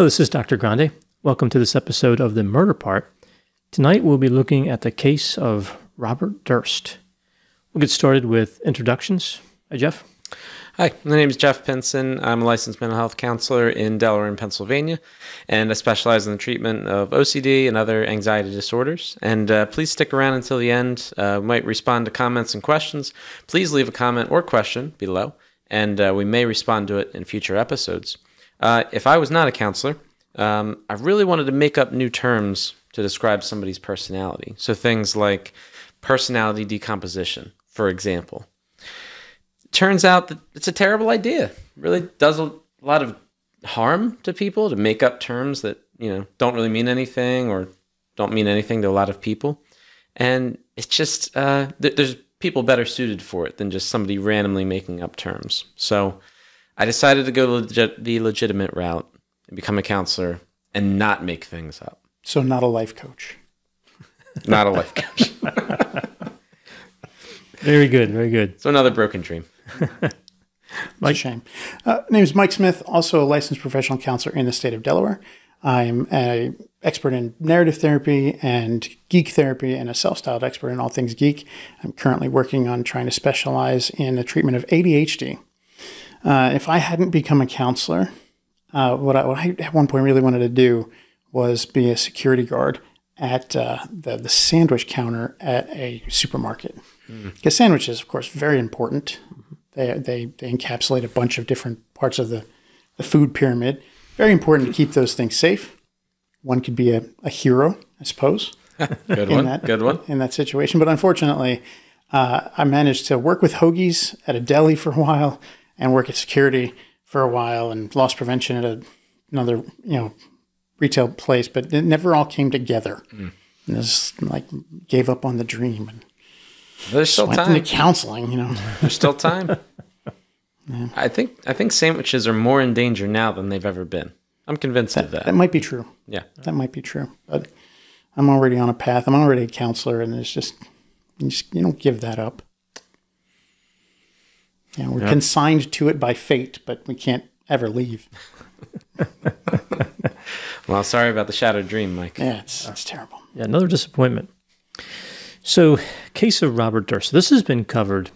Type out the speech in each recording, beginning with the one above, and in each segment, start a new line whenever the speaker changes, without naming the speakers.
Hello, this is Dr. Grande. Welcome to this episode of The Murder Part. Tonight we'll be looking at the case of Robert Durst. We'll get started with introductions. Hi, Jeff.
Hi, my name is Jeff Pincin. I'm a licensed mental health counselor in Delaware and Pennsylvania, and I specialize in the treatment of OCD and other anxiety disorders. And please stick around until the end. We might respond to comments and questions. Please leave a comment or question below, and we may respond to it in future episodes. If I was not a counselor, I really wanted to make up new terms to describe somebody's personality. So things like personality decomposition, for example. Turns out that it's a terrible idea. It really does a lot of harm to people to make up terms that, don't really mean anything or don't mean anything to a lot of people. And it's just, there's people better suited for it than just somebody randomly making up terms. So I decided to go the legitimate route and become a counselor and not make things up.
So not a life coach.
Not a life coach.
Very good, very good.
So another broken dream.
It's a shame. Name is Mike Smith, also a licensed professional counselor in the state of Delaware. I'm an expert in narrative therapy and geek therapy and a self-styled expert in all things geek. I'm currently working on trying to specialize in the treatment of ADHD. If I hadn't become a counselor, what I at one point really wanted to do was be a security guard at the sandwich counter at a supermarket. Because sandwiches, of course, very important. They encapsulate a bunch of different parts of the food pyramid. Very important to keep those things safe. One could be a hero, I suppose.
Good one.
In that situation. But unfortunately, I managed to work with hoagies at a deli for a while and work at security for a while and loss prevention at another, retail place. But it never all came together. And just gave up on the dream and
there's still
went
time.
into counseling,
There's still time. Yeah. I think sandwiches are more in danger now than they've ever been. I'm convinced of that.
That might be true.
Yeah.
That might be true. But I'm already on a path. I'm already a counselor, and it's just you don't give that up. Yeah, we're consigned to it by fate, but we can't ever leave.
Well, sorry about the shattered dream, Mike.
Yeah, it's terrible.
Yeah, another disappointment. So, case of Robert Durst. This has been covered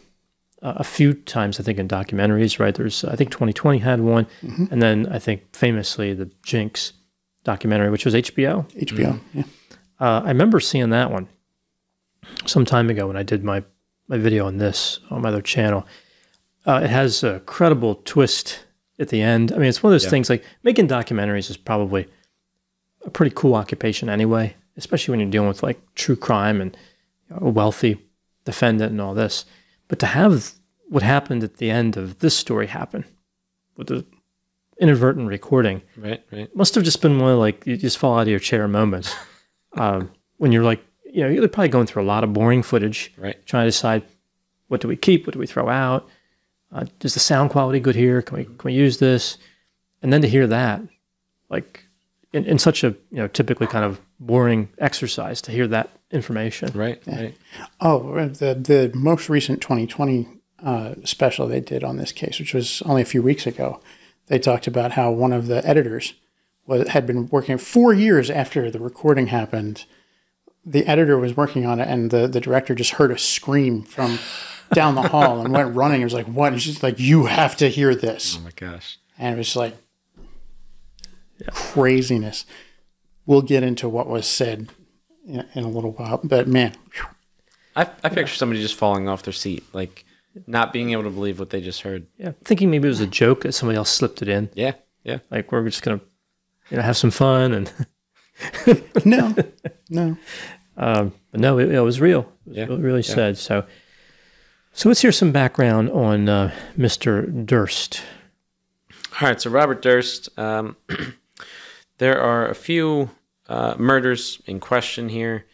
a few times, I think, in documentaries, right? There's, I think 2020 had one, and then I think famously the Jinx documentary, which was HBO.
HBO, yeah.
I remember seeing that one some time ago when I did my video on this on my other channel. It has a credible twist at the end. I mean, it's one of those things like making documentaries is probably a pretty cool occupation anyway, especially when you're dealing with like true crime and a wealthy defendant and all this. But to have what happened at the end of this story happen with the inadvertent recording,
right,
must have just been one of like, you just fall out of your chair moments when you're like, you're probably going through a lot of boring footage,
right?
Trying to decide what do we keep, what do we throw out? Is the sound quality good here? Can we use this? And then to hear that, like in such a typically kind of boring exercise, to hear that information,
right?
Oh, the most recent 2020 special they did on this case, which was only a few weeks ago, they talked about how one of the editors had been working 4 years after the recording happened. The editor was working on it, and the director just heard a scream from down the hall and went running. It was like, what? And she's like, you have to hear this.
Oh my gosh.
And it was like craziness. We'll get into what was said in a little while, but man.
I picture somebody just falling off their seat, like not being able to believe what they just heard.
Yeah, thinking maybe it was a joke that somebody else slipped it in.
Yeah.
Like we're just gonna, have some fun and.
No.
But no, it was real. It was really sad. So let's hear some background on Mr. Durst.
All right, so Robert Durst. There are a few murders in question here.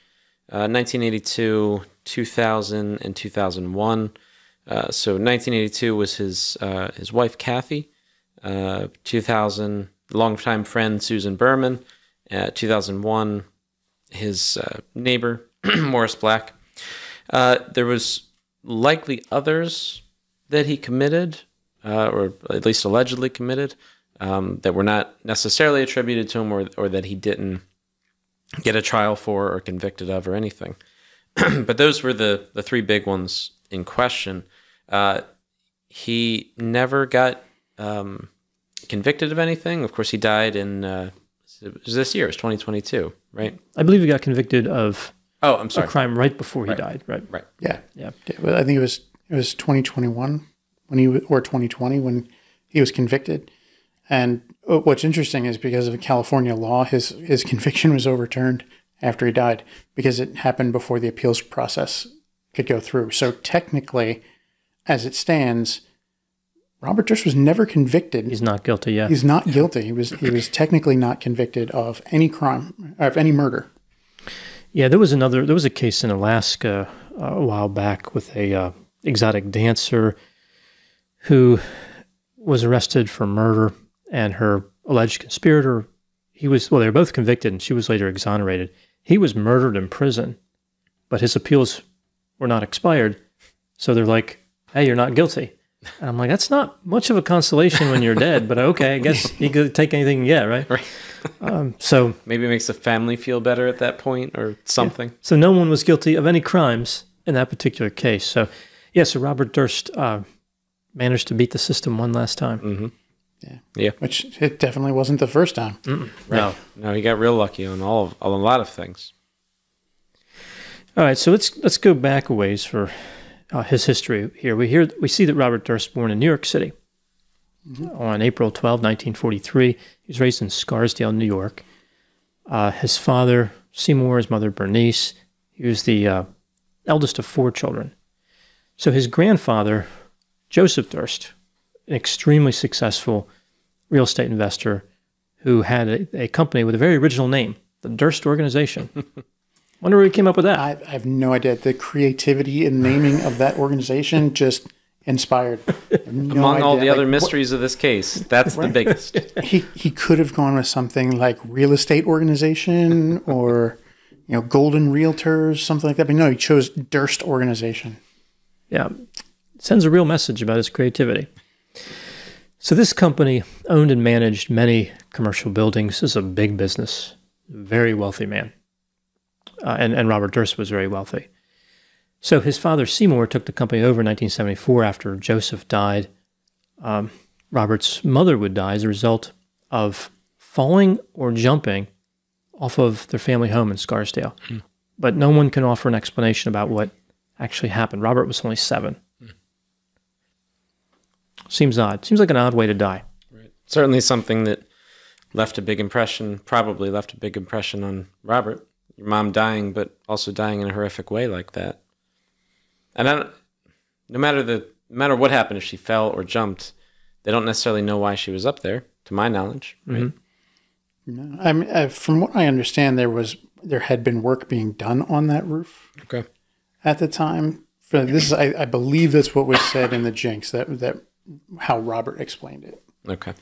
1982, 2000, and 2001. So 1982 was his wife Kathy. 2000, longtime friend Susan Berman. 2001, his neighbor Morris Black. There was likely others that he committed, or at least allegedly committed. that were not necessarily attributed to him, or that he didn't get a trial for or convicted of or anything. But those were the three big ones in question. He never got convicted of anything. Of course, he died in it was this year. It was 2022, right?
I believe he got convicted of
I'm sorry,
a crime right before he died. Right.
Yeah.
Yeah.
Well, I think it was 2021 or 2020 when he was convicted. And what's interesting is because of California law, his conviction was overturned after he died because it happened before the appeals process could go through. So technically, as it stands, Robert Durst was never convicted.
He's not guilty yet.
He's not guilty. He was technically not convicted of any crime, of any murder.
Yeah, there was a case in Alaska a while back with a exotic dancer who was arrested for murder, and her alleged conspirator, they were both convicted, and she was later exonerated. He was murdered in prison, but his appeals were not expired. So they're like, hey, you're not guilty. And I'm like, that's not much of a consolation when you're dead, but okay, I guess you could take anything you get, right?
Right.
So
maybe it makes the family feel better at that point or something.
Yeah. So no one was guilty of any crimes in that particular case. So, so Robert Durst managed to beat the system one last time.
Mm-hmm.
Yeah. Which it definitely wasn't the first time.
Right. No, he got real lucky on a lot of things.
All right, so let's go back a ways for his history here. We see that Robert Durst was born in New York City on April 12, 1943. He was raised in Scarsdale, New York. His father, Seymour, his mother, Bernice. He was the eldest of 4 children. So his grandfather, Joseph Durst, an extremely successful real estate investor who had a company with a very original name, the Durst Organization. Wonder where he came up with that.
I have no idea. The creativity in naming of that organization just inspired.
Among all the other mysteries of this case, that's the biggest.
He could have gone with something like Real Estate Organization or Golden Realtors, something like that. But no, he chose Durst Organization.
Yeah, sends a real message about his creativity. So this company owned and managed many commercial buildings. This is a big business, very wealthy man. And Robert Durst was very wealthy. So his father, Seymour, took the company over in 1974 after Joseph died. Robert's mother would die as a result of falling or jumping off of their family home in Scarsdale. But no one can offer an explanation about what actually happened. Robert was only 7. Seems odd. Seems like an odd way to die.
Right. Certainly something that probably left a big impression on Robert. Your mom dying, but also dying in a horrific way like that. And no matter what happened, if she fell or jumped, they don't necessarily know why she was up there, to my knowledge. Right?
No, I mean, from what I understand, there had been work being done on that roof.
Okay.
At the time, I believe that's what was said in the Jinx. That how Robert explained it.
Okay.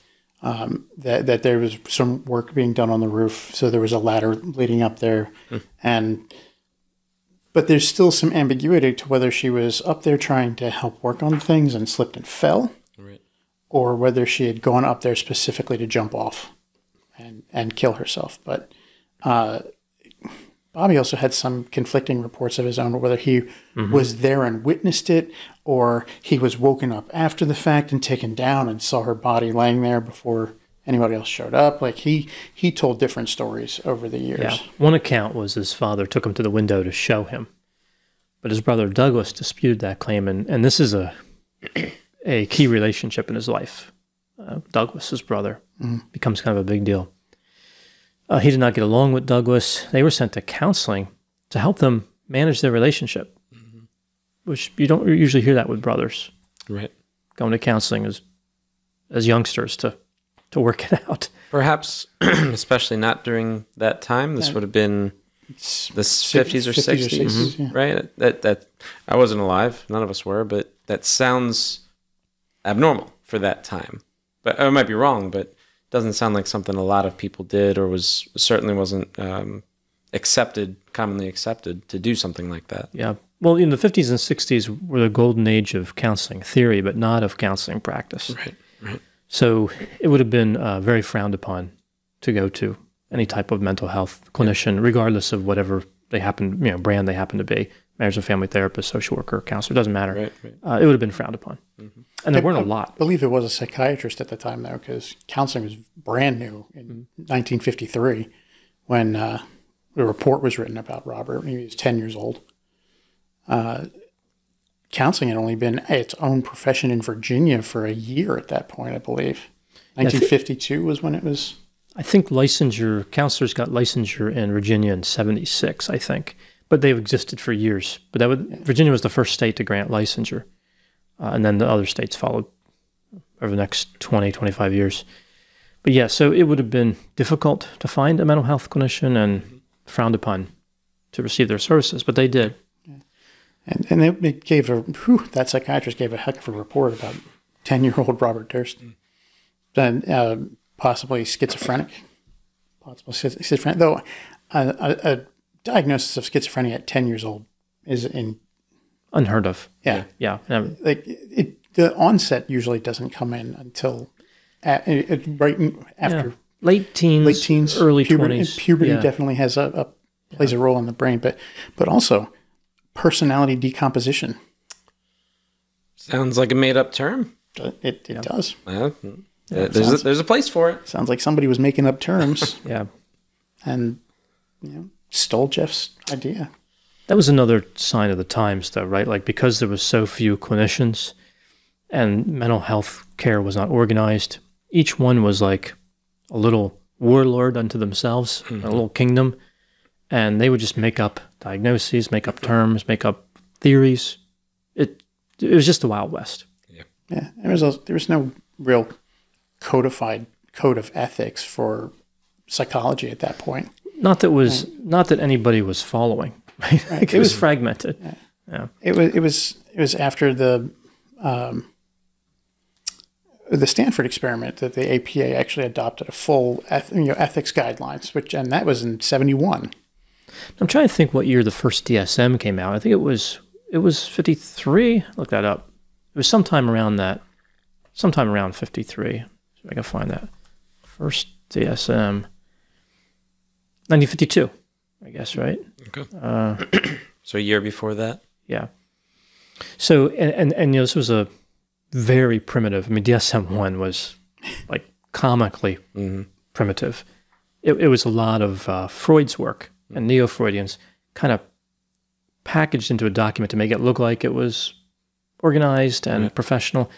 That there was some work being done on the roof, so there was a ladder leading up there, but there's still some ambiguity to whether she was up there trying to help work on things and slipped and fell,
right,
or whether she had gone up there specifically to jump off and kill herself. But Bobby also had some conflicting reports of his own, whether he was there and witnessed it, or he was woken up after the fact and taken down and saw her body laying there before anybody else showed up. Like he told different stories over the years.
Yeah. One account was his father took him to the window to show him, but his brother Douglas disputed that claim, and this is a key relationship in his life. Douglas, his brother, becomes kind of a big deal. He did not get along with Douglas. They were sent to counseling to help them manage their relationship, which you don't usually hear that with brothers.
Right.
Going to counseling as youngsters to work it out.
Perhaps, especially not during that time. This would have been the 50s or 60s, right? That I wasn't alive. None of us were, but that sounds abnormal for that time. But I might be wrong, but doesn't sound like something a lot of people did, or certainly wasn't commonly accepted to do something like that.
Yeah. Well, in the 50s and 60s were the golden age of counseling theory, but not of counseling practice.
Right.
So it would have been very frowned upon to go to any type of mental health clinician, regardless of whatever they happen, brand they happen to be, marriage and family therapist, social worker, counselor, doesn't matter. Right. It would have been frowned upon. And there weren't a lot.
I believe it was a psychiatrist at the time, though, because counseling was brand new in 1953 when the report was written about Robert. He was 10 years old. Counseling had only been its own profession in Virginia for a year at that point, I believe. 1952 was when it was.
I think counselors got licensure in Virginia in 76, I think. But they've existed for years. But Virginia was the first state to grant licensure. And then the other states followed over the next 20, 25 years. But yeah, so it would have been difficult to find a mental health clinician and frowned upon to receive their services, but they did.
And they gave that psychiatrist gave a heck of a report about 10-year-old Robert Durst. Then possibly schizophrenic. Though a diagnosis of schizophrenia at 10 years old is
unheard of.
Yeah. The onset usually doesn't come in until right after
late teens, early 20s.
Puberty definitely has plays a role in the brain, but also personality decomposition.
Sounds like a made-up term.
It does.
There's a place for it.
Sounds like somebody was making up terms.
Yeah,
and stole Jeff's idea.
That was another sign of the times, though, right? Like, because there was so few clinicians and mental health care was not organized, each one was like a little warlord unto themselves, a little kingdom, and they would just make up diagnoses, make up terms, make up theories. It was just the Wild West.
Yeah. There was no real codified code of ethics for psychology at that point.
Not that anybody was following. Right? Like, it was fragmented. Yeah.
It was after the Stanford experiment that the APA actually adopted a full ethics guidelines, and that was in 1971.
I'm trying to think what year the first DSM came out. I think it was 53. Look that up. It was sometime around 53. So I can find that. First DSM. 1952, I guess, right?
Okay. So a year before that?
Yeah. So, and this was a very primitive, DSM-1 was like comically primitive. It was a lot of Freud's work and neo-Freudians kind of packaged into a document to make it look like it was organized and professional,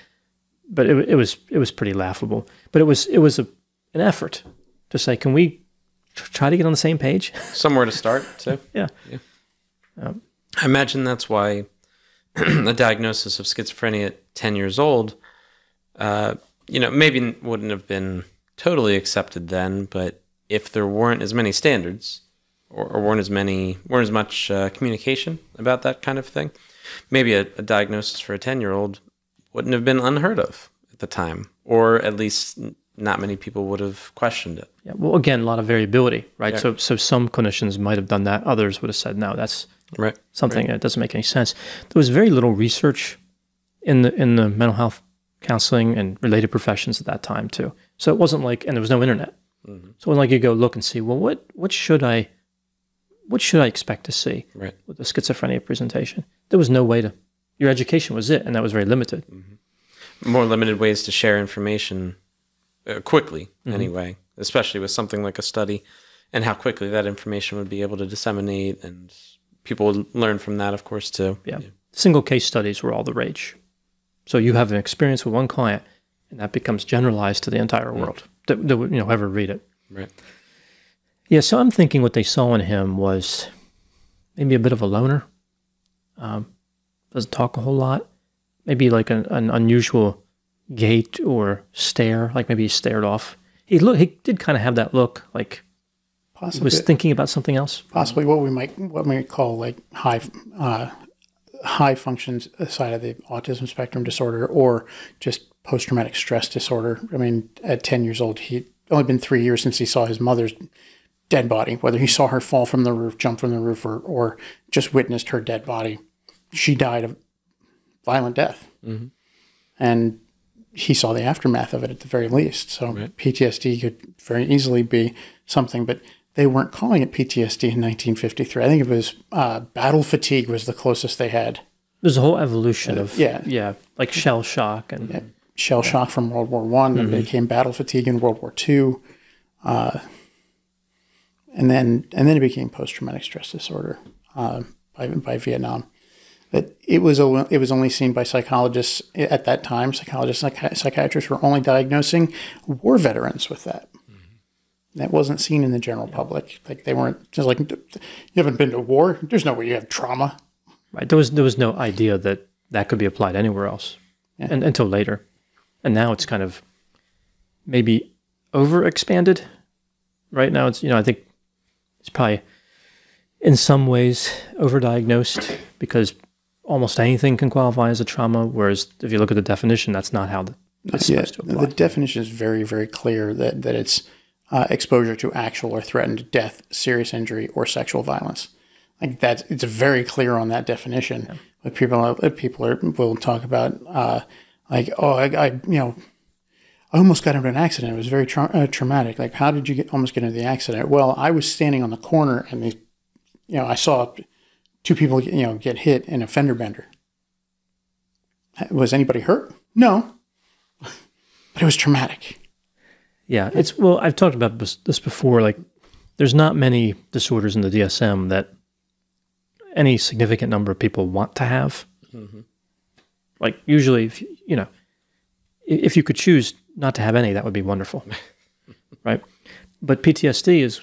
but it was pretty laughable. But it was an effort to say, can we try to get on the same page?
Somewhere to start, too.
Yeah.
I imagine that's why a diagnosis of schizophrenia at 10 years old, maybe wouldn't have been totally accepted then, but if there weren't as many standards or weren't as much communication about that kind of thing, maybe a diagnosis for a 10-year-old wouldn't have been unheard of at the time, or at least not many people would have questioned it.
Yeah. Well, again, a lot of variability, right? Yeah. So some clinicians might have done that. Others would have said, no, that's something that doesn't make any sense. There was very little research in the mental health counseling and related professions at that time too. So it wasn't like, and there was no internet. So it wasn't like you go look and see, well, what should I expect to see with the schizophrenia presentation? There was no way your education was it, and that was very limited.
More limited ways to share information quickly, anyway, especially with something like a study, and how quickly that information would be able to disseminate, and people would learn from that, of course, too.
Yeah. Single case studies were all the rage. So you have an experience with one client, and that becomes generalized to the entire world that would ever read it.
Right.
Yeah, so I'm thinking what they saw in him was maybe a bit of a loner. Doesn't talk a whole lot. Maybe like an unusual gait or stare, like maybe he stared off. He did kind of have that look, like possibly he was thinking about something else.
Possibly what we might call like high functions side of the autism spectrum disorder, or just post-traumatic stress disorder. At 10 years old, he'd only been 3 years since he saw his mother's dead body, whether he saw her fall from the roof, jump from the roof, or just witnessed her dead body. She died of violent death. And he saw the aftermath of it at the very least. So PTSD could very easily be something, but they weren't calling it PTSD in 1953. I think it was battle fatigue was the closest they had.
There's a whole evolution of like shell shock and
shell shock from World War I, and it became battle fatigue in World War II, and then it became post traumatic stress disorder by Vietnam. But it was only seen by psychologists at that time. Psychologists and psychiatrists were only diagnosing war veterans with that. That wasn't seen in the general public. Like they weren't just like, you haven't been to war. There's no way you have trauma.
Right. There was no idea that could be applied anywhere else, and until later, and now it's kind of maybe overexpanded. Right now, it's I think it's probably in some ways overdiagnosed because almost anything can qualify as a trauma. Whereas if you look at the definition, that's not how it's supposed to apply.
The definition is very, very clear that it's exposure to actual or threatened death, serious injury, or sexual violence. Like it's very clear on that definition. Yeah. But people will talk about I almost got into an accident. It was very traumatic. Like, how did you almost get into the accident? Well, I was standing on the corner and I saw two people get hit in a fender bender. Was anybody hurt? No, but it was traumatic.
Yeah, I've talked about this before. Like, there's not many disorders in the DSM that any significant number of people want to have. Like, usually, if you could choose not to have any, that would be wonderful, right? But PTSD is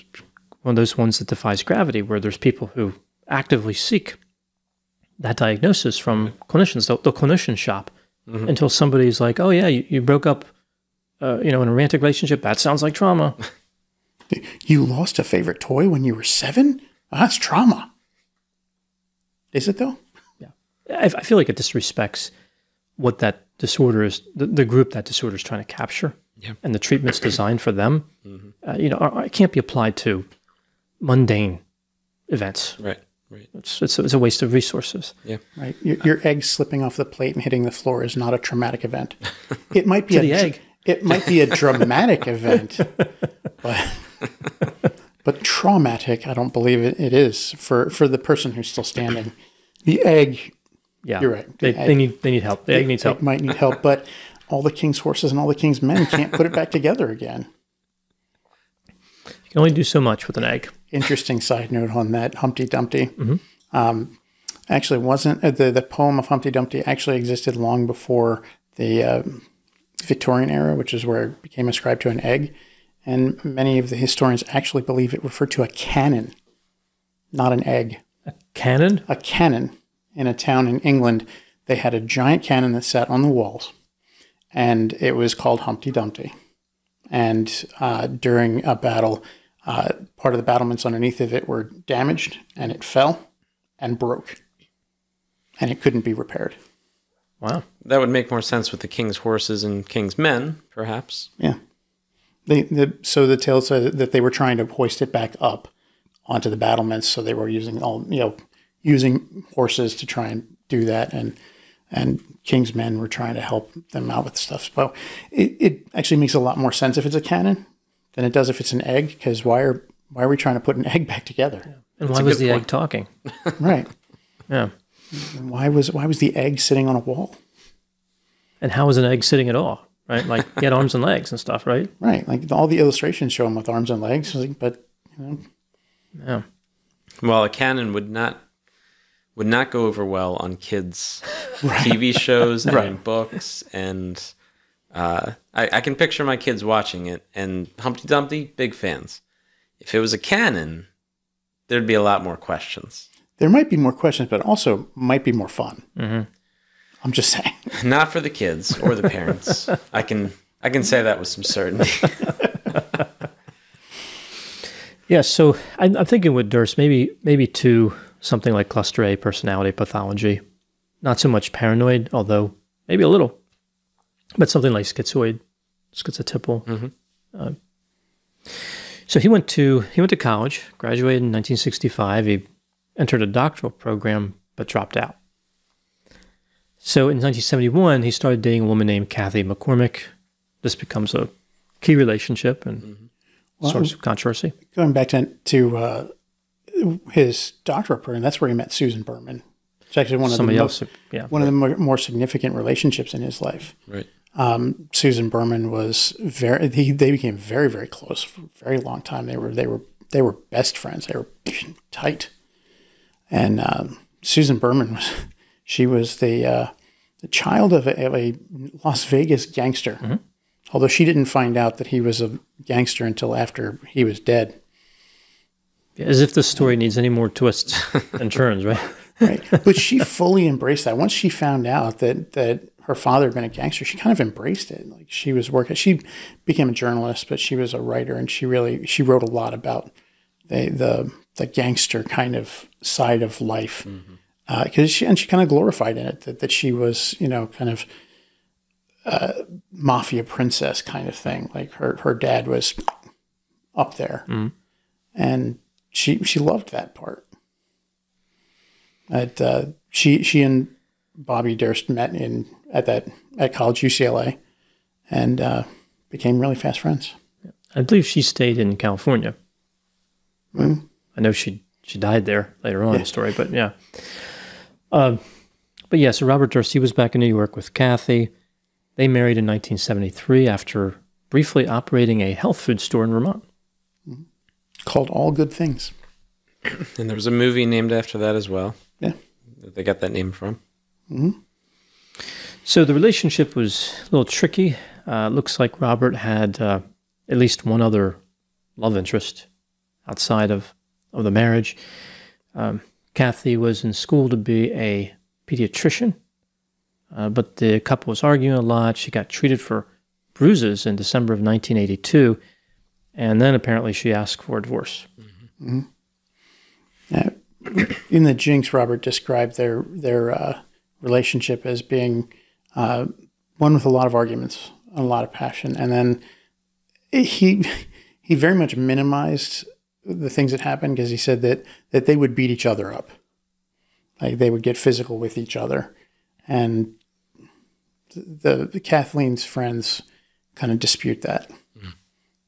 one of those ones that defies gravity, where there's people who actively seek that diagnosis from clinicians. They'll clinician shop until somebody's like, oh yeah, you broke up in a romantic relationship. That sounds like trauma.
You lost a favorite toy when you were 7? That's trauma. Is it though?
Yeah. I feel like it disrespects what that disorder is, the group that disorder is trying to capture, and the treatment's designed for them. It can't be applied to mundane events.
Right.
It's a waste of resources.
Yeah.
Right. Your egg slipping off the plate and hitting the floor is not a traumatic event. It might be
egg.
It might be a dramatic event, but traumatic, I don't believe it is for the person who's still standing. The egg.
Yeah,
you're right.
They need help. The egg needs help.
It might need help, but all the king's horses and all the king's men can't put it back together again.
You can only do so much with an egg.
Interesting side note on that Humpty Dumpty. Actually, wasn't the poem of Humpty Dumpty actually existed long before the Victorian era, which is where it became ascribed to an egg. And many of the historians actually believe it referred to a cannon, not an egg.
A cannon?
A cannon. In a town in England, they had a giant cannon that sat on the walls, and it was called Humpty Dumpty. And during a battle, part of the battlements underneath of it were damaged, and it fell and broke, and it couldn't be repaired.
Wow.
That would make more sense with the king's horses and king's men, perhaps.
Yeah. So the tale said that they were trying to hoist it back up onto the battlements, so they were using using horses to try and do that, and king's men were trying to help them out with stuff. So it actually makes a lot more sense if it's a cannon than it does if it's an egg, because why are we trying to put an egg back together?
Yeah. And why was the egg talking?
Right.
Yeah.
And why was the egg sitting on a wall?
And how was an egg sitting at all? Right? Like, he had arms and legs and stuff, right?
Right. Like, all the illustrations show him with arms and legs, but
Yeah.
Well, a cannon would not go over well on kids' TV shows and books, and I can picture my kids watching it. And Humpty Dumpty, big fans. If it was a cannon, there'd be a lot more questions.
There might be more questions, but also might be more fun. I'm just saying.
Not for the kids or the parents. I can say that with some certainty.
Yeah, so I'm thinking with Durst, maybe to something like cluster A personality pathology. Not so much paranoid, although maybe a little, but something like schizotypal. So he went to college, graduated in 1965. He entered a doctoral program, but dropped out. So in 1971, he started dating a woman named Kathy McCormick. This becomes a key relationship and source of controversy.
Going back to his doctoral program, that's where he met Susan Berman. It's actually one of the more significant relationships in his life.
Right.
Susan Berman was they became very, very close for a very long time. They were best friends. They were tight. And Susan Berman was the child of a Las Vegas gangster. Mm-hmm. Although she didn't find out that he was a gangster until after he was dead.
As if the story needs any more twists and turns, right?
Right. But she fully embraced that. Once she found out that her father had been a gangster, she kind of embraced it. Like she became a journalist, but she was a writer, and she wrote a lot about the gangster kind of side of life. Because she kind of glorified in it that she was, kind of mafia princess kind of thing. Like her dad was up there, and she loved that part. She and Bobby Durst met at college UCLA, and became really fast friends.
I believe she stayed in California. I know she died there later on in the story, but yeah. So Robert Durst, he was back in New York with Kathy. They married in 1973 after briefly operating a health food store in Vermont.
Called All Good Things.
And there was a movie named after that as well.
Yeah.
That they got that name from.
So the relationship was a little tricky. Looks like Robert had at least one other love interest outside of the marriage. Kathy was in school to be a pediatrician, but the couple was arguing a lot. She got treated for bruises in December of 1982, and then apparently she asked for a divorce.
In the Jinx, Robert described their relationship as being one with a lot of arguments, a lot of passion, and then he very much minimized the things that happened because he said that they would beat each other up, like they would get physical with each other, and the Kathleen's friends kind of dispute that.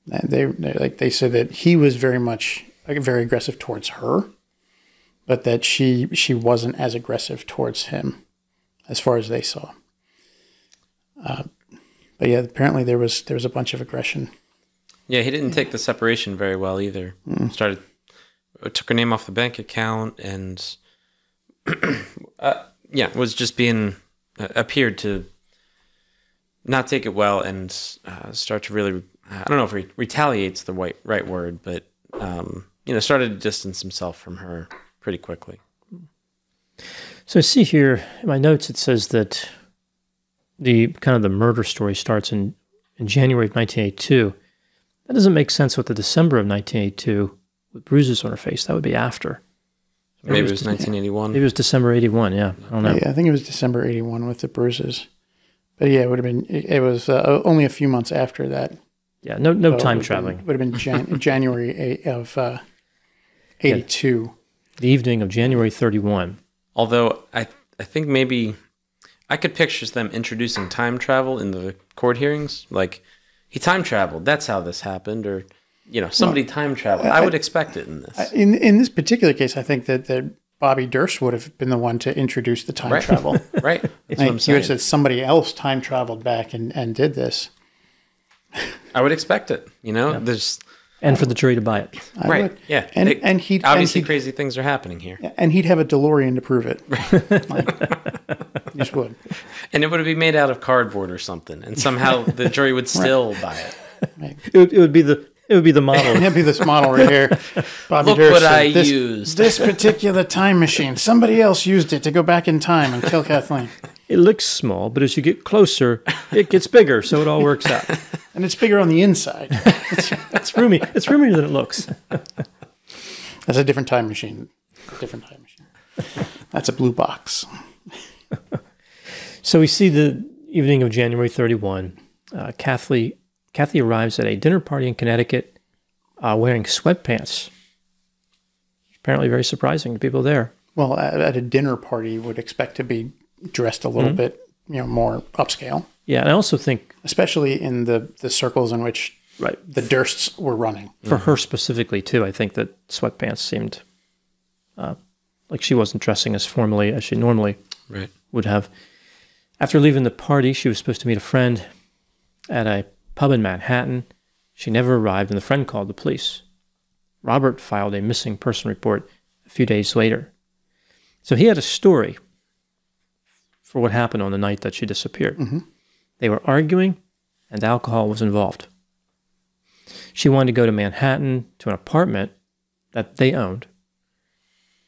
They said that he was very much very aggressive towards her, but that she wasn't as aggressive towards him, as far as they saw. But yeah, apparently there was a bunch of aggression.
Yeah, he didn't take the separation very well either. Took her name off the bank account, and was just appeared to not take it well, and start to really, I don't know if retaliate's the right word, but started to distance himself from her pretty quickly.
So I see here in my notes, it says that the murder story starts in January of 1982. That doesn't make sense with the December of 1982 with bruises on her face. That would be after.
Maybe it was 1981.
Maybe it was December 81. Yeah, I don't know.
Yeah, I think it was December 81 with the bruises. But yeah, it was only a few months after that.
Yeah, no time traveling.
Would have been January of 82.
Yeah, the evening of January 31.
Although I think maybe I could picture them introducing time travel in the court hearings. Like, he time traveled. That's how this happened. Or, somebody time traveled. I would expect it in this.
In this particular case, I think that Bobby Durst would have been the one to introduce the time travel.
Right. That's what I'm saying.
He would have said somebody else time traveled back and did this.
I would expect it. There's...
And for the jury to buy it.
Right. Yeah.
And he'd
obviously crazy things are happening here.
And he'd have a DeLorean to prove it. He just would.
And it would be made out of cardboard or something, and somehow the jury would still buy it.
Right.
It would be the model.
It'd be this model right here. Bobby
Look
Durst
what I used.
This particular time machine. Somebody else used it to go back in time and kill Kathleen.
It looks small, but as you get closer, it gets bigger, so it all works out.
And it's bigger on the inside.
It's roomy. It's roomier than it looks.
That's a different time machine. That's a blue box.
So we see the evening of January 31. Kathy arrives at a dinner party in Connecticut wearing sweatpants. Apparently very surprising to people there.
Well, at a dinner party, you would expect to be dressed a little bit, more upscale.
Yeah, and I also think,
especially in the circles in which the Dursts were running.
For her specifically, too, I think that sweatpants seemed like she wasn't dressing as formally as she normally would have. After leaving the party, she was supposed to meet a friend at a pub in Manhattan. She never arrived, and the friend called the police. Robert filed a missing person report a few days later. So he had a story for what happened on the night that she disappeared. They were arguing, and alcohol was involved. She wanted to go to Manhattan to an apartment that they owned,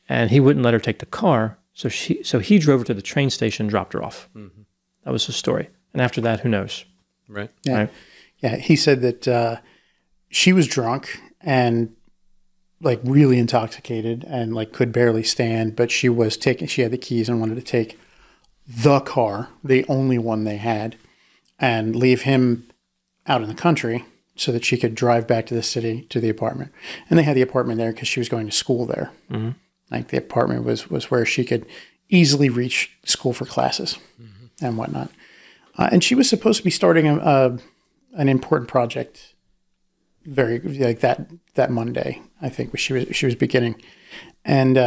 and he wouldn't let her take the car, so he drove her to the train station and dropped her off. That was his story. And after that, who knows?
Yeah.
Right?
Yeah, he said that she was drunk and really intoxicated and could barely stand, but she had the keys and wanted to take the car, the only one they had, and leave him out in the country so that she could drive back to the city to the apartment. And they had the apartment there because she was going to school there. The apartment was where she could easily reach school for classes and whatnot. And she was supposed to be starting an important project that Monday, I think, she was beginning. And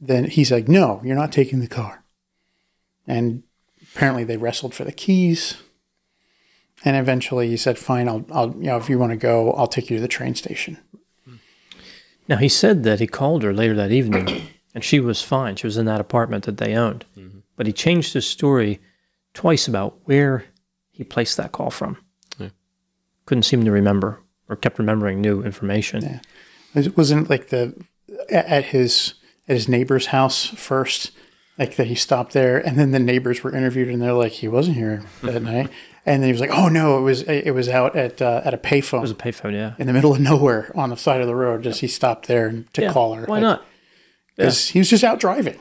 then he's like, "No, you're not taking the car." And apparently they wrestled for the keys. And eventually he said, "Fine, I'll if you want to go, I'll take you to the train station."
Now, he said that he called her later that evening, and she was fine. She was in that apartment that they owned. But he changed his story twice about where he placed that call from. Couldn't seem to remember, or kept remembering new information.
Yeah. It wasn't at his neighbor's house first, that he stopped there, and then the neighbors were interviewed, and they're like, he wasn't here that night. And then he was like, "Oh no, it was out at a payphone." It
was a payphone, yeah,
in the middle of nowhere on the side of the road. He stopped there to call her.
Why not?
Because he was just out driving.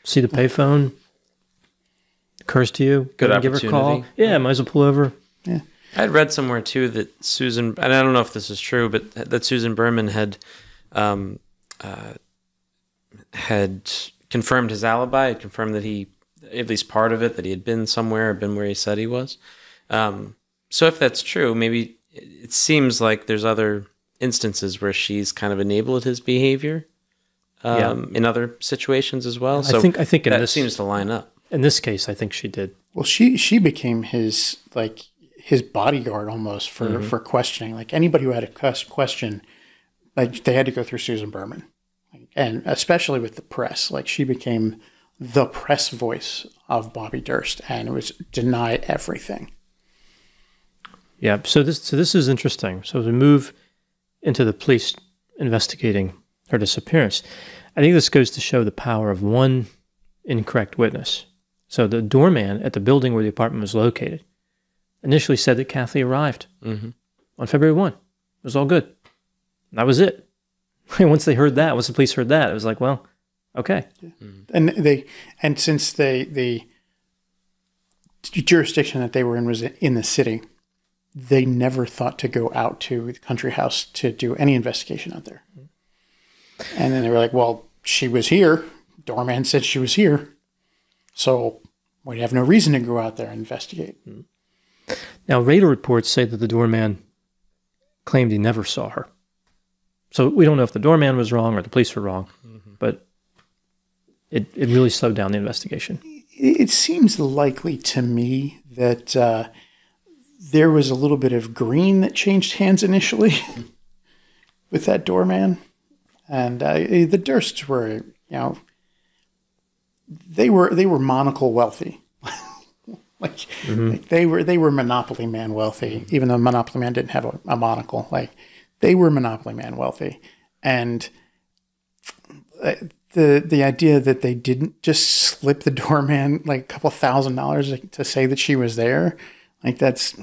See the payphone, occurs to you,
good
give her a call. Yeah, might as well pull over.
Yeah,
I had read somewhere too that Susan, and I don't know if this is true, but that Susan Berman had confirmed his alibi, had confirmed that he, at least part of it, that he had been somewhere, or been where he said he was. So if that's true, maybe it seems like there's other instances where she's kind of enabled his behavior in other situations as well. So
I think
that seems to line up.
In this case, I think she did.
Well, she became his bodyguard almost for questioning. Anybody who had a question, they had to go through Susan Berman. And especially with the press, she became the press voice of Bobby Durst, and it was deny everything.
Yeah, so this is interesting. So as we move into the police investigating her disappearance, I think this goes to show the power of one incorrect witness. So the doorman at the building where the apartment was located initially said that Kathy arrived on February 1. It was all good. And that was it. Once the police heard that, it was like, well, okay.
And since the jurisdiction that they were in was in the city, they never thought to go out to the country house to do any investigation out there. And then they were like, well, she was here. Doorman said she was here. So we have no reason to go out there and investigate.
Now, radar reports say that the doorman claimed he never saw her. So we don't know if the doorman was wrong or the police were wrong, but it really slowed down the investigation.
It seems likely to me that there was a little bit of green that changed hands initially with that doorman. And the Dursts were, they were monocle wealthy. They were Monopoly Man wealthy, even though Monopoly Man didn't have a monocle. They were Monopoly Man wealthy. And the idea that they didn't just slip the doorman a couple $1,000s to say that she was there, that's...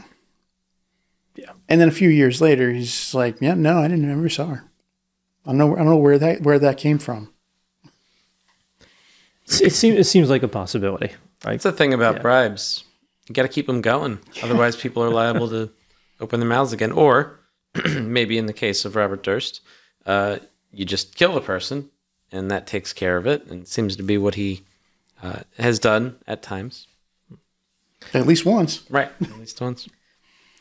Yeah. And then a few years later, he's like, "Yeah, no, I never saw her. I don't know where that came from."
It seems like a possibility, right?
That's the thing about bribes. You got to keep them going. Otherwise, people are liable to open their mouths again. Or maybe in the case of Robert Durst, you just kill the person and that takes care of it, and it seems to be what he has done at times.
At least once.
Right, at least once.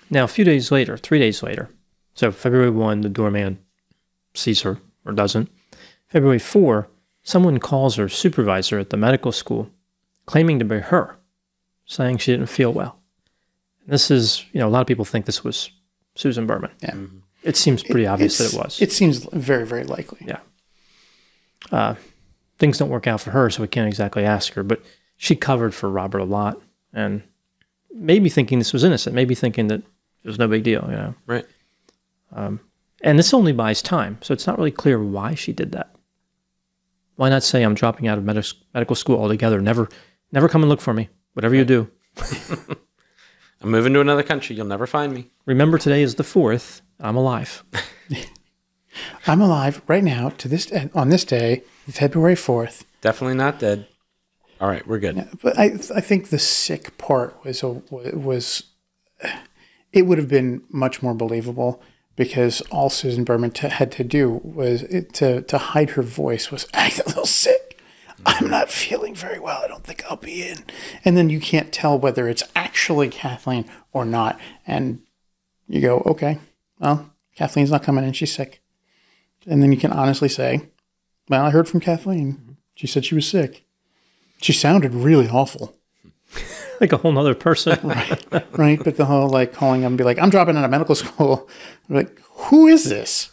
Now, a few days later, 3 days later, so February 1, the doorman sees her, or doesn't. February 4, someone calls her supervisor at the medical school, claiming to be her, saying she didn't feel well. This is, a lot of people think this was Susan Berman.
Yeah.
Mm-hmm.
It seems pretty obvious that it was.
It seems very, very likely.
Yeah. Things don't work out for her, so we can't exactly ask her, but she covered for Robert a lot, and maybe thinking this was innocent, maybe thinking that it was no big deal,
Right.
And this only buys time, so it's not really clear why she did that. Why not say, I'm dropping out of medical school altogether, never come and look for me, whatever you do.
I'm moving to another country, you'll never find me.
Remember, today is the 4th, I'm alive.
I'm alive right now on this day, February 4th.
Definitely not dead. All right, we're good.
Yeah, but I think the sick part was it would have been much more believable, because all Susan Berman had to do was to hide her voice was, I'm a little sick. I'm not feeling very well. I don't think I'll be in. And then you can't tell whether it's actually Kathleen or not. And you go, okay, well, Kathleen's not coming in. She's sick. And then you can honestly say, well, I heard from Kathleen. She said she was sick. She sounded really awful.
Like a whole nother person.
Right. But the whole calling them and be like, I'm dropping out of medical school. I'm like, who is this?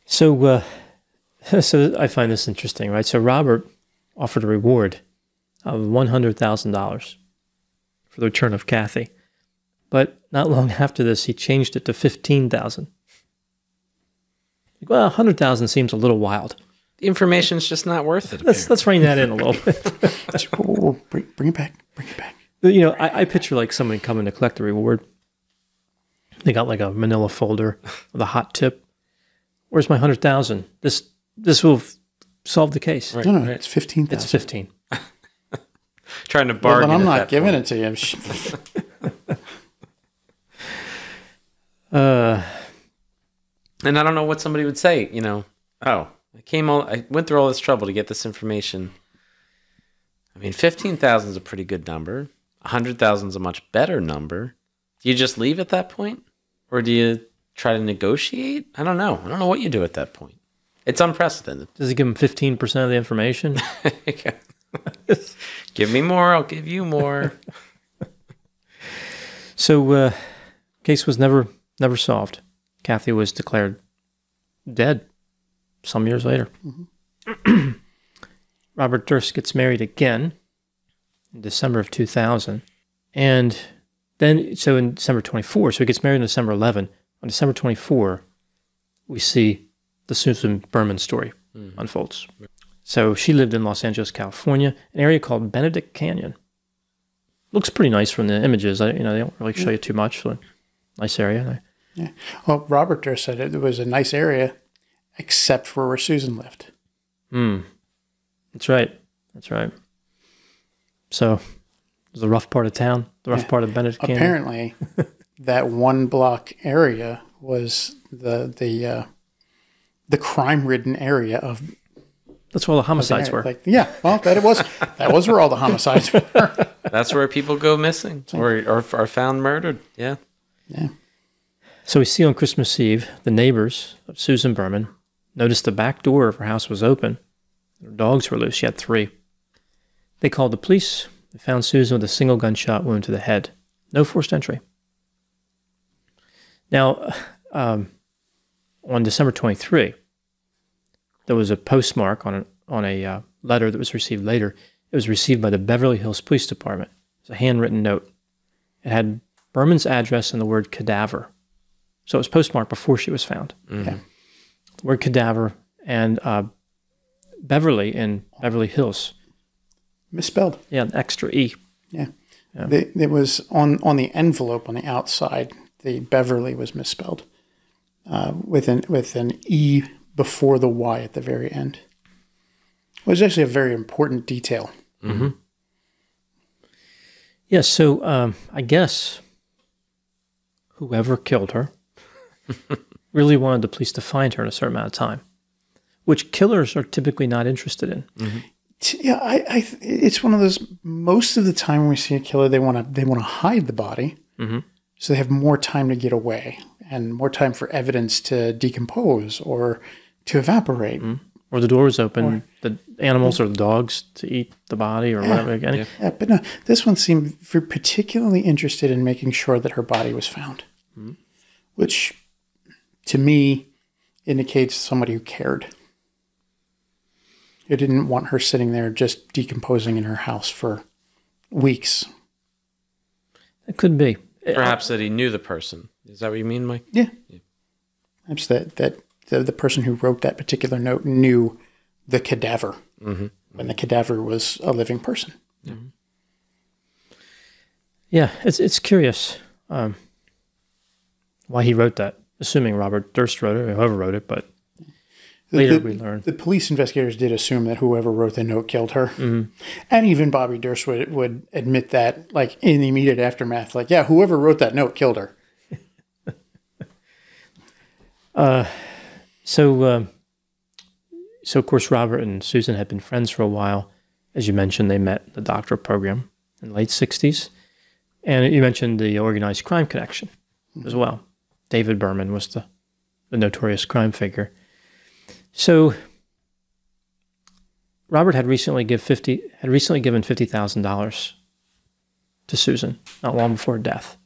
So I find this interesting, right? So Robert offered a reward of $100,000 for the return of Kathy. But not long after this, he changed it to $15,000. Well, $100,000 seems a little wild.
The information's just not worth it.
Let's rein that in a little bit.
Whoa, bring it back. Bring it back.
I picture someone coming to collect the reward. They got a manila folder with a hot tip. Where's my $100,000? This will solve the case.
Right, no, it's 15,000.
It's 15.
Trying to bargain.
But I'm not giving it to you.
And I don't know what somebody would say. I went through all this trouble to get this information. I mean, 15,000 is a pretty good number. 100,000 is a much better number. Do you just leave at that point? Or do you try to negotiate? I don't know. I don't know what you do at that point. It's unprecedented.
Does he give him 15% of the information?
Give me more, I'll give you more.
So, case was never solved. Kathy was declared dead some years later. Mm-hmm. Robert Durst gets married again in December of 2000. And then, so in December 24, so he gets married on December 11. On December 24, we see the Susan Berman story unfolds. So she lived in Los Angeles, California, an area called Benedict Canyon. Looks pretty nice from the images. They don't really show you too much. So nice area.
Yeah. Well, Robert Durst said it was a nice area, except for where Susan lived.
That's right. That's right. So it was the rough part of town, the rough part of Benedict Canyon.
Apparently, that one block area was the crime-ridden area of.
That's where all the homicides were.
That was where all the homicides were.
That's where people go missing or are found murdered. Yeah.
Yeah.
So we see on Christmas Eve, the neighbors of Susan Berman noticed the back door of her house was open. Her dogs were loose. She had 3. They called the police. They found Susan with a single gunshot wound to the head. No forced entry. Now, on December 23, there was a postmark on a letter that was received later. It was received by the Beverly Hills Police Department. It was a handwritten note. It had Berman's address and the word cadaver. So it was postmarked before she was found.
Mm-hmm.
Yeah. The word cadaver and Beverly in Beverly Hills.
Misspelled.
Yeah, an extra E.
Yeah. It was on the envelope on the outside. The Beverly was misspelled with an E before the Y at the very end. It was actually a very important detail.
Mm-hmm. Yeah, so I guess whoever killed her really wanted the police to find her in a certain amount of time, which killers are typically not interested in.
Mm-hmm. Yeah, it's one of those. Most of the time when we see a killer, they want to hide the body, so they have more time to get away and more time for evidence to decompose or to evaporate.
Or the door is open, the animals or the dogs to eat the body or whatever.
Yeah, but no, this one seemed particularly interested in making sure that her body was found, which to me indicates somebody who cared. Who didn't want her sitting there just decomposing in her house for weeks.
It could be.
Perhaps that he knew the person. Is that what you mean, Mike?
Yeah. Perhaps that the person who wrote that particular note knew the cadaver when the cadaver was a living person.
Yeah, it's curious why he wrote that, assuming Robert Durst wrote it, or whoever wrote it, but later we learned.
The police investigators did assume that whoever wrote the note killed her. And even Bobby Durst would admit that, like, in the immediate aftermath, like, yeah, whoever wrote that note killed her.
So of course, Robert and Susan had been friends for a while. As you mentioned, they met in the doctoral program in the late 60s. And you mentioned the organized crime connection as well. David Berman was the notorious crime figure. So Robert had recently given $50,000 to Susan not long before her death.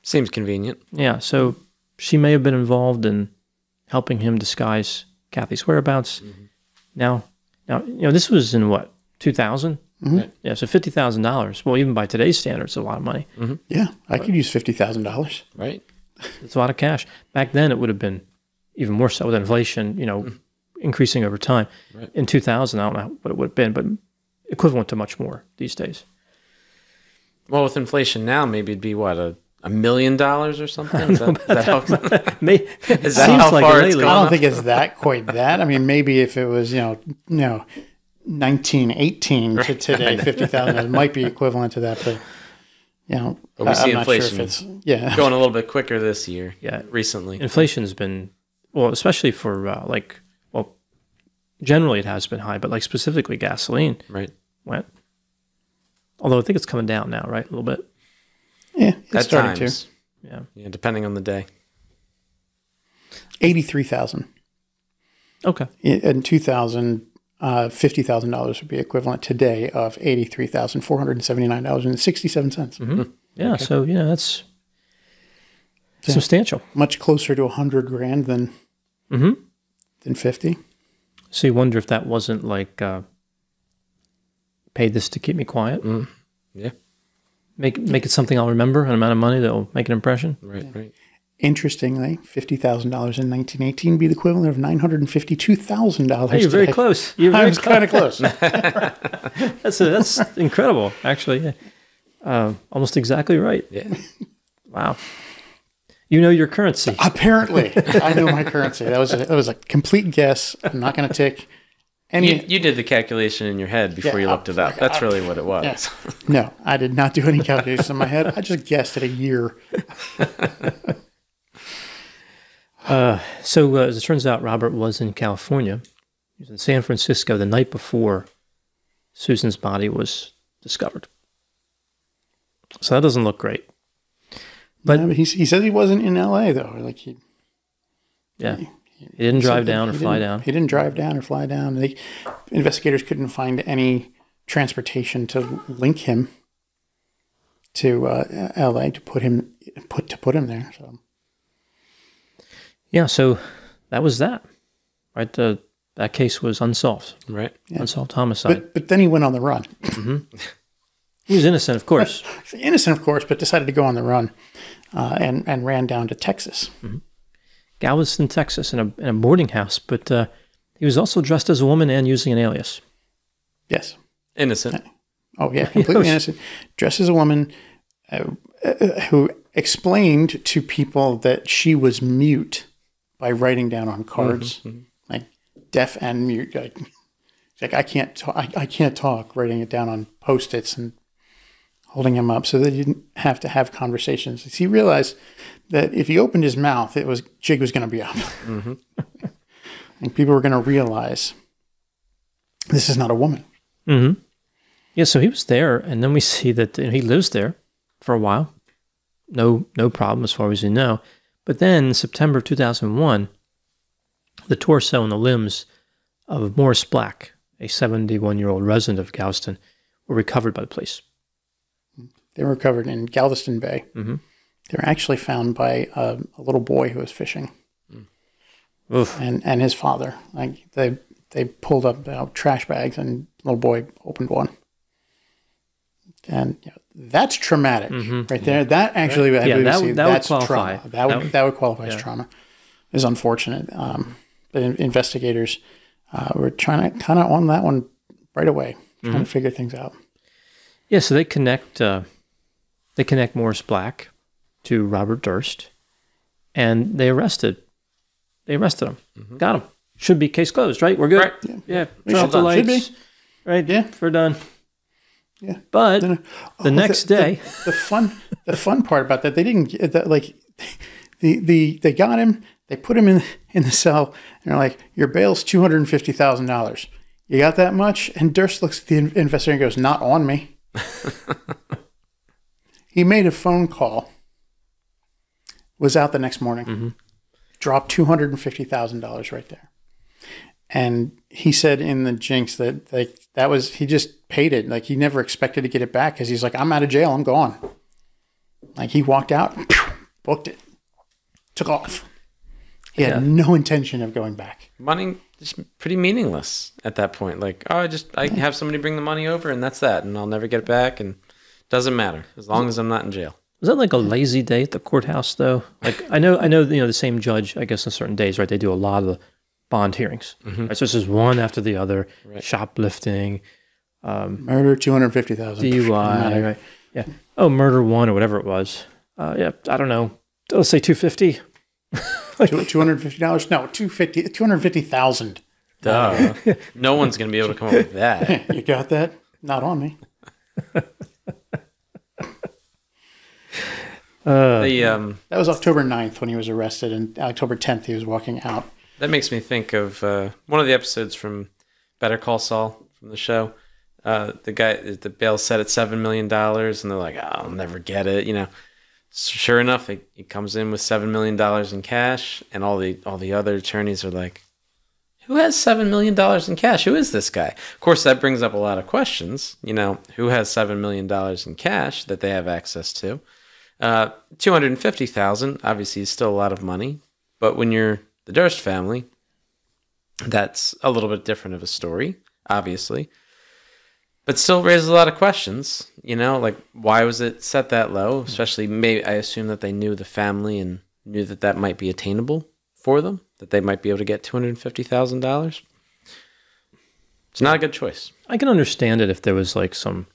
Seems convenient.
Yeah, so she may have been involved in helping him disguise Kathy's whereabouts. Now, this was in what, 2000?
Right.
Yeah, so $50,000. Well, even by today's standards, it's a lot of money.
Yeah, I could use $50,000.
Right.
It's a lot of cash. Back then, it would have been even more so with inflation, increasing over time.
Right.
In 2000, I don't know what it would have been, but equivalent to much more these days.
Well, with inflation now, maybe it'd be what, $1 million or something? Is that how far it's gone?
I don't think it's quite that. I mean, maybe if it was, 1918 to today, 50,000 might be equivalent to that, but
but we see
I'm
inflation
not sure if
going a little bit quicker this year.
Yeah,
recently
inflation has been, well, especially for generally it has been high, but like specifically gasoline, went. Although I think it's coming down now, right, a little bit.
Yeah, it's
at
starting
times.
to.
Yeah, depending on the day.
83,000.
Okay.
In 2000. $50,000 would be equivalent today of $83,479.67.
Yeah, okay. So that's substantial.
Much closer to $100,000 than 50.
So you wonder if that wasn't like paid this to keep me quiet.
Yeah,
make it something I'll remember, an amount of money that will make an impression.
Right.
Interestingly, $50,000 in 1918 would be the equivalent of $952,000.
Hey, you're very close.
I was kind of close.
That's incredible, actually. Yeah. Almost exactly right.
Yeah.
Wow. You know your currency.
Apparently, I know my currency. That was a complete guess. I'm not going to take any.
You did the calculation in your head before you looked it up. That's really what it was.
Yeah. No, I did not do any calculations in my head. I just guessed at a year.
So as it turns out, Robert was in California. He was in San Francisco the night before Susan's body was discovered. So that doesn't look great. But,
he says he wasn't in L.A. though. Like
he didn't drive down or fly down.
He didn't drive down or fly down. Investigators couldn't find any transportation to link him to L.A. to put him there. So. Yeah,
so that was that, right? That case was unsolved,
right?
Yeah.
Unsolved homicide.
But then he went on the run.
He was innocent, of course.
Innocent, of course, but decided to go on the run and ran down to Texas.
Galveston, Texas, in a boarding house. But he was also dressed as a woman and using an alias.
Yes.
Innocent.
Oh, yeah, completely innocent. Dressed as a woman who explained to people that she was mute by writing down on cards, like deaf and mute. Like I can't talk, writing it down on Post-its and holding him up so they didn't have to have conversations. He realized that if he opened his mouth, jig was going to be up. Mm-hmm. And people were going to realize this is not a woman.
Mm-hmm. Yeah, so he was there, and then we see that he lives there for a while. No problem as far as we know. But then, September 2001, the torso and the limbs of Morris Black, a 71-year-old resident of Galveston, were recovered by the police.
They were recovered in Galveston Bay. Mm-hmm. They were actually found by a little boy who was fishing, and his father. Like they pulled up trash bags, and the little boy opened one. And that's traumatic, right there. That actually, that would qualify. Trauma. That would qualify as trauma. It's unfortunate. The investigators were trying to kind of on that one right away, trying to figure things out.
Yeah, so they connect Morris Black to Robert Durst, and they arrested him. Mm-hmm. Got him. Should be case closed, right? We're good.
Right.
Yeah. Turn off the lights. Should be. Right. Yeah. We're done.
Yeah.
But the next day,
the fun part about that, they didn't get that. Like they got him. They put him in the cell, and they're like, "Your bail's $250,000. You got that much?" And Durst looks at the investigator and goes, "Not on me." He made a phone call. Was out the next morning. Dropped $250,000 right there. And he said in the jinx that he just paid it. Like he never expected to get it back because he's like, I'm out of jail. I'm gone. Like he walked out, booked it, took off. He had no intention of going back.
Money is pretty meaningless at that point. Like, I have somebody bring the money over and that's that. And I'll never get it back. And it doesn't matter as long as I'm not in jail.
Was that like a lazy day at the courthouse though? Like I know, the same judge, I guess on certain days, right? They do a lot of the bond hearings. Right? So this is one after the other, shoplifting,
murder, $250,000.
DUI, right? Yeah. Oh, murder one or whatever it was. I don't know. Let's say $250.
$250? No, $250,000.
Duh. No one's going to be able to come up with that.
You got that? Not on me. That was October 9th when he was arrested, and October 10th he was walking out.
That makes me think of one of the episodes from Better Call Saul from the show. The bail set at $7 million, and they're like, I'll never get it. Sure enough, he comes in with $7 million in cash, and all the other attorneys are like, who has $7 million in cash? Who is this guy? Of course, that brings up a lot of questions. Who has $7 million in cash that they have access to? $250,000 obviously is still a lot of money, but when you're the Durst family, that's a little bit different of a story, obviously, but still raises a lot of questions. Like why was it set that low? Especially, maybe I assume that they knew the family and knew that might be attainable for them, that they might be able to get $250,000. It's not a good choice.
I can understand it if there was like some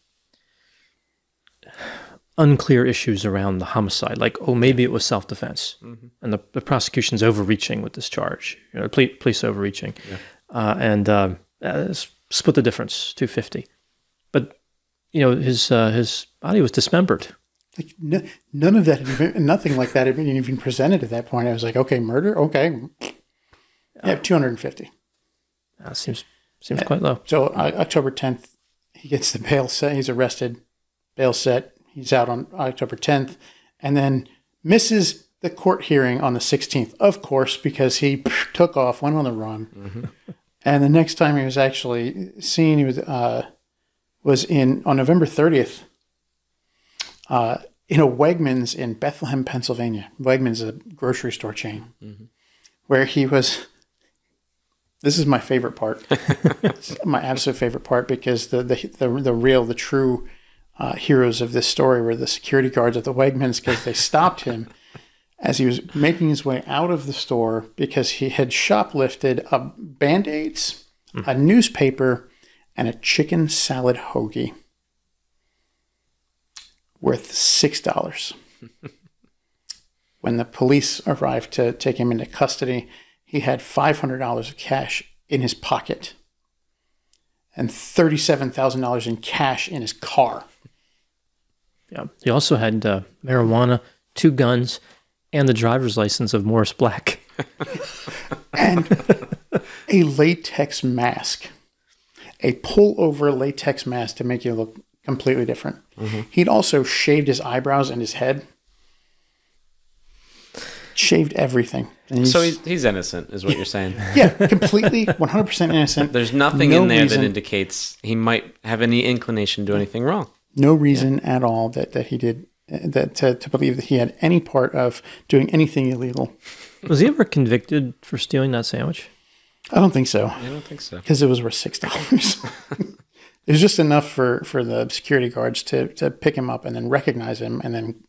unclear issues around the homicide, like, maybe it was self-defense, and the prosecution's overreaching with this charge, police overreaching, and split the difference, $250. But his body was dismembered.
Like none of that, nothing like that had been even presented at that point. I was like, okay, murder, okay, yeah, $250.
Seems quite low.
So October 10th, he gets the bail set. He's arrested, bail set. He's out on October 10th, and then misses the court hearing on the 16th, of course, because he took off, went on the run. And the next time he was actually seen, he was on November 30th in a Wegmans in Bethlehem, Pennsylvania. Wegmans is a grocery store chain, where he was. This is my favorite part. It's my absolute favorite part, because the true heroes of this story were the security guards at the Wegmans, because they stopped him as he was making his way out of the store because he had shoplifted Band-Aids, a newspaper, and a chicken salad hoagie worth $6. When the police arrived to take him into custody, he had $500 of cash in his pocket and $37,000 in cash in his car.
Yeah. He also had marijuana, 2 guns, and the driver's license of Morris Black.
And a latex mask. A pull-over latex mask to make you look completely different. Mm-hmm. He'd also shaved his eyebrows and his head. Shaved everything.
So he's innocent, is what you're saying.
Yeah, completely, 100% innocent.
There's nothing in there that indicates he might have any inclination to do anything wrong.
No reason at all that he did, to believe that he had any part of doing anything illegal.
Was he ever convicted for stealing that sandwich?
I don't think so.
I don't think so.
Because it was worth $6. It was just enough for the security guards to pick him up and then recognize him and then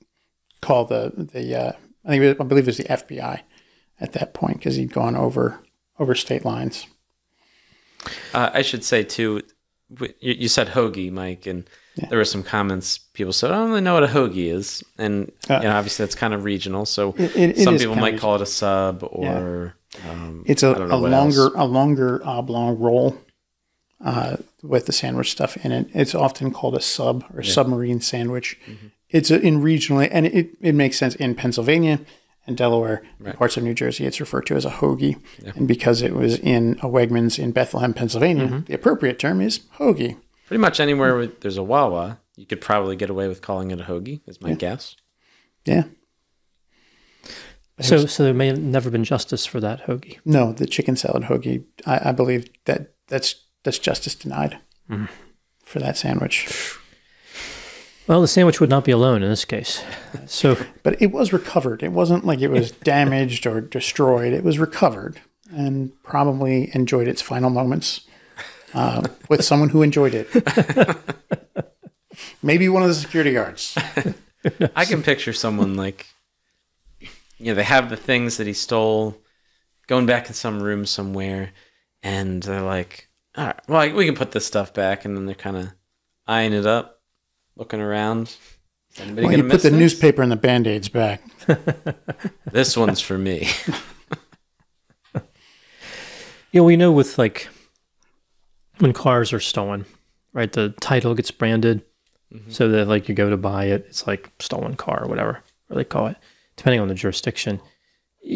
call the I believe it was the FBI at that point because he'd gone over state lines.
I should say too, you said hoagie, Mike, and there were some comments. People said, "I don't really know what a hoagie is," and obviously that's kind of regional. So some people might call it a sub, or
it's a longer oblong roll with the sandwich stuff in it. It's often called a sub or submarine sandwich. Mm-hmm. It's in regionally, and it makes sense in Pennsylvania and Delaware, and parts of New Jersey. It's referred to as a hoagie, and because it was in a Wegmans in Bethlehem, Pennsylvania, the appropriate term is hoagie. Pretty
much anywhere where there's a Wawa, you could probably get away with calling it a hoagie, is my guess.
Yeah.
So there may have never been justice for that hoagie.
No, the chicken salad hoagie. I believe that's justice denied for that sandwich.
Well, the sandwich would not be alone in this case.
But it was recovered. It wasn't like it was damaged or destroyed. It was recovered and probably enjoyed its final moments with someone who enjoyed it. Maybe one of the security guards.
I can picture someone like, they have the things that he stole, going back in some room somewhere, and they're like, all right, well, we can put this stuff back, and then they're kind of eyeing it up. Looking around.
Well, you put the newspaper and the Band-Aids back.
This one's for me.
We know with when cars are stolen, right? The title gets branded so that you go to buy it, it's like stolen car or whatever they call it, depending on the jurisdiction.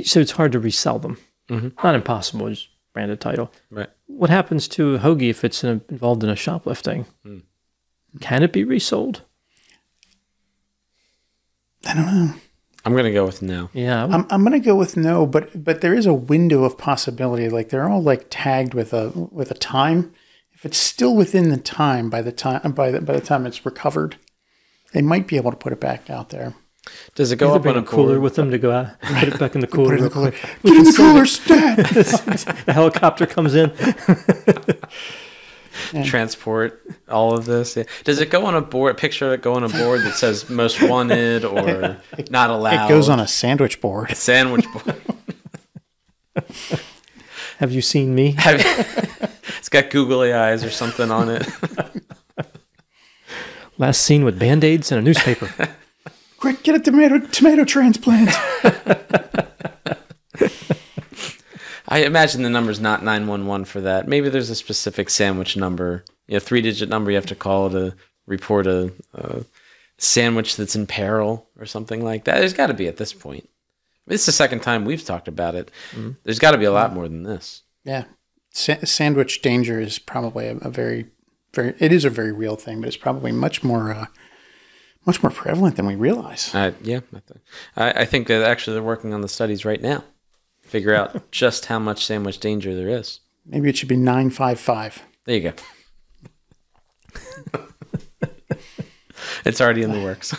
So it's hard to resell them. Not impossible, just branded title.
Right.
What happens to a hoagie if it's involved in a shoplifting? Can it be resold?
I don't know.
I'm going to go with no.
Yeah.
I'm going to go with no, but there is a window of possibility. They're all tagged with a time. If it's still within the time by the time it's recovered, they might be able to put it back out there.
Does it go up on a
cooler with them to go out? Put it back in the cooler.
Put it in the cooler. Get in the cooler, stat!
The helicopter comes in.
Transport all of this. Yeah. Does it go on a board? Picture it go on a board that says most wanted or not allowed.
It goes on a sandwich board.
A sandwich board.
Have you seen me?
It's got googly eyes or something on it.
Last seen with Band-Aids and a newspaper.
Quick, get a tomato transplant.
I imagine the number's not 911 for that. Maybe there's a specific sandwich number, 3-digit number you have to call to report a sandwich that's in peril or something like that. There's got to be at this point. This is the second time we've talked about it. There's got to be a lot more than this.
Yeah. Sandwich danger is probably a very, very, it is a very real thing, but it's probably much more prevalent than we realize.
Yeah. I think that actually they're working on the studies right now. Figure out just how much sandwich danger there is.
Maybe it should be 955.
There you go. It's already in the works.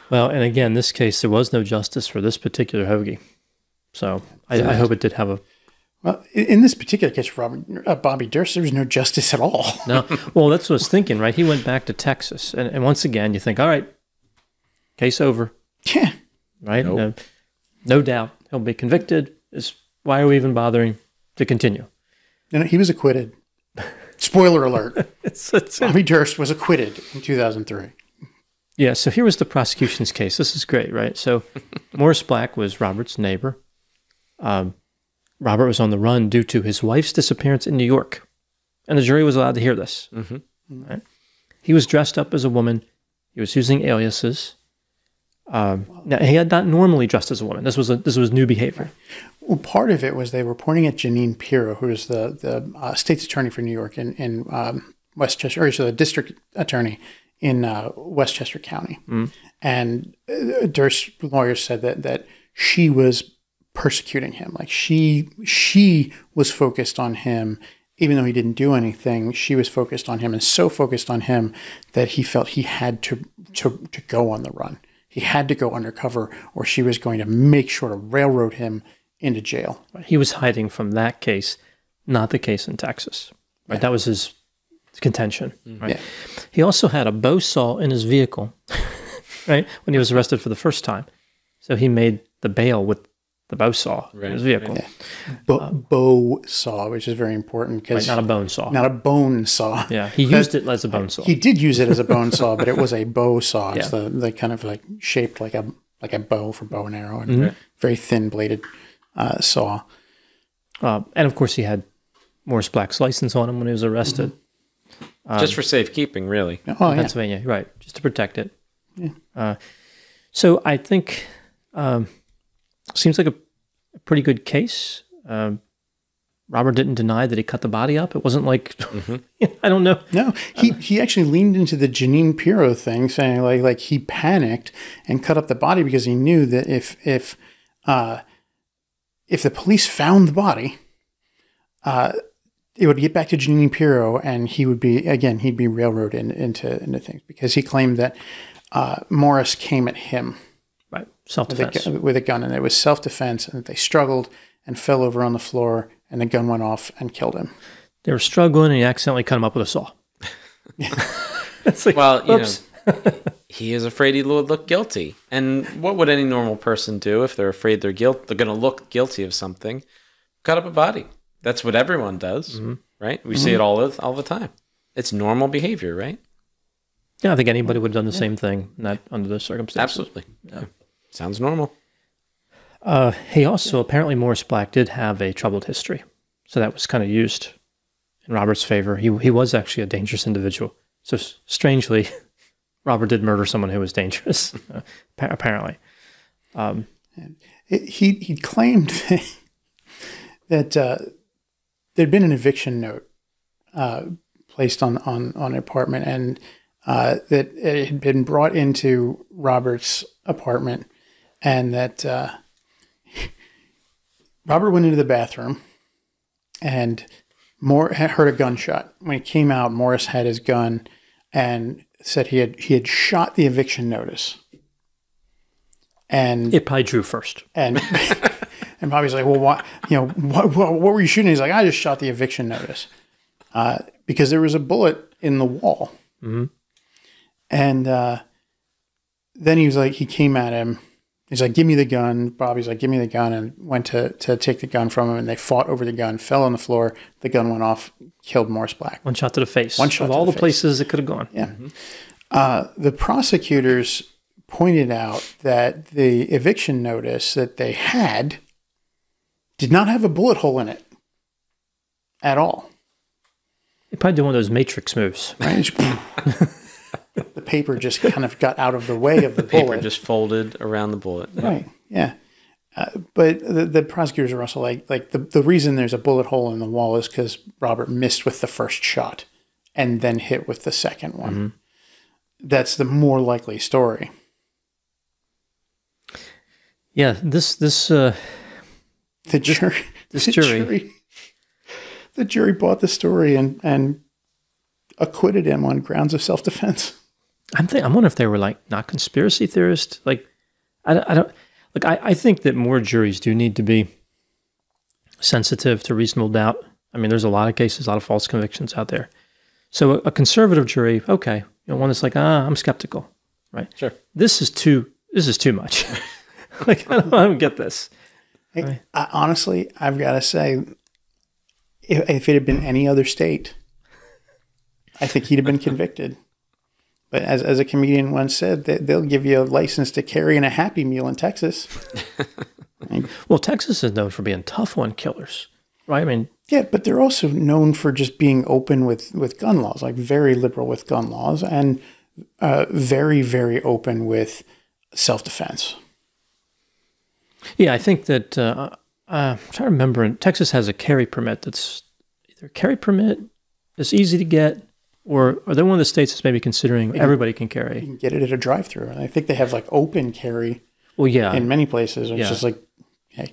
Well, and again, in this case, there was no justice for this particular hoagie. So I hope it did have a...
Well, in this particular case, Bobby Durst, there was no justice at all.
No. Well, that's what I was thinking, right? He went back to Texas. And once again, you think, all right, case over.
Yeah.
Right? Nope. No doubt he'll be convicted. Why are we even bothering to continue?
He was acquitted. Spoiler alert. Bobby Durst was acquitted in 2003.
Yeah, so here was the prosecution's case. This is great, right? So Morris Black was Robert's neighbor. Robert was on the run due to his wife's disappearance in New York. And the jury was allowed to hear this. Right? He was dressed up as a woman. He was using aliases. Now, he had not normally dressed as a woman. This was new behavior.
Well, part of it was they were pointing at Janine Pirro, who is the state's attorney for New York in Westchester, or the district attorney in Westchester County. And Durst's lawyers said that she was persecuting him. Like she was focused on him, even though he didn't do anything. She was focused on him, and so focused on him that he felt he had to go on the run. He had to go undercover, or she was going to make sure to railroad him into jail.
He was hiding from that case, not the case in Texas. Right, yeah. That was his contention. Right. Yeah. He also had a bow saw in his vehicle, right, when he was arrested for the first time. So he made the bail with the bow saw in his vehicle.
Right. Yeah. Bow saw, which is very important because
not a bone saw.
Not a bone saw.
Yeah, he used it as a bone saw.
He did use it as a bone saw, but it was a bow saw. It's the kind of like shaped like a bow for bow and arrow, and very thin bladed saw.
And of course, he had Morris Black's license on him when he was arrested.
Just for safekeeping, really.
Oh, yeah.
Pennsylvania, right? Just to protect it. Yeah. So I think seems like a pretty good case. Robert didn't deny that he cut the body up. It wasn't like I don't know.
No, he actually leaned into the Janine Pirro thing, saying like he panicked and cut up the body because he knew that if the police found the body, it would get back to Janine Pirro, and he'd be railroaded into things, because he claimed that Morris came at him.
Right, self-defense.
With a gun, and it was self-defense, and that they struggled and fell over on the floor, and the gun went off and killed him.
They were struggling, and he accidentally cut him up with a saw.
It's like, well, oops. He is afraid he would look guilty. And what would any normal person do if they're afraid they're going to look guilty of something? Cut up a body. That's what everyone does, right? We see it all the time. It's normal behavior, right?
Yeah, I think anybody would have done the same thing under those circumstances.
Absolutely. Yeah. Sounds normal.
He also, apparently Morris Black did have a troubled history. So that was kind of used in Robert's favor. He was actually a dangerous individual. So strangely, Robert did murder someone who was dangerous, apparently.
He claimed that there'd been an eviction note placed on an apartment, and that it had been brought into Robert's apartment, and that Robert went into the bathroom and heard a gunshot. When he came out, Morris had his gun and said he had shot the eviction notice. And
it probably drew first.
And and Bobby's like, well, what were you shooting? He's like, I just shot the eviction notice because there was a bullet in the wall. And then he came at him. He's like, give me the gun. Bobby's like, give me the gun, and went to take the gun from him, and they fought over the gun, fell on the floor. The gun went off, killed Morris Black.
One shot to the face.
One shot
of
to
all
the
the
face.
places it could have gone.
Yeah. The prosecutors pointed out that the eviction notice that they had did not have a bullet hole in it at all.
They probably did one of those Matrix moves.
Right? The paper just kind of got out of the way of the bullet.
Paper just folded around the bullet.
Yeah. Right, yeah. But the prosecutors are also like the reason there's a bullet hole in the wall is because Robert missed with the first shot and then hit with the second one. That's the more likely story.
Yeah, the
jury bought the story and acquitted him on grounds of self-defense.
I wonder if they were not conspiracy theorists. I think that more juries do need to be sensitive to reasonable doubt. I mean, there's a lot of cases, a lot of false convictions out there. So a conservative jury, okay, one that's I'm skeptical, right?
Sure.
This is too much. I don't get this.
Hey,
right?
Honestly, I've got to say, if it had been any other state, I think he'd have been convicted. But as a comedian once said, they'll give you a license to carry in a Happy Meal in Texas.
Well, Texas is known for being tough on killers, right? I mean,
Yeah, but they're also known for just being open with gun laws, like very liberal with gun laws, and very, very open with self-defense.
Yeah, I think that I'm trying to remember. Texas has a carry permit that's either a carry permit that's easy to get, or are they one of the states that's maybe considering everybody can carry?
You can get it at a drive-through, and I think they have like open carry.
Well, yeah,
in many places, it's just like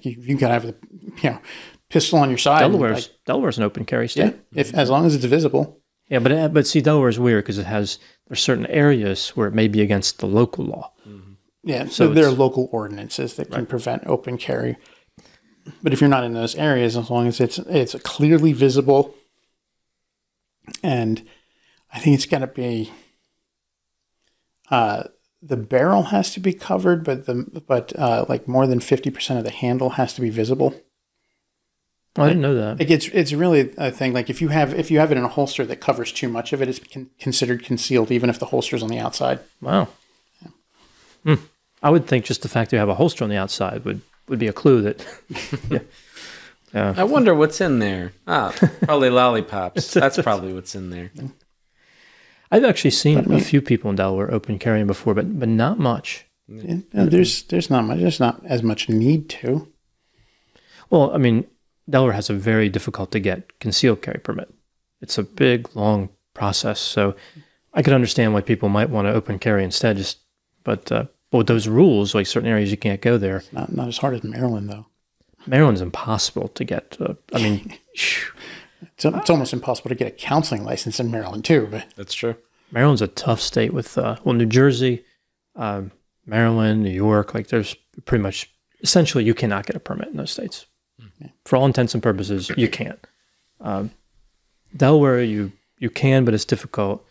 you gotta have the pistol on your side.
Delaware an open carry state.
Yeah, as long as it's visible.
Yeah, but see, Delaware is weird because there's certain areas where it may be against the local law.
Mm-hmm. Yeah, so there are local ordinances that can prevent open carry. But if you're not in those areas, as long as it's clearly visible, and I think it's got to be the barrel has to be covered, but like more than 50% of the handle has to be visible.
I didn't know that.
It's really a thing. Like if you have it in a holster that covers too much of it, it's considered concealed, even if the holster's on the outside.
Wow. Yeah. I would think just the fact that you have a holster on the outside would be a clue that.
I wonder what's in there. Probably lollipops. That's probably what's in there.
I've actually seen a few people in Delaware open carrying before, but not much.
Yeah, there's not much. There's not as much need to.
Well, I mean, Delaware has a very difficult to get concealed carry permit. It's a big, long process. So I could understand why people might want to open carry instead. But with those rules, like certain areas you can't go there.
Not as hard as Maryland, though.
Maryland's impossible to get. I mean,
it's almost impossible to get a counseling license in Maryland too. But
that's true.
Maryland's a tough state with New Jersey, Maryland, New York. Like there's pretty much essentially you cannot get a permit in those states. Mm-hmm. For all intents and purposes, you can't. Delaware, you can, but it's difficult.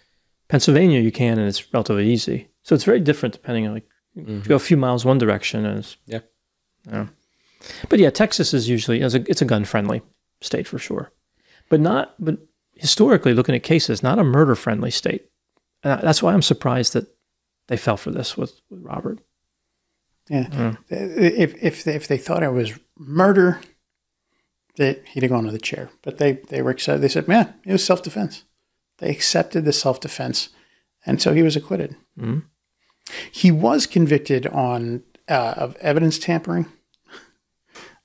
Pennsylvania, you can, and it's relatively easy. So it's very different depending on if you go a few miles one direction, and it's But yeah, Texas is usually it's a gun friendly state for sure, but historically looking at cases, not a murder friendly state. That's why I'm surprised that they fell for this with Robert.
Yeah, if they thought it was murder, he'd have gone to the chair. But they were excited. They said, "Man, it was self-defense." They accepted the self-defense, and so he was acquitted. Mm-hmm. He was convicted of evidence tampering,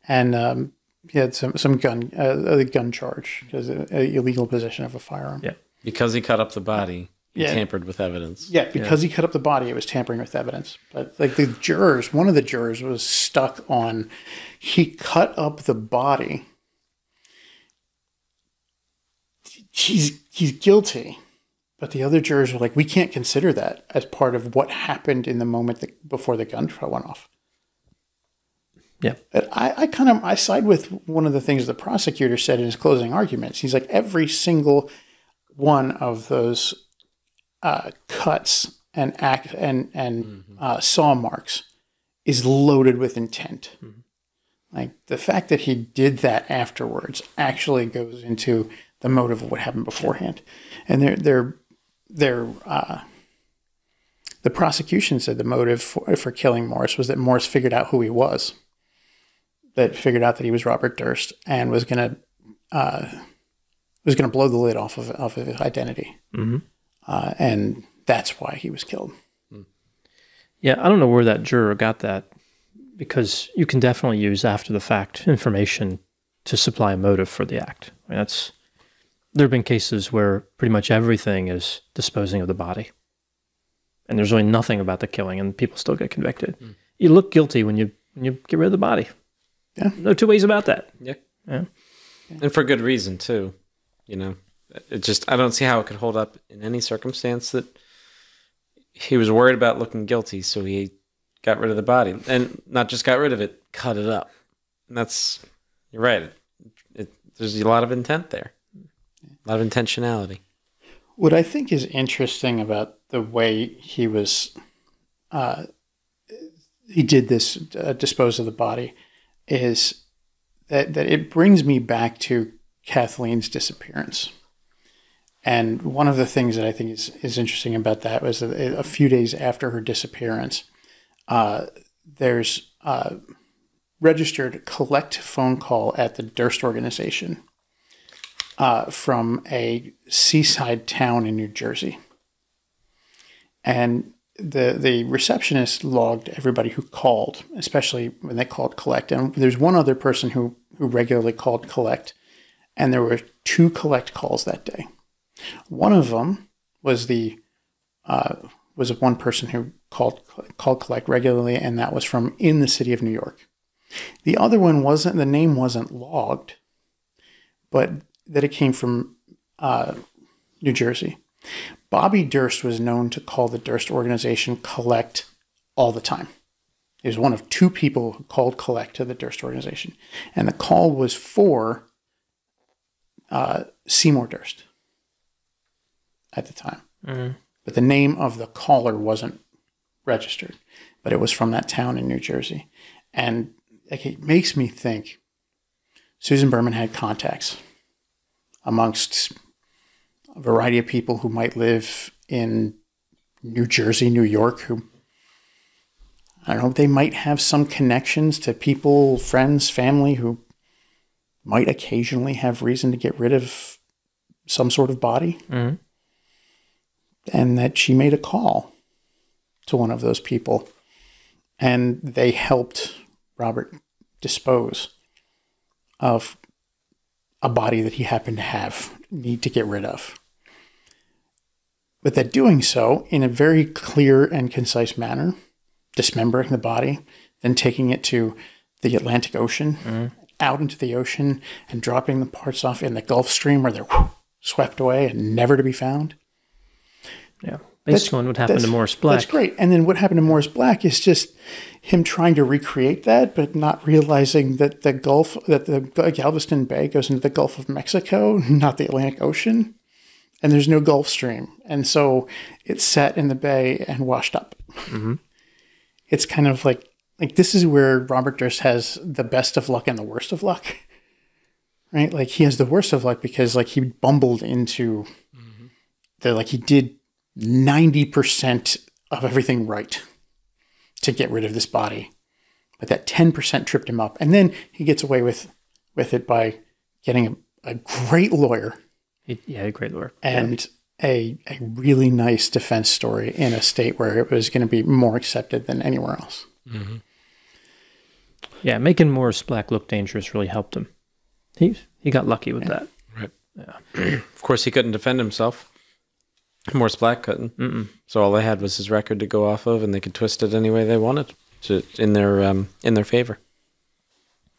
and he had some gun charge because illegal possession of a firearm.
Yeah, because he cut up the body. He tampered with evidence.
Yeah, because he cut up the body, it was tampering with evidence. But like one of the jurors was stuck on, he cut up the body. He's guilty. But the other jurors were like, we can't consider that as part of what happened in the moment before the gun went off.
Yeah.
I side with one of the things the prosecutor said in his closing arguments. He's like, every single one of those cuts and saw marks is loaded with intent. Mm-hmm. Like the fact that he did that afterwards actually goes into the motive of what happened beforehand. And the prosecution said the motive for killing Morris was that Morris figured out who he was, that figured out that he was Robert Durst and was going to blow the lid off of his identity. Mm-hmm. And that's why he was killed.
Yeah, I don't know where that juror got that, because you can definitely use after the fact information to supply a motive for the act. I mean, there have been cases where pretty much everything is disposing of the body, and there's really nothing about the killing, and people still get convicted. Mm. You look guilty when you get rid of the body. Yeah, no two ways about that.
Yeah, and for good reason too. You know. I don't see how it could hold up in any circumstance that he was worried about looking guilty, so he got rid of the body. And not just got rid of it, cut it up. And you're right. There's a lot of intent there. A lot of intentionality.
What I think is interesting about the way he did this, dispose of the body, is that it brings me back to Kathleen's disappearance. And one of the things that I think is interesting about that was that a few days after her disappearance, there's a registered collect phone call at the Durst organization from a seaside town in New Jersey. And the receptionist logged everybody who called, especially when they called collect. And there's one other person who regularly called collect, and there were 2 collect calls that day. One of them was one person who called collect regularly, and that was from in the city of New York. The other one the name wasn't logged, but that it came from New Jersey. Bobby Durst was known to call the Durst organization collect all the time. He was one of 2 people who called collect to the Durst organization. And the call was for Seymour Durst at the time. Mm-hmm. But the name of the caller wasn't registered. But it was from that town in New Jersey. And it makes me think Susan Berman had contacts amongst a variety of people who might live in New Jersey, New York, who, I don't know, they might have some connections to people, friends, family who might occasionally have reason to get rid of some sort of body. Mm-hmm. And that she made a call to one of those people, and they helped Robert dispose of a body that he happened to need to get rid of. But that doing so in a very clear and concise manner, dismembering the body, then taking it to the Atlantic Ocean, out into the ocean, and dropping the parts off in the Gulf Stream where they're swept away and never to be found.
Yeah. Based on what happened to Morris Black.
That's great. And then what happened to Morris Black is just him trying to recreate that, but not realizing that the Galveston Bay goes into the Gulf of Mexico, not the Atlantic Ocean. And there's no Gulf Stream. And so it sat in the bay and washed up. Mm-hmm. It's kind of like this is where Robert Durst has the best of luck and the worst of luck. Right? Like he has the worst of luck because he bumbled into he did 90% of everything right to get rid of this body. But that 10% tripped him up. And then he gets away with it by getting a great lawyer.
A great lawyer.
And a really nice defense story in a state where it was going to be more accepted than anywhere else. Mm-hmm.
Yeah, making Morris Black look dangerous really helped him. He got lucky with that.
Right. Yeah. Of course, he couldn't defend himself. Morris Black couldn't. Mm-mm. So all they had was his record to go off of, and they could twist it any way they wanted in their favor.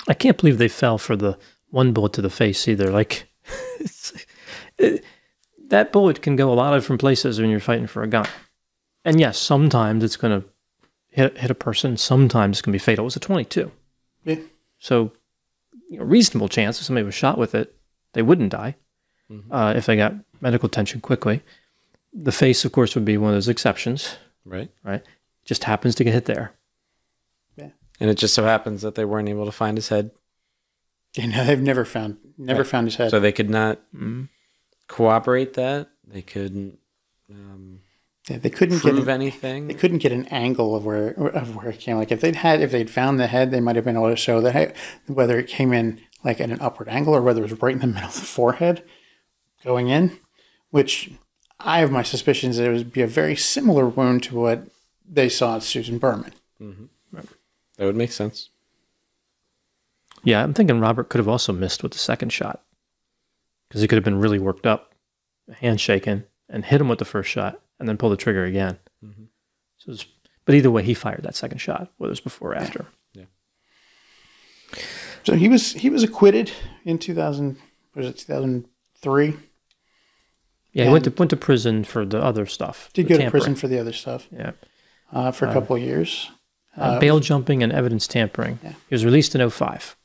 I can't believe they fell for the one bullet to the face either. That bullet can go a lot of different places when you're fighting for a gun. And yes, sometimes it's going to hit a person. Sometimes it's going to be fatal. It was a .22. Yeah. So, reasonable chance if somebody was shot with it, they wouldn't die if they got medical attention quickly. The face, of course, would be one of those exceptions.
Right.
Right. Just happens to get hit there.
Yeah.
And it just so happens that they weren't able to find his head.
Yeah, they've never found his head.
So they could not corroborate that. They couldn't.
They couldn't
prove anything.
They couldn't get an angle of where it came. Like if they'd found the head, they might have been able to show that whether it came in at an upward angle or whether it was right in the middle of the forehead going in, which I have my suspicions that it would be a very similar wound to what they saw at Susan Berman.
Mm-hmm. Right. That would make sense.
Yeah, I'm thinking Robert could have also missed with the second shot because he could have been really worked up, hand shaken, and hit him with the first shot and then pull the trigger again. Mm-hmm. But either way, he fired that second shot, whether it was before or after.
Yeah.
So he was acquitted in 2003.
Yeah, he went to prison for the other stuff.
Did go to prison for the other stuff.
Yeah.
For a couple of years.
Bail jumping and evidence tampering. Yeah. He was released in 2005.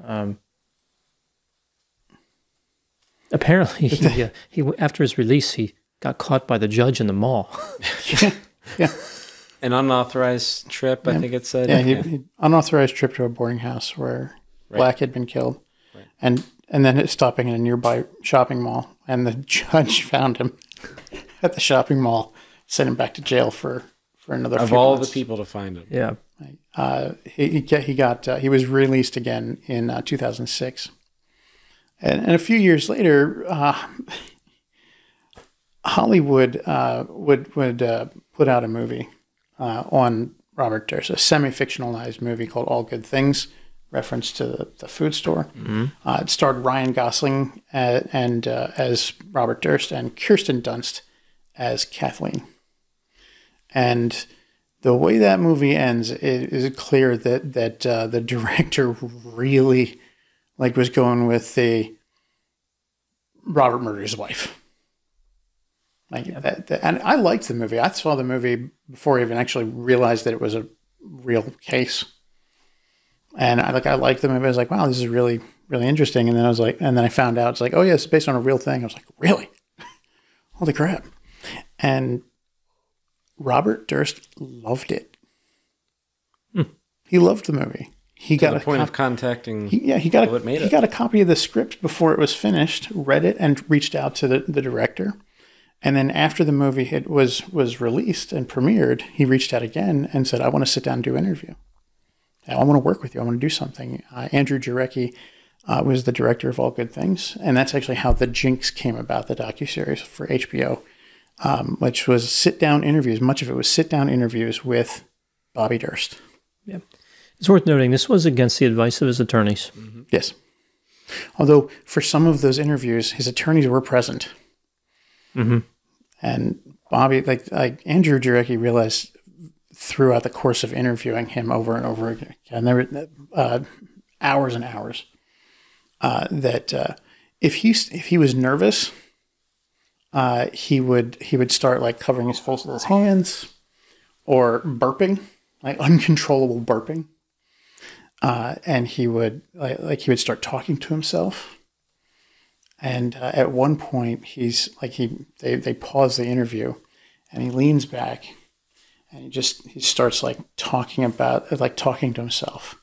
Yeah. Apparently, he after his release, he got caught by the judge in the mall.
Yeah.
An unauthorized trip, I think it said.
Yeah, he unauthorized trip to a boarding house where Black had been killed. Right. And then stopping in a nearby shopping mall. And the judge found him at the shopping mall, sent him back to jail for another few months.
Of all the people to find him.
Yeah.
He was released again in 2006. And a few years later, Hollywood would put out a movie on Robert Durst, a semi-fictionalized movie called All Good Things, reference to the food store. It starred Ryan Gosling as Robert Durst and Kirsten Dunst as Kathleen. And the way that movie ends, it is clear that the director really was going with the Robert murders his wife. And I liked the movie. I saw the movie before I even actually realized that it was a real case. And I liked the movie. I was like, wow, this is really, really interesting. And then I found out it's like, oh yeah, it's based on a real thing. I was like, really? Holy crap. And Robert Durst loved it. He loved the movie. He got
a point of contacting.
He got a copy of the script before it was finished, read it, and reached out to the director. And then after the movie was released and premiered, he reached out again and said, I want to sit down and do an interview. I want to work with you. I want to do something. Andrew Jarecki was the director of All Good Things. And that's actually how The Jinx came about, the docuseries for HBO, which was sit-down interviews. Much of it was sit-down interviews with Bobby Durst.
Yeah. It's worth noting, this was against the advice of his attorneys.
Yes. Although for some of those interviews, his attorneys were present. And Bobby, like Andrew Jarecki realized throughout the course of interviewing him over and over again, and there were hours and hours, that if he was nervous, he would start covering his face with his hands or burping, uncontrollable burping, and he would start talking to himself. And at one point, they pause the interview, and he leans back, and he starts talking to himself,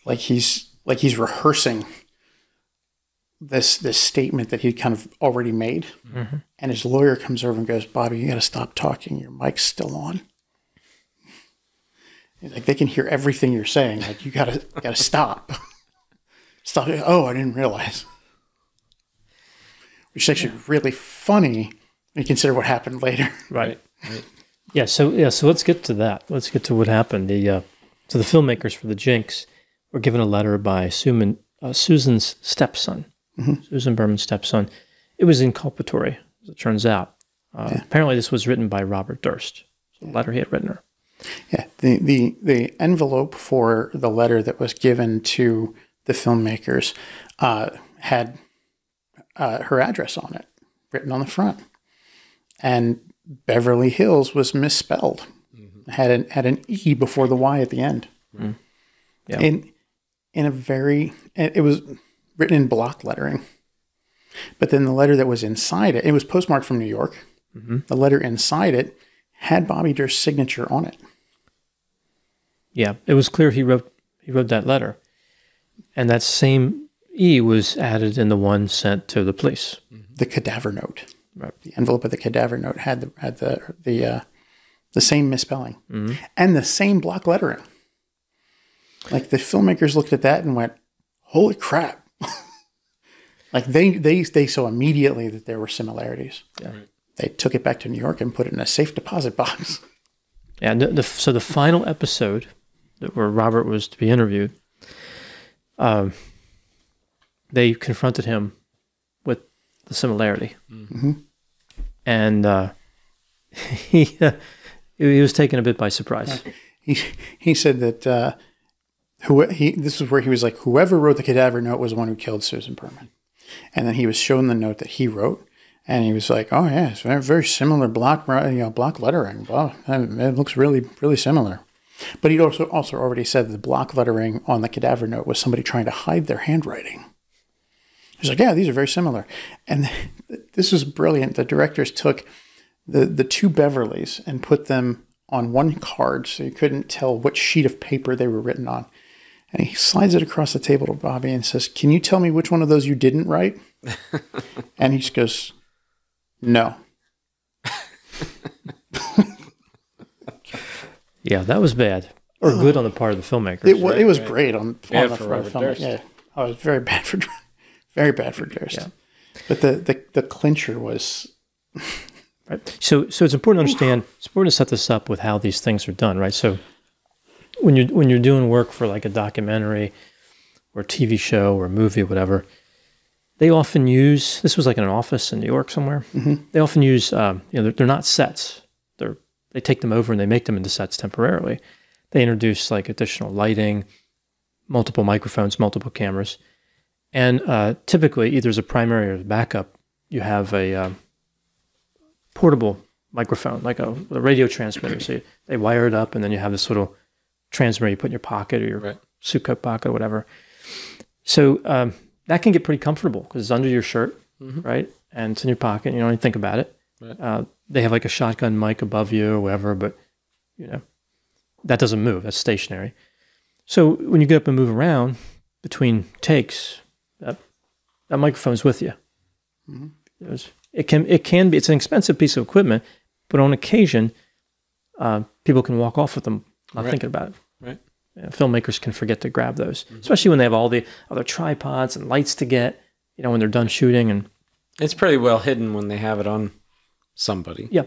he's rehearsing this statement that he kind of already made. And his lawyer comes over and goes, "Bobby, you got to stop talking. Your mic's still on." He's like, "They can hear everything you're saying. You gotta stop." Stop. Oh, I didn't realize. Which is actually really funny when you consider what happened later.
Right. Yeah. So let's get to that. Let's get to what happened. So the filmmakers for The Jinx were given a letter by Susan's stepson, Susan Berman's stepson. It was inculpatory, as it turns out. Apparently, this was written by Robert Durst. The letter he had written her.
Yeah. The envelope for the letter that was given to the filmmakers had her address on it, written on the front, and Beverly Hills was misspelled. Had an E before the Y at the end. Yeah. It was written in block lettering, but then the letter that was inside it was postmarked from New York. The letter inside it had Bobby Durst's signature on it.
Yeah, it was clear he wrote that letter, and that same E was added in the one sent to the police.
The cadaver note.
Right.
The envelope of the cadaver note had the same misspelling and the same block lettering. The filmmakers looked at that and went, "Holy crap!" They saw immediately that there were similarities.
Yeah.
They took it back to New York and put it in a safe deposit box.
Yeah. So the final episode where Robert was to be interviewed, they confronted him with the similarity. And he was taken a bit by surprise.
He said that this is where he was like, whoever wrote the cadaver note was the one who killed Susan Berman. And then he was shown the note that he wrote, and he was like, "Oh yeah, it's very, very similar block lettering. Wow, it looks really, really similar." But he'd also already said that the block lettering on the cadaver note was somebody trying to hide their handwriting. He's like, "Yeah, these are very similar." And this was brilliant. The directors took the two Beverleys and put them on one card so you couldn't tell what sheet of paper they were written on. And he slides it across the table to Bobby and says, "Can you tell me which one of those you didn't write?" And he just goes, "No."
Yeah, that was bad. Or good on the part of the filmmakers.
It was great on the part of the filmmakers.
Durst.
Yeah, it was very bad Very bad for Durst. Yeah. But the clincher was...
Right. So it's important to understand, it's important to set this up with how these things are done, right? So when you're doing work for like a documentary or a TV show or a movie or whatever, they often use, this was like in an office in New York somewhere, they often use, they're not sets. They take them over and they make them into sets temporarily. They introduce like additional lighting, multiple microphones, multiple cameras. And typically, either as a primary or as a backup, you have a portable microphone, like a radio transmitter. So they wire it up, and then you have this little transmitter you put in your pocket or your suit coat pocket or whatever. So that can get pretty comfortable because it's under your shirt, right? And it's in your pocket, and you don't even think about it. Right. They have like a shotgun mic above you or whatever, but that doesn't move. That's stationary. So when you get up and move around between takes, that microphone's with you. It can be, it's an expensive piece of equipment, but on occasion, people can walk off with them not thinking about it.
Right.
Filmmakers can forget to grab those, especially when they have all the other tripods and lights to get, when they're done shooting. And
it's pretty well hidden when they have it on somebody.
Yeah.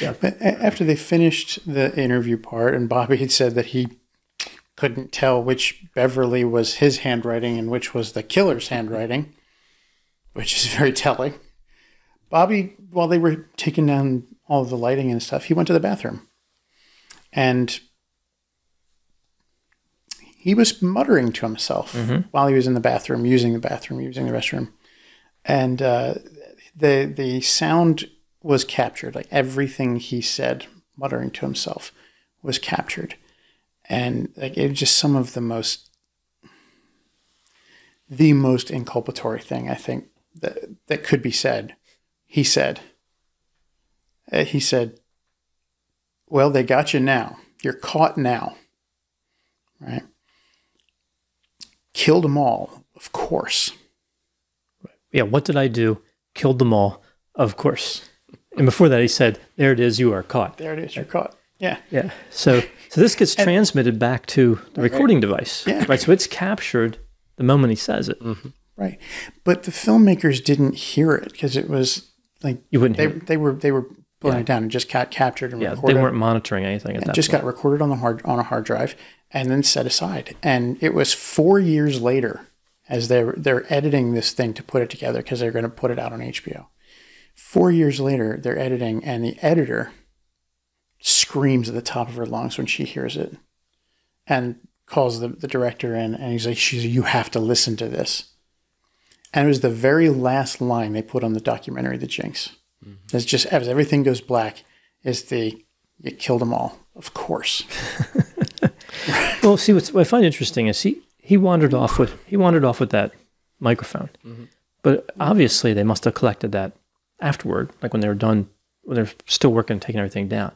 But after they finished the interview part, and Bobby had said that he couldn't tell which Beverly was his handwriting and which was the killer's handwriting, which is very telling. Bobby, while they were taking down all of the lighting and stuff, he went to the bathroom. And he was muttering to himself while he was in the bathroom, using the restroom. And the sound was captured. Like everything he said, muttering to himself, was captured. And like it was just some of the most inculpatory thing, I think, that could be said. He said, well, they got you now. You're caught now. Right? Killed them all, of course.
Yeah, what did I do? Killed them all, of course. And before that, he said, there it is, you are caught.
There it is, you're caught. Yeah.
Yeah. So this gets transmitted back to the recording device.
Yeah.
Right. So it's captured the moment he says it.
Right. But the filmmakers didn't hear it because it was like
you wouldn't hear it.
They were pulling it down and just got captured and recorded.
They weren't monitoring anything at that point.
Just got recorded on a hard drive and then set aside. And it was 4 years later, as they're editing this thing to put it together because they're going to put it out on HBO. 4 years later, they're editing, and the editor screams at the top of her lungs when she hears it, and calls the director in, and he's like, "You have to listen to this." And it was the very last line they put on the documentary, The Jinx. It's just, as everything goes black, is you killed them all, of course.
Well, see, what I find interesting is he wandered off with that microphone, but obviously they must have collected that afterward, like when they were done, when they're still working, taking everything down.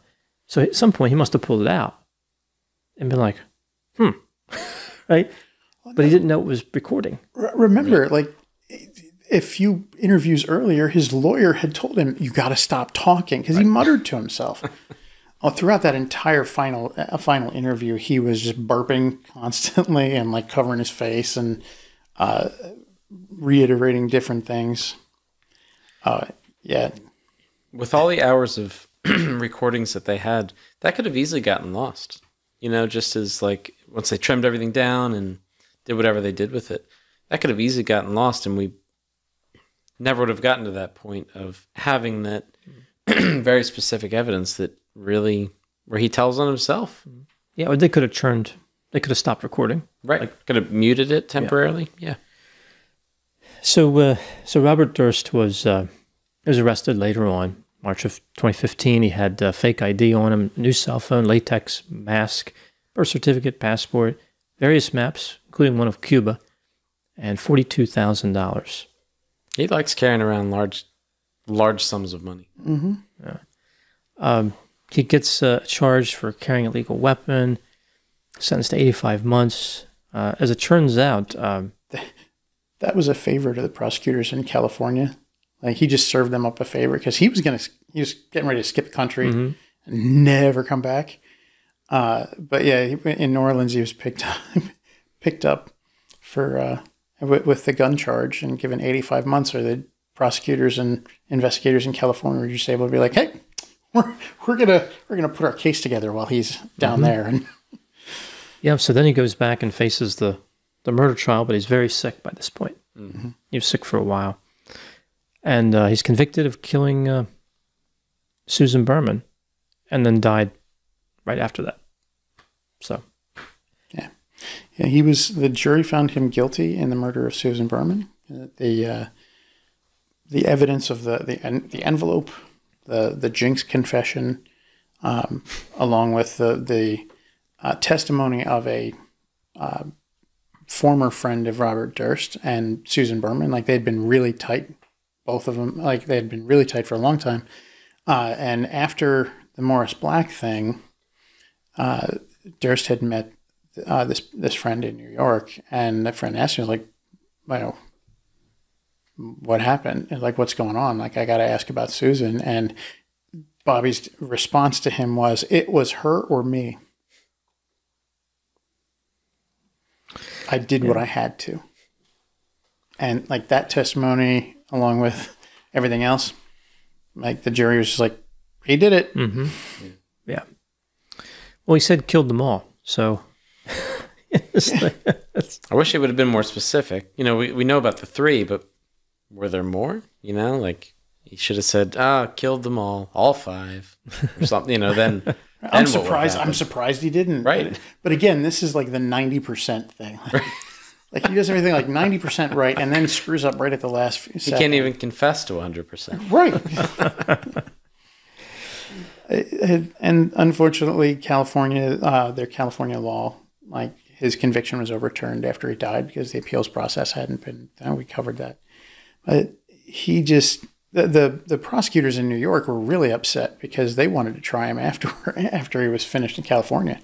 So at some point he must have pulled it out and been like, right? But he didn't know it was recording.
Remember, like a few interviews earlier, his lawyer had told him, you got to stop talking, because he muttered to himself. Throughout that entire final interview, he was just burping constantly and like covering his face and reiterating different things. Yeah.
With all the hours of recordings that they had, that could have easily gotten lost. Just as like once they trimmed everything down and did whatever they did with it, that could have easily gotten lost, and we never would have gotten to that point of having that very specific evidence that really, where he tells on himself.
Yeah, or they could have stopped recording.
Right. Like, could have muted it temporarily. Yeah.
So Robert Durst was arrested later on, March of 2015. He had a fake ID on him, new cell phone, latex mask, birth certificate, passport, various maps, including one of Cuba, and $42,000.
He likes carrying around large sums of money.
Yeah. He gets charged for carrying a illegal weapon, sentenced to 85 months. As it turns out,
that was a favor to the prosecutors in California. Like he just served them up a favor because he was getting ready to skip the country and never come back. But yeah, in New Orleans, he was picked up for with the gun charge and given 85 months, are the prosecutors and investigators in California just able to be like, hey, we're gonna put our case together while he's down there? And
yeah, so then he goes back and faces the murder trial, but he's very sick by this point. He was sick for a while. And he's convicted of killing Susan Berman and then died right after that. So,
yeah, the jury found him guilty in the murder of Susan Berman. The evidence of the envelope, the Jinx confession, along with the testimony of a former friend of Robert Durst and Susan Berman, like they'd been really tight, both of them, like they had been really tight for a long time. And after the Morris Black thing, Durst had met this friend in New York, and the friend asked me, like, well, what happened? Like, what's going on? Like, I got to ask about Susan. And Bobby's response to him was, it was her or me. I did what I had to. And like that testimony, along with everything else, like the jury was just like, he did it.
Yeah. Well, he said killed them all. So
I wish it would have been more specific. You know, we know about the 3, but were there more? You know, like he should have said, killed them all 5 or something, you know, then
I'm surprised he didn't.
Right.
But again, this is like the 90% thing. Like he does everything like 90% right and then screws up right at the last second.
He can't even confess to 100%.
Right. And unfortunately, California, their California law, like his conviction was overturned after he died because the appeals process hadn't been done. We covered that. But he just, the prosecutors in New York were really upset because they wanted to try him after he was finished in California.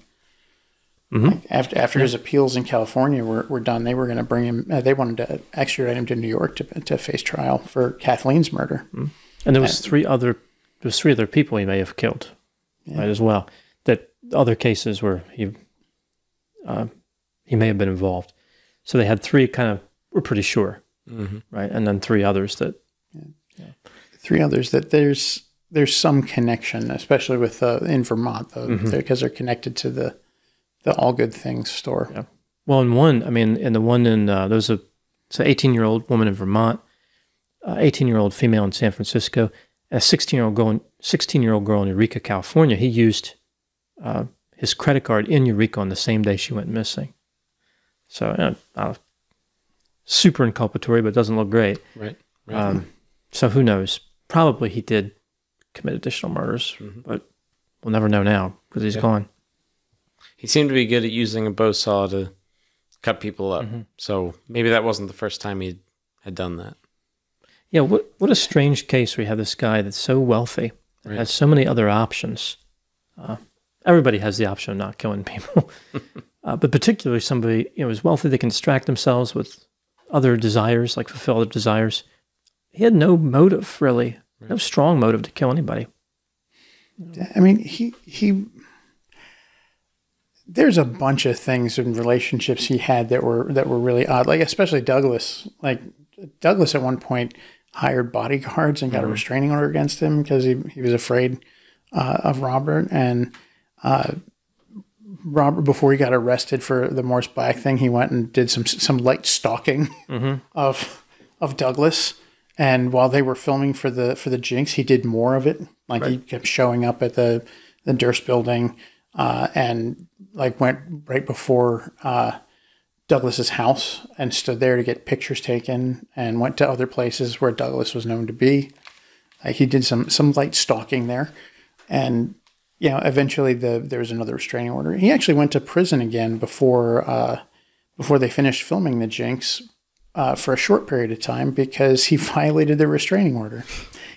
Like after his appeals in California were done, they were going to bring him, they wanted to extradite him to New York to face trial for Kathleen's murder.
And there was three other people he may have killed, right, as well. That other cases where he may have been involved. So they had 3 kind of, we're pretty sure, right? And then 3 others that...
3 others that there's some connection, especially with in Vermont, because they're connected to the All Good Things store.
Yeah. Well, in the one in there's an 18-year-old woman in Vermont, 18-year-old female in San Francisco, and a 16-year-old girl in Eureka, California. He used his credit card in Eureka on the same day she went missing. So super inculpatory, but it doesn't look great.
Right.
So who knows? Probably he did commit additional murders, but we'll never know now because he's gone.
He seemed to be good at using a bow saw to cut people up. So maybe that wasn't the first time he had done that.
Yeah, what a strange case where you have this guy that's so wealthy and has so many other options. Everybody has the option of not killing people. But particularly somebody is wealthy, they can distract themselves with other desires, like fulfill other desires. He had no motive, really. No strong motive to kill anybody.
I mean, he there's a bunch of things in relationships he had that were really odd. Like especially Douglas. Like Douglas at one point hired bodyguards and got a restraining order against him because he was afraid of Robert. And Robert, before he got arrested for the Morris Black thing, he went and did some light stalking of Douglas. And while they were filming for the Jinx, he did more of it. Like he kept showing up at the Durst building and like went right before Douglas's house and stood there to get pictures taken and went to other places where Douglas was known to be. Like he did some light stalking there. And, eventually there was another restraining order. He actually went to prison again before they finished filming the Jinx for a short period of time because he violated the restraining order.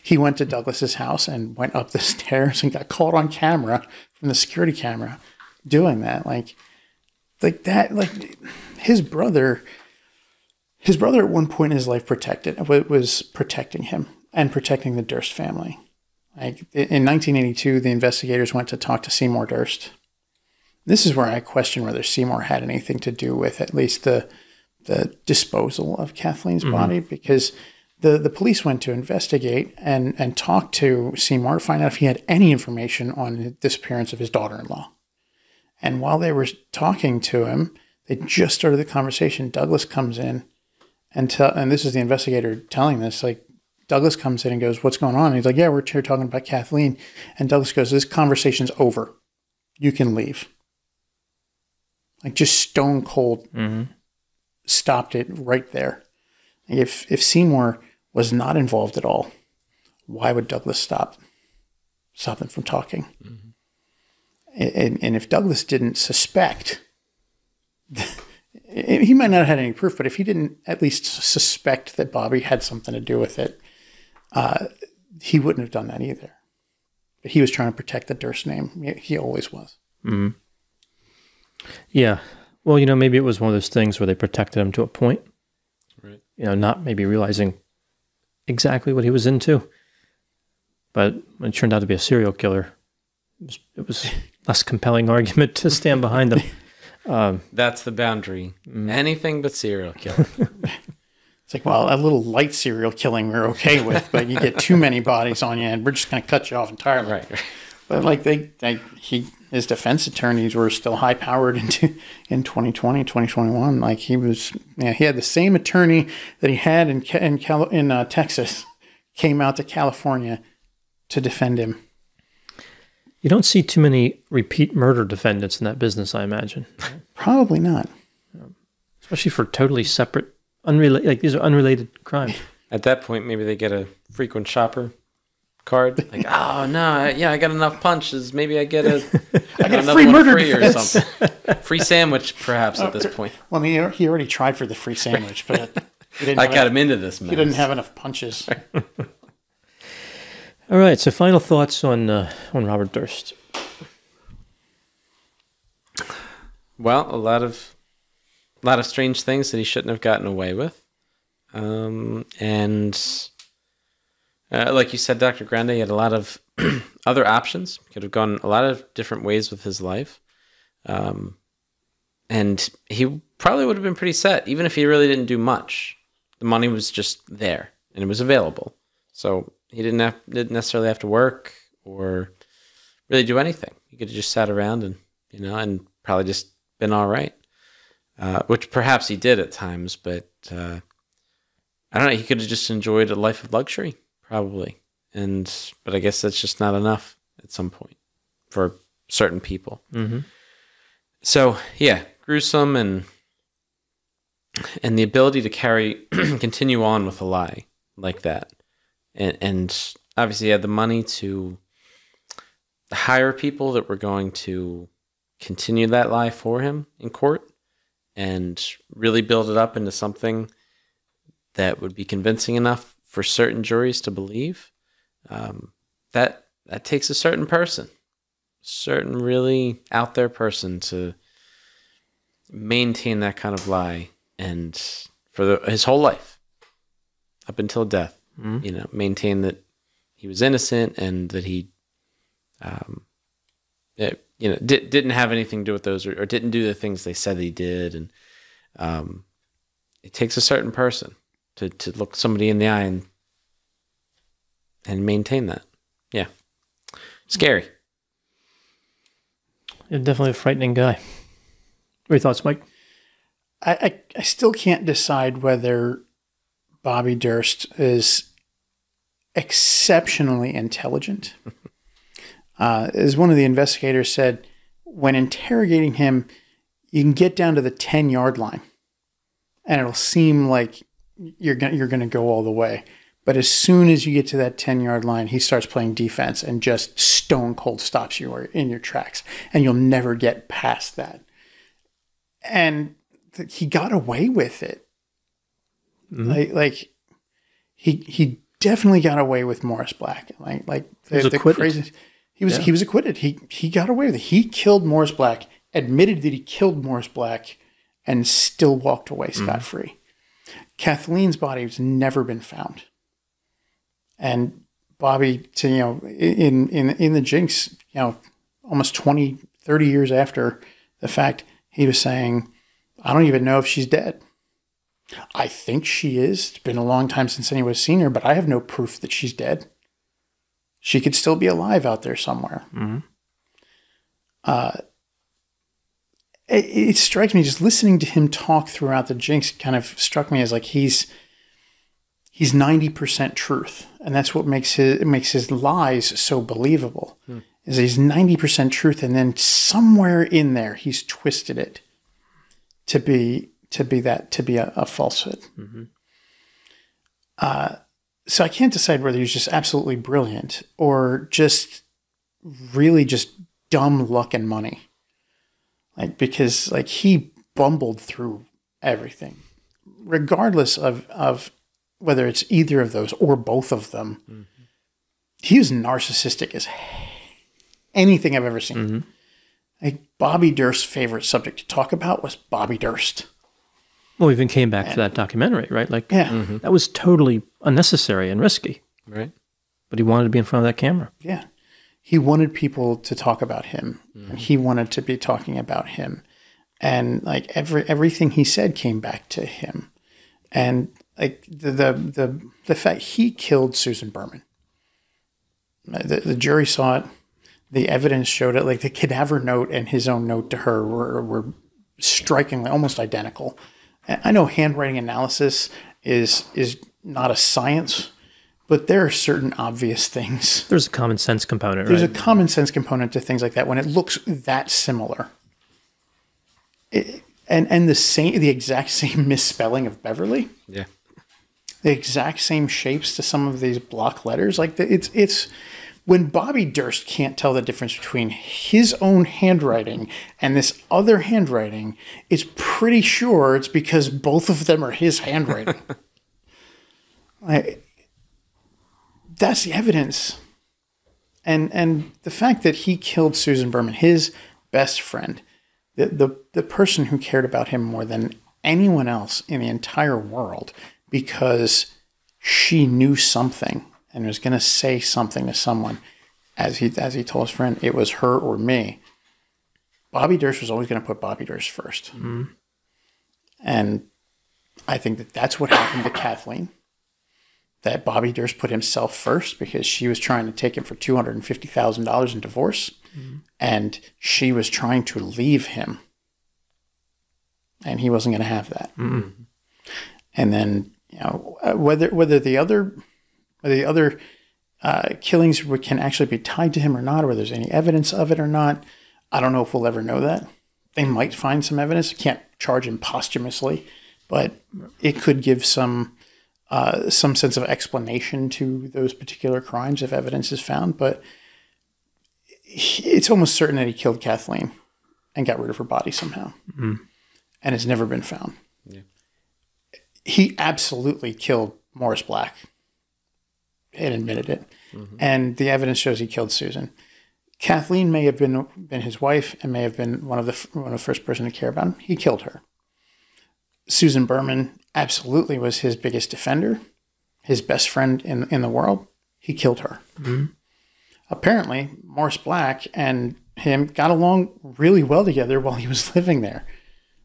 He went to Douglas's house and went up the stairs and got caught on camera from the security camera doing that. Like that, like his brother at one point in his life was protecting him and protecting the Durst family. Like in 1982, the investigators went to talk to Seymour Durst. This is where I question whether Seymour had anything to do with at least the the disposal of Kathleen's body, because the police went to investigate and talk to Seymour to find out if he had any information on the disappearance of his daughter-in-law. And while they were talking to him, they just started the conversation. Douglas comes in and this is the investigator telling this, like, Douglas comes in and goes, "What's going on?" And he's like, "Yeah, we're here talking about Kathleen." And Douglas goes, "This conversation's over. You can leave." Like, just stone cold stopped it right there. If Seymour was not involved at all, why would Douglas stop them from talking? And if Douglas didn't suspect, he might not have had any proof, but if he didn't at least suspect that Bobby had something to do with it, he wouldn't have done that either. But he was trying to protect the Durst name. He always was.
Yeah. Well, maybe it was one of those things where they protected him to a point.
Right.
Not maybe realizing exactly what he was into. But when it turned out to be a serial killer, it was less compelling argument to stand behind them.
That's the boundary. Anything but serial killer.
It's like, well, a little light serial killing we're okay with, but you get too many bodies on you, and we're just going to cut you off entirely.
Right.
But like his defense attorneys were still high powered in 2020, 2021. Like he had the same attorney that he had in Texas came out to California to defend him.
You don't see too many repeat murder defendants in that business, I imagine.
Probably not.
Especially for totally separate, unrelated. Like these are unrelated crimes.
At that point, maybe they get a frequent shopper card. Like, oh no, yeah, I got enough punches. Maybe I get another
free
one
murder
free
defense.
or something. Free sandwich, perhaps at this point.
Well, he already tried for the free sandwich, but
I got him into this mess.
He didn't have enough punches.
All right. So, final thoughts on Robert Durst.
Well, a lot of strange things that he shouldn't have gotten away with, and like you said, Dr. Grande, he had a lot of other options. Could have gone a lot of different ways with his life, and he probably would have been pretty set, even if he really didn't do much. The money was just there and it was available, so he didn't necessarily have to work or really do anything. He could have just sat around and probably just been all right, which perhaps he did at times, but I don't know. He could have just enjoyed a life of luxury, probably, but I guess that's just not enough at some point for certain people. So yeah, gruesome and the ability to continue on with a lie like that. And obviously he had the money to hire people that were going to continue that lie for him in court and really build it up into something that would be convincing enough for certain juries to believe. That takes a certain person, certain really out there person to maintain that kind of lie and for his whole life up until death. Maintain that he was innocent and that he, didn't have anything to do with those or didn't do the things they said he did. And it takes a certain person to look somebody in the eye and maintain that. Yeah. Scary.
You're definitely a frightening guy. What are your thoughts, Mike?
I still can't decide whether Bobby Durst is exceptionally intelligent. As one of the investigators said, when interrogating him, you can get down to the 10-yard line and it'll seem like you're going to go all the way. But as soon as you get to that 10-yard line, he starts playing defense and just stone cold stops you in your tracks. And you'll never get past that. And he got away with it. Like he definitely got away with Morris Black. He was acquitted. He was acquitted. He got away with it. He killed Morris Black, admitted that he killed Morris Black, and still walked away scot-free. Kathleen's body has never been found. And Bobby, in the Jinx, almost 20, 30 years after the fact, he was saying, I don't even know if she's dead. I think she is. It's been a long time since anyone's seen her, but I have no proof that she's dead. She could still be alive out there somewhere. It strikes me, just listening to him talk throughout the Jinx kind of struck me as like he's 90% truth. And that's what makes his lies so believable. Is he's 90% truth, and then somewhere in there he's twisted it to be a falsehood. So I can't decide whether he's just absolutely brilliant or just really just dumb luck and money. Like, because like he bumbled through everything, regardless of whether it's either of those or both of them. He was narcissistic as anything I've ever seen. Like Bobby Durst's favorite subject to talk about was Bobby Durst.
Well, we even came back to that documentary, right? Like, that was totally unnecessary and risky.
Right.
But he wanted to be in front of that camera.
Yeah. He wanted people to talk about him. And he wanted to be talking about him. And like everything he said came back to him. And like the fact he killed Susan Berman. The jury saw it. The evidence showed it. Like the cadaver note and his own note to her were strikingly almost identical. I know handwriting analysis is not a science, but there are certain obvious things.
There's a common sense component,
There's
right?
a common sense component to things like that when it looks that similar. And the exact same misspelling of Beverly.
Yeah.
The exact same shapes to some of these block letters. Like it's when Bobby Durst can't tell the difference between his own handwriting and this other handwriting, it's pretty sure it's because both of them are his handwriting. That's the evidence. And the fact that he killed Susan Berman, his best friend, the person who cared about him more than anyone else in the entire world, because she knew something and was going to say something to someone, as he told his friend, it was her or me. Bobby Durst was always going to put Bobby Durst first. And I think that's what happened to Kathleen. That Bobby Durst put himself first because she was trying to take him for $250,000 in divorce. And she was trying to leave him. And he wasn't going to have that. And then, you know, whether the other killings can actually be tied to him or not, or whether there's any evidence of it or not, I don't know if we'll ever know that. They might find some evidence. Can't charge him posthumously, but it could give some sense of explanation to those particular crimes if evidence is found. But it's almost certain that he killed Kathleen and got rid of her body somehow, and it's never been found. He absolutely killed Morris Black and admitted it. And the evidence shows he killed Susan. Kathleen may have been his wife and may have been one of the first person to care about him. He killed her. Susan Berman absolutely was his biggest defender, his best friend in the world. He killed her. Apparently, Morris Black and him got along really well together while he was living there.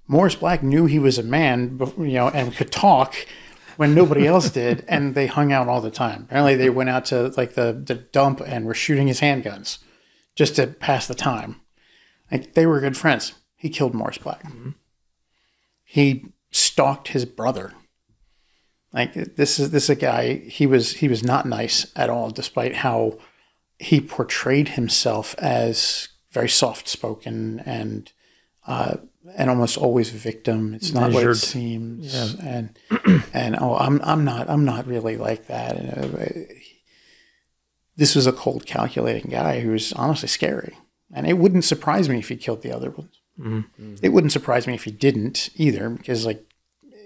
Morris Black knew he was a man, you know, and could talk when nobody else did, and they hung out all the time. Apparently, they went out to like the dump and were shooting his handguns just to pass the time. Like they were good friends. He killed Morris Black. He stalked his brother. Like this is a guy. He was not nice at all, despite how he portrayed himself as very soft spoken and almost always victim. It's not what it seems. And I'm not really like that. This was a cold, calculating guy who was honestly scary. And it wouldn't surprise me if he killed the other ones. It wouldn't surprise me if he didn't either, because like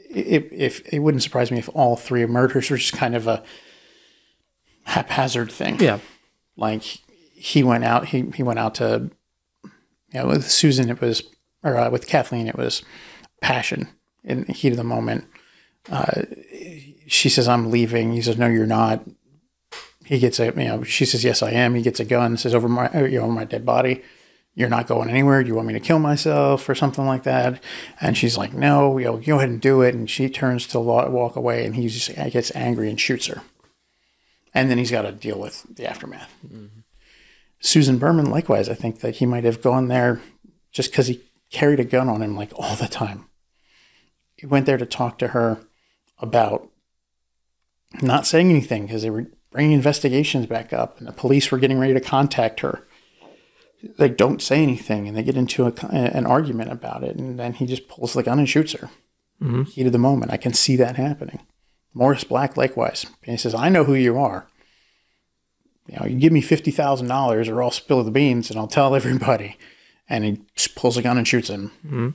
if it wouldn't surprise me if all three murders were just kind of a haphazard thing. Yeah. Like he went out to, you know, with Susan it was, or with Kathleen it was passion in the heat of the moment. She says, "I'm leaving." He says, "No, you're not." He gets she says, "Yes, I am." He gets a gun, says, over my dead body. you're not going anywhere. Do you want me to kill myself or something like that? And she's like, no, go ahead and do it. And she turns to walk away, and he gets angry and shoots her. And then he's got to deal with the aftermath. Mm-hmm. Susan Berman, likewise, I think that he might have gone there just because he carried a gun on him like all the time. He went there to talk to her about not saying anything because they were bringing investigations back up and the police were getting ready to contact her. They don't say anything, and they get into an argument about it, and then he just pulls the gun and shoots her. Mm-hmm. Heat of the moment. I can see that happening. Morris Black, likewise. He says, I know who you are. You give me $50,000 or I'll spill the beans and I'll tell everybody. And he just pulls a gun and shoots him. Mm-hmm.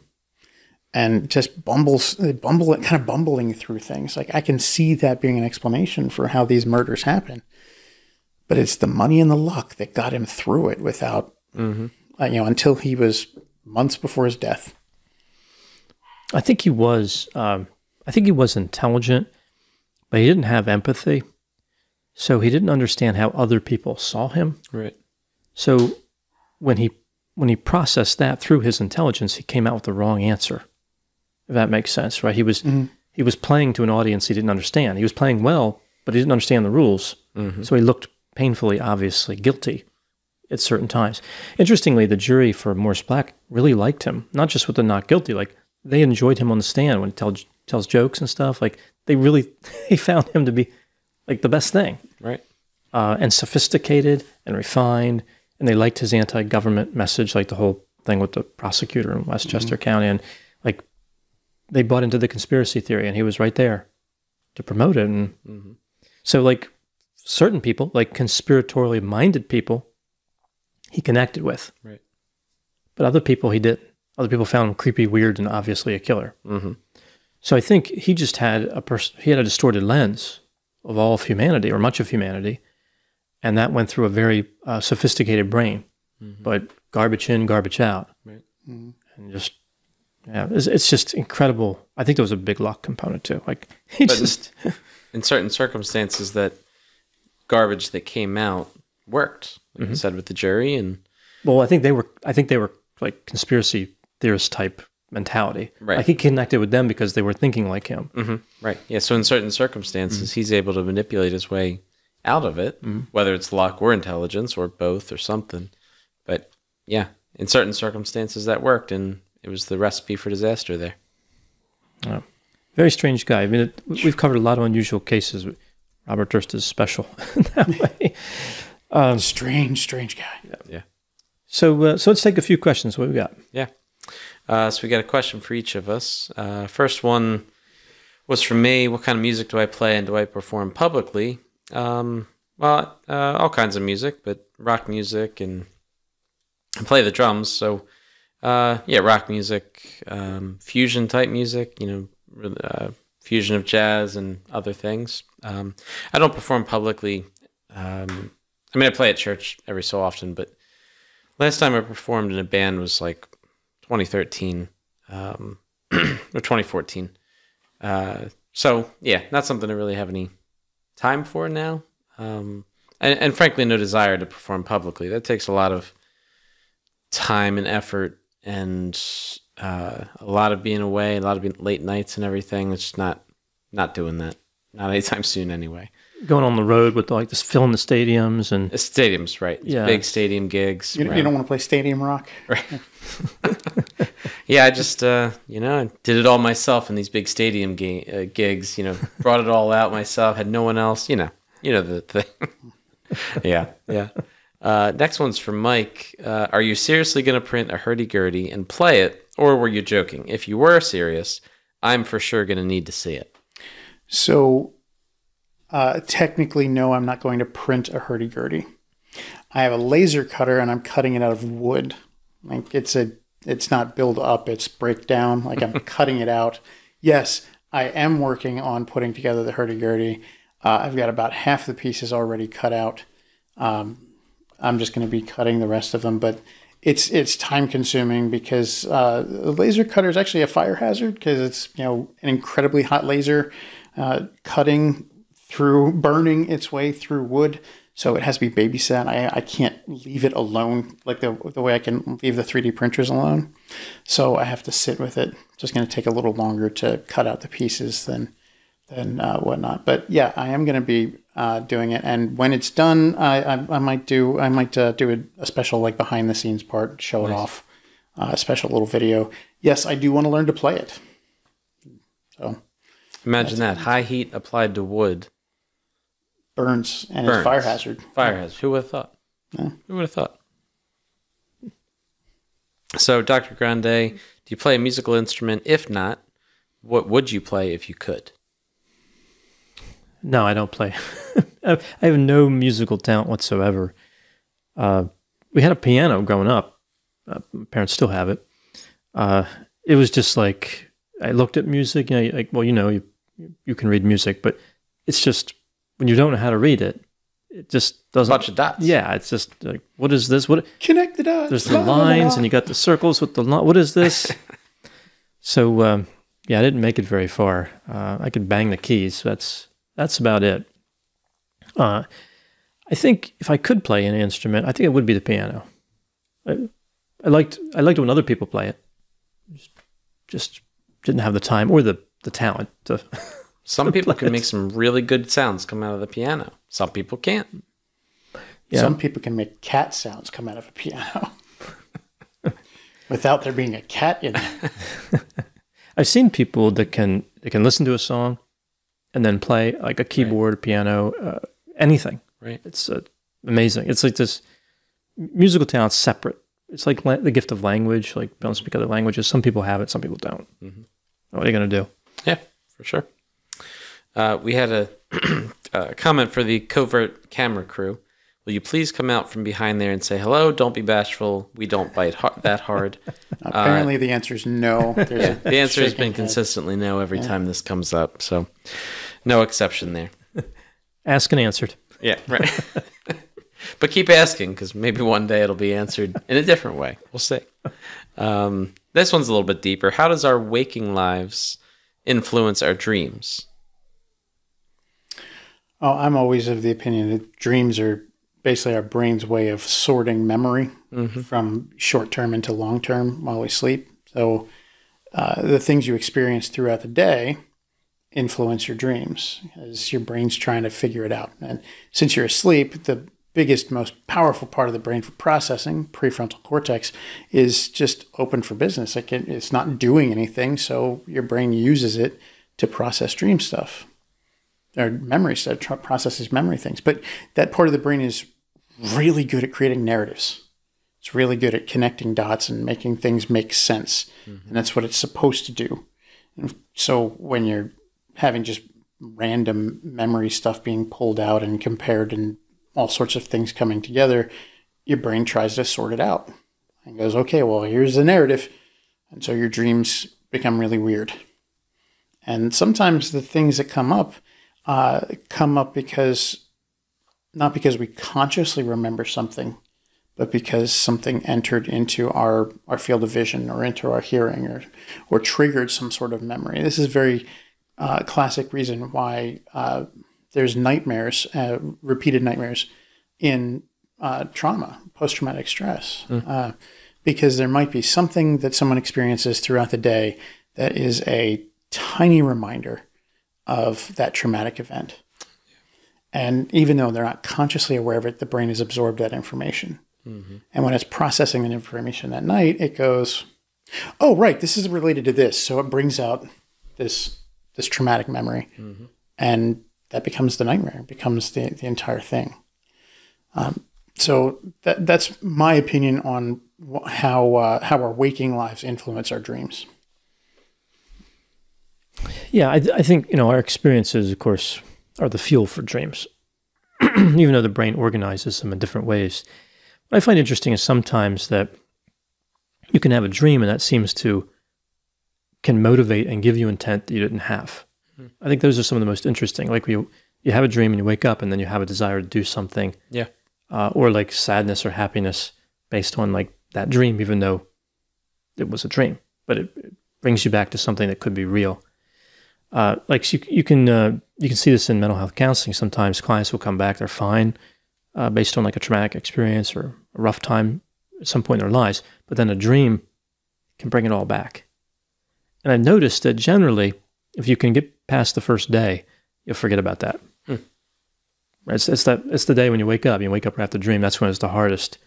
And just bumbling through things. Like, I can see that being an explanation for how these murders happen. But it's the money and the luck that got him through it without, until he was months before his death.
I think he was intelligent, but he didn't have empathy. So he didn't understand how other people saw him.
Right.
So when he processed that through his intelligence, he came out with the wrong answer. If that makes sense, right? He was playing to an audience he didn't understand. He was playing well, but he didn't understand the rules. Mm-hmm. So he looked painfully, obviously guilty at certain times. Interestingly, the jury for Morris Black really liked him, not just with the not guilty. Like, they enjoyed him on the stand when he tells jokes and stuff. Like, they found him to be like the best thing.
Right.
And sophisticated and refined. And they liked his anti-government message, like the whole thing with the prosecutor in Westchester County. And like, they bought into the conspiracy theory, and he was right there to promote it. And so like certain people, like conspiratorially minded people, he connected with. Right. But other people he didn't. Other people found him creepy, weird, and obviously a killer. Mm-hmm. So I think he just had a distorted lens of all of humanity, or much of humanity, and that went through a very sophisticated brain. Mm-hmm. But garbage in, garbage out. Right. Mm-hmm. And just, yeah, it's just incredible. I think there was a big luck component too. Like,
in certain circumstances, that garbage that came out worked, like you said, with the jury. And
well, I think they were like conspiracy theorist type mentality.
Right.
Like, he connected with them because they were thinking like him.
Mm-hmm. Right. Yeah. So in certain circumstances, he's able to manipulate his way out of it, whether it's luck or intelligence or both or something. But yeah, in certain circumstances that worked, and it was the recipe for disaster there.
Yeah. Very strange guy. I mean, we've covered a lot of unusual cases. Robert Durst is special in that way.
Strange guy.
Yeah.
So let's take a few questions. What do we got?
Yeah. So we got a question for each of us. First one was from me. What kind of music do I play and do I perform publicly? Well, all kinds of music, but rock music, and I play the drums. So, yeah, rock music, fusion type music, fusion of jazz and other things. I don't perform publicly. I mean, I play at church every so often, but last time I performed in a band was like 2013, or 2014. So yeah, not something I really have any time for now. And frankly, no desire to perform publicly. That takes a lot of time and effort, and a lot of being away, a lot of late nights and everything. It's just not doing that. Not anytime soon, anyway.
Going on the road with like this, filling the stadiums and
stadiums, right? Yeah, big stadium gigs.
You don't want to play stadium rock,
right? Yeah, I just I did it all myself in these big stadium gigs. Brought it all out myself. Had no one else. You know the thing. Yeah. Next one's from Mike. Are you seriously going to print a hurdy-gurdy and play it, or were you joking? If you were serious, I'm for sure going to need to see it.
So, technically, no, I'm not going to print a hurdy-gurdy. I have a laser cutter, and I'm cutting it out of wood. Like, it's not build up, it's break down. Like, I'm cutting it out. Yes, I am working on putting together the hurdy-gurdy. I've got about half the pieces already cut out. I'm just going to be cutting the rest of them, but it's time consuming because the laser cutter is actually a fire hazard because it's an incredibly hot laser burning its way through wood. So it has to be babysat. I can't leave it alone like the way I can leave the 3D printers alone. So I have to sit with it. It's just going to take a little longer to cut out the pieces than whatnot. But yeah, I am going to be doing it. And when it's done, I might do a special like behind the scenes part, show it off, a special little video. Yes, I do want to learn to play it. So
imagine that high heat applied to wood.
Burns and it's fire hazard.
Fire hazard. Who would have thought?
Yeah.
Who would have thought? So, Dr. Grande, do you play a musical instrument? If not, what would you play if you could?
No, I don't play. I have no musical talent whatsoever. We had a piano growing up. My parents still have it. It was just like I looked at music. You can read music, but it's just when you don't know how to read it, it just doesn't.
Bunch of dots.
Yeah, it's just like, what is this? What
connect the dots?
There's the lines, and you got the circles with the line. What is this? So yeah, I didn't make it very far. I could bang the keys. That's about it. I think if I could play an instrument, I think it would be the piano. I liked when other people play it. Just didn't have the time or the talent to.
Some people can make some really good sounds come out of the piano. Some people can't.
Yeah. Some people can make cat sounds come out of a piano without there being a cat in it.
I've seen people that can listen to a song and then play like a keyboard, a piano, anything.
Right.
It's amazing. It's like this musical talent's separate. It's like the gift of language. Like, don't speak other languages. Some people have it, some people don't. Mm-hmm. What are you going to do?
Yeah, for sure. We had a comment for the covert camera crew. Will you please come out from behind there and say hello? Don't be bashful. We don't bite that hard.
Apparently, the answer is no.
The answer has been consistently no every time this comes up. So, no exception there.
Asked and answered.
Yeah, right. But keep asking, because maybe one day it'll be answered in a different way. We'll see. This one's a little bit deeper. How does our waking lives influence our dreams?
Oh, I'm always of the opinion that dreams are basically our brain's way of sorting memory from short-term into long-term while we sleep. So the things you experience throughout the day influence your dreams as your brain's trying to figure it out. And since you're asleep, the biggest, most powerful part of the brain for processing, prefrontal cortex, is just open for business. Like it's not doing anything, so your brain uses it to process dream stuff. Or memory stuff, processes memory things. But that part of the brain is really good at creating narratives. It's really good at connecting dots and making things make sense. Mm-hmm. And that's what it's supposed to do. And so when you're having just random memory stuff being pulled out and compared and all sorts of things coming together, your brain tries to sort it out and goes, okay, well, here's the narrative. And so your dreams become really weird. And sometimes the things that come up because, not because we consciously remember something, but because something entered into our field of vision or into our hearing or triggered some sort of memory. This is a very classic reason why there's nightmares, repeated nightmares in trauma, post-traumatic stress, because there might be something that someone experiences throughout the day that is a tiny reminder of that traumatic event. And even though they're not consciously aware of it, the brain has absorbed that information. Mm-hmm. And when it's processing that information at night, it goes, oh, right, this is related to this. So it brings out this traumatic memory. Mm-hmm. And that becomes the nightmare, becomes the entire thing. So that's my opinion on how our waking lives influence our dreams.
Yeah, I think, our experiences, of course, are the fuel for dreams, even though the brain organizes them in different ways. What I find interesting is sometimes that you can have a dream and that can motivate and give you intent that you didn't have. Mm-hmm. I think those are some of the most interesting. Like you have a dream and you wake up and then you have a desire to do something.
Yeah.
Or like sadness or happiness based on like that dream, even though it was a dream, but it brings you back to something that could be real. Like you can see this in mental health counseling. Sometimes clients will come back, they're fine. based on like a traumatic experience or a rough time at some point in their lives. But then a dream can bring it all back. And I've noticed that generally, if you can get past the first day, you'll forget about that. It's the day when you wake up. You wake up right after the dream. That's when it's the hardest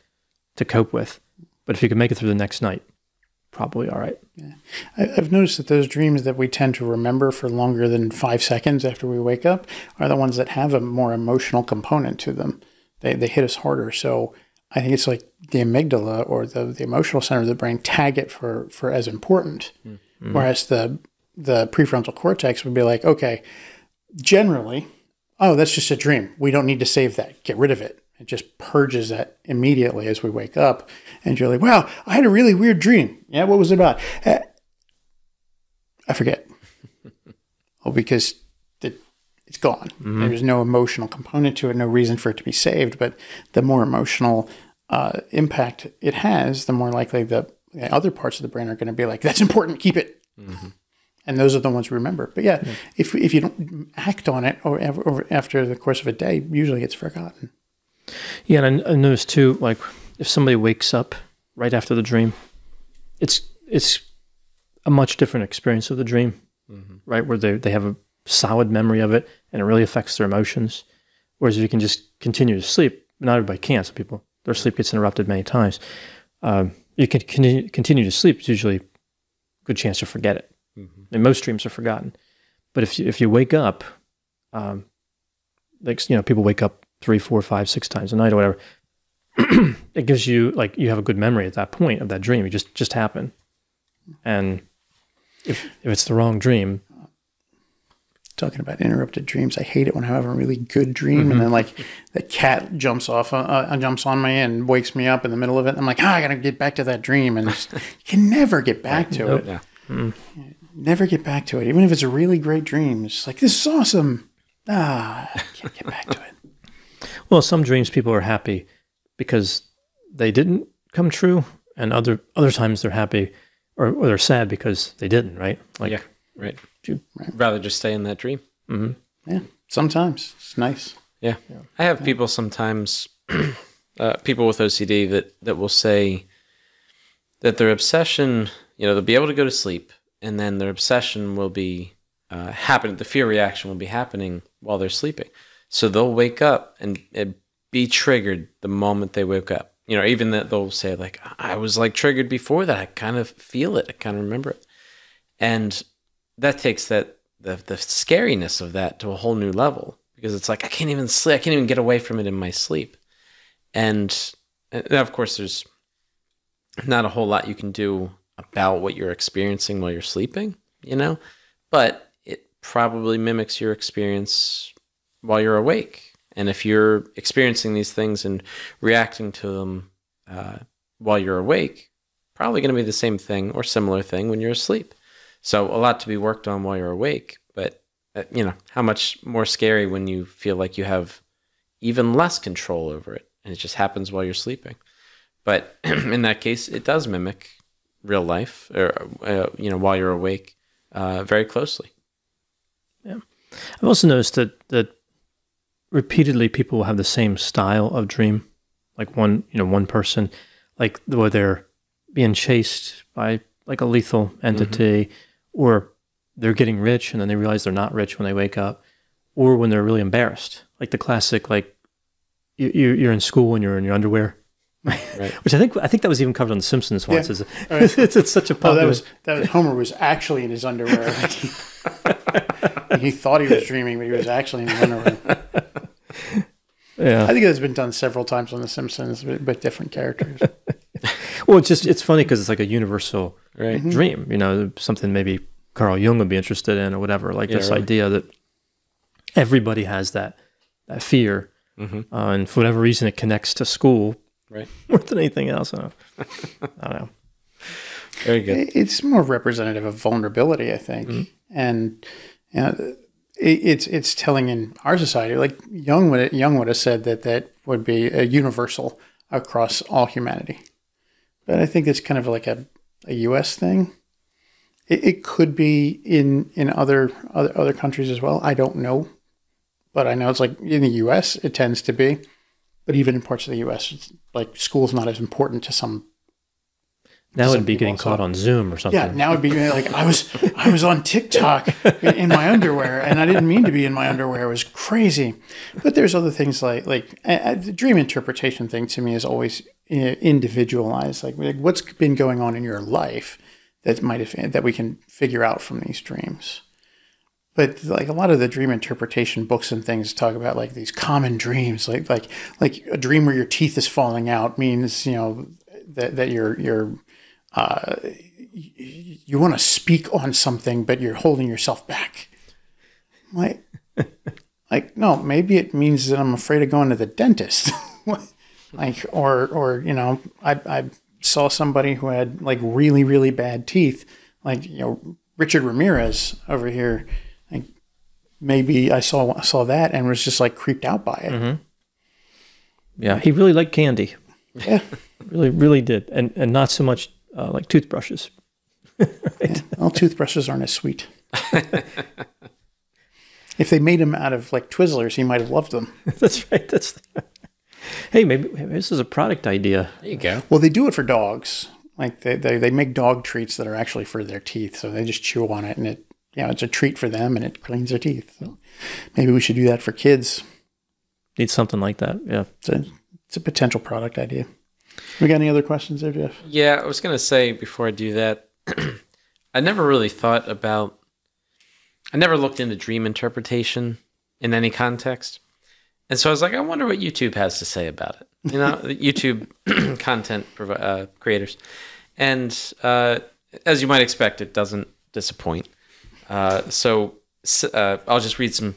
to cope with. But if you can make it through the next night, probably all right.
Yeah. I've noticed that those dreams that we tend to remember for longer than 5 seconds after we wake up are the ones that have a more emotional component to them. They hit us harder. So I think it's like the amygdala or the emotional center of the brain tag it for as important. Mm-hmm. Whereas the prefrontal cortex would be like, okay, generally, oh, that's just a dream. We don't need to save that. Get rid of it. It just purges that immediately as we wake up. And you're like, wow, I had a really weird dream. Yeah, what was it about? I forget. Oh, because it's gone. Mm-hmm. There's no emotional component to it, no reason for it to be saved. But the more emotional impact it has, the more likely the other parts of the brain are going to be like, that's important, keep it. Mm-hmm. And those are the ones we remember. But yeah, if you don't act on it or after the course of a day, usually it's forgotten.
Yeah, and I noticed too, like if somebody wakes up right after the dream, it's a much different experience of the dream, right? Where they have a solid memory of it and it really affects their emotions. Whereas if you can just continue to sleep, not everybody can, some people, their sleep gets interrupted many times. You can continue to sleep, it's usually a good chance to forget it. Mm-hmm. And most dreams are forgotten. But if you wake up, people wake up 3, 4, 5, 6 times a night or whatever, it gives you, like, you have a good memory at that point of that dream. It just happened. And if it's the wrong dream.
Talking about interrupted dreams, I hate it when I have a really good dream and then like the cat jumps on me and wakes me up in the middle of it. I'm like, I got to get back to that dream. And you can never get back to it. Yeah. Never get back to it. Even if it's a really great dream, it's just like, this is awesome. I can't get back to it.
Well, some dreams people are happy because they didn't come true, and other times they're happy or they're sad because they didn't, right? Like,
yeah, right. You'd rather just stay in that dream.
Mm-hmm. Yeah, sometimes. It's nice.
Yeah. I have people sometimes, people with OCD that will say that their obsession, they'll be able to go to sleep, and then their obsession will be happening, the fear reaction will be happening while they're sleeping. So they'll wake up and be triggered the moment they wake up. Even that they'll say like, I was like triggered before that. I kind of feel it. I kind of remember it. And that takes the scariness of that to a whole new level, because it's like, I can't even sleep. I can't even get away from it in my sleep. And of course, there's not a whole lot you can do about what you're experiencing while you're sleeping, but it probably mimics your experience while you're awake. And if you're experiencing these things and reacting to them while you're awake, probably going to be the same thing or similar thing when you're asleep. So a lot to be worked on while you're awake, but how much more scary when you feel like you have even less control over it and it just happens while you're sleeping. But in that case, it does mimic real life, or while you're awake, very closely.
Yeah, I've also noticed that repeatedly people will have the same style of dream, like one person, like where they're being chased by like a lethal entity, or they're getting rich and then they realize they're not rich when they wake up, or when they're really embarrassed, like the classic, like you're in school and you're in your underwear. Right. Which I think that was even covered on The Simpsons once. Yeah. It's such a popular...
that was Homer was actually in his underwear. He thought he was dreaming, but he was actually in his underwear.
Yeah,
I think that's been done several times on The Simpsons, but different characters.
Well, it's funny because it's like a universal dream. Something maybe Carl Jung would be interested in, or whatever. Like this idea that everybody has that fear, and for whatever reason, it connects to school.
Right.
More than anything else. I don't know.
Very good.
It's more representative of vulnerability, I think. And it's telling in our society, like Jung would have said that would be a universal across all humanity. But I think it's kind of like a U.S. thing. It could be in other countries as well. I don't know. But I know it's like in the U.S. it tends to be. But even in parts of the U.S., it's like school's not as important to some.
Now it'd be getting caught on Zoom or something.
Yeah, now it'd be like I was on TikTok in my underwear, and I didn't mean to be in my underwear. It was crazy. But there's other things like the dream interpretation thing to me is always individualized. Like what's been going on in your life that we can figure out from these dreams. But like a lot of the dream interpretation books and things talk about like these common dreams, like a dream where your teeth is falling out means that you want to speak on something, but you're holding yourself back. Like no, maybe it means that I'm afraid of going to the dentist. or I saw somebody who had like really, really bad teeth, like, Richard Ramirez over here. Like maybe I saw that and was just like creeped out by it.
Mm-hmm. Yeah. He really liked candy.
Yeah.
Really, really did. And not so much like toothbrushes.
Right? Yeah. Well, toothbrushes aren't as sweet. If they made him out of like Twizzlers, he might have loved them.
That's right. Hey, maybe this is a product idea.
There you go.
Well, they do it for dogs. Like they make dog treats that are actually for their teeth. So they just chew on it and it's a treat for them and it cleans their teeth. So maybe we should do that for kids.
Need something like that. Yeah.
It's a potential product idea. We got any other questions there, Jeff?
Yeah, I was going to say before I do that, I never looked into dream interpretation in any context. And so I was like, I wonder what YouTube has to say about it. YouTube content creators. And as you might expect, it doesn't disappoint. So I'll just read some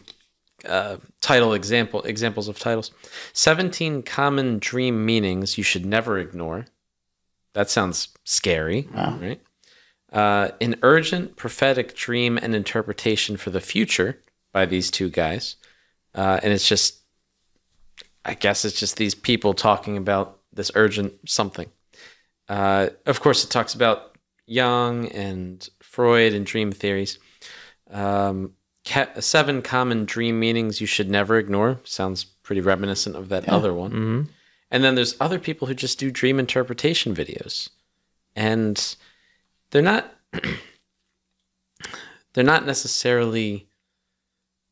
examples of titles. 17 common dream meanings you should never ignore. That sounds scary, right? An urgent prophetic dream and interpretation for the future by these two guys. And it's just, I guess it's just these people talking about this urgent something. Of course, it talks about Jung and Freud and dream theories. 7 common dream meanings you should never ignore. Sounds pretty reminiscent of that other one. Mm-hmm. And then there's other people who just do dream interpretation videos. And they're not necessarily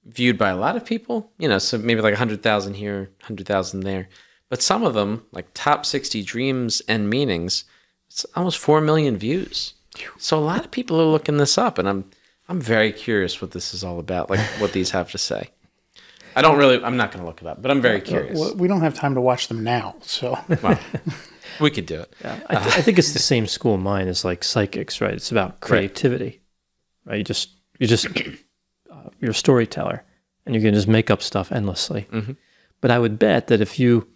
viewed by a lot of people, so maybe like 100,000 here, 100,000 there. But some of them, like top 60 dreams and meanings, it's almost 4 million views. So a lot of people are looking this up, and I'm very curious what this is all about, like what these have to say. I'm not going to look it up, but I'm very curious.
Well, we don't have time to watch them now, so.
Well, we could do it.
Yeah, I think it's the same school of mind as like psychics, right? It's about creativity, right? You're a storyteller, and you can just make up stuff endlessly. Mm-hmm. But I would bet that if you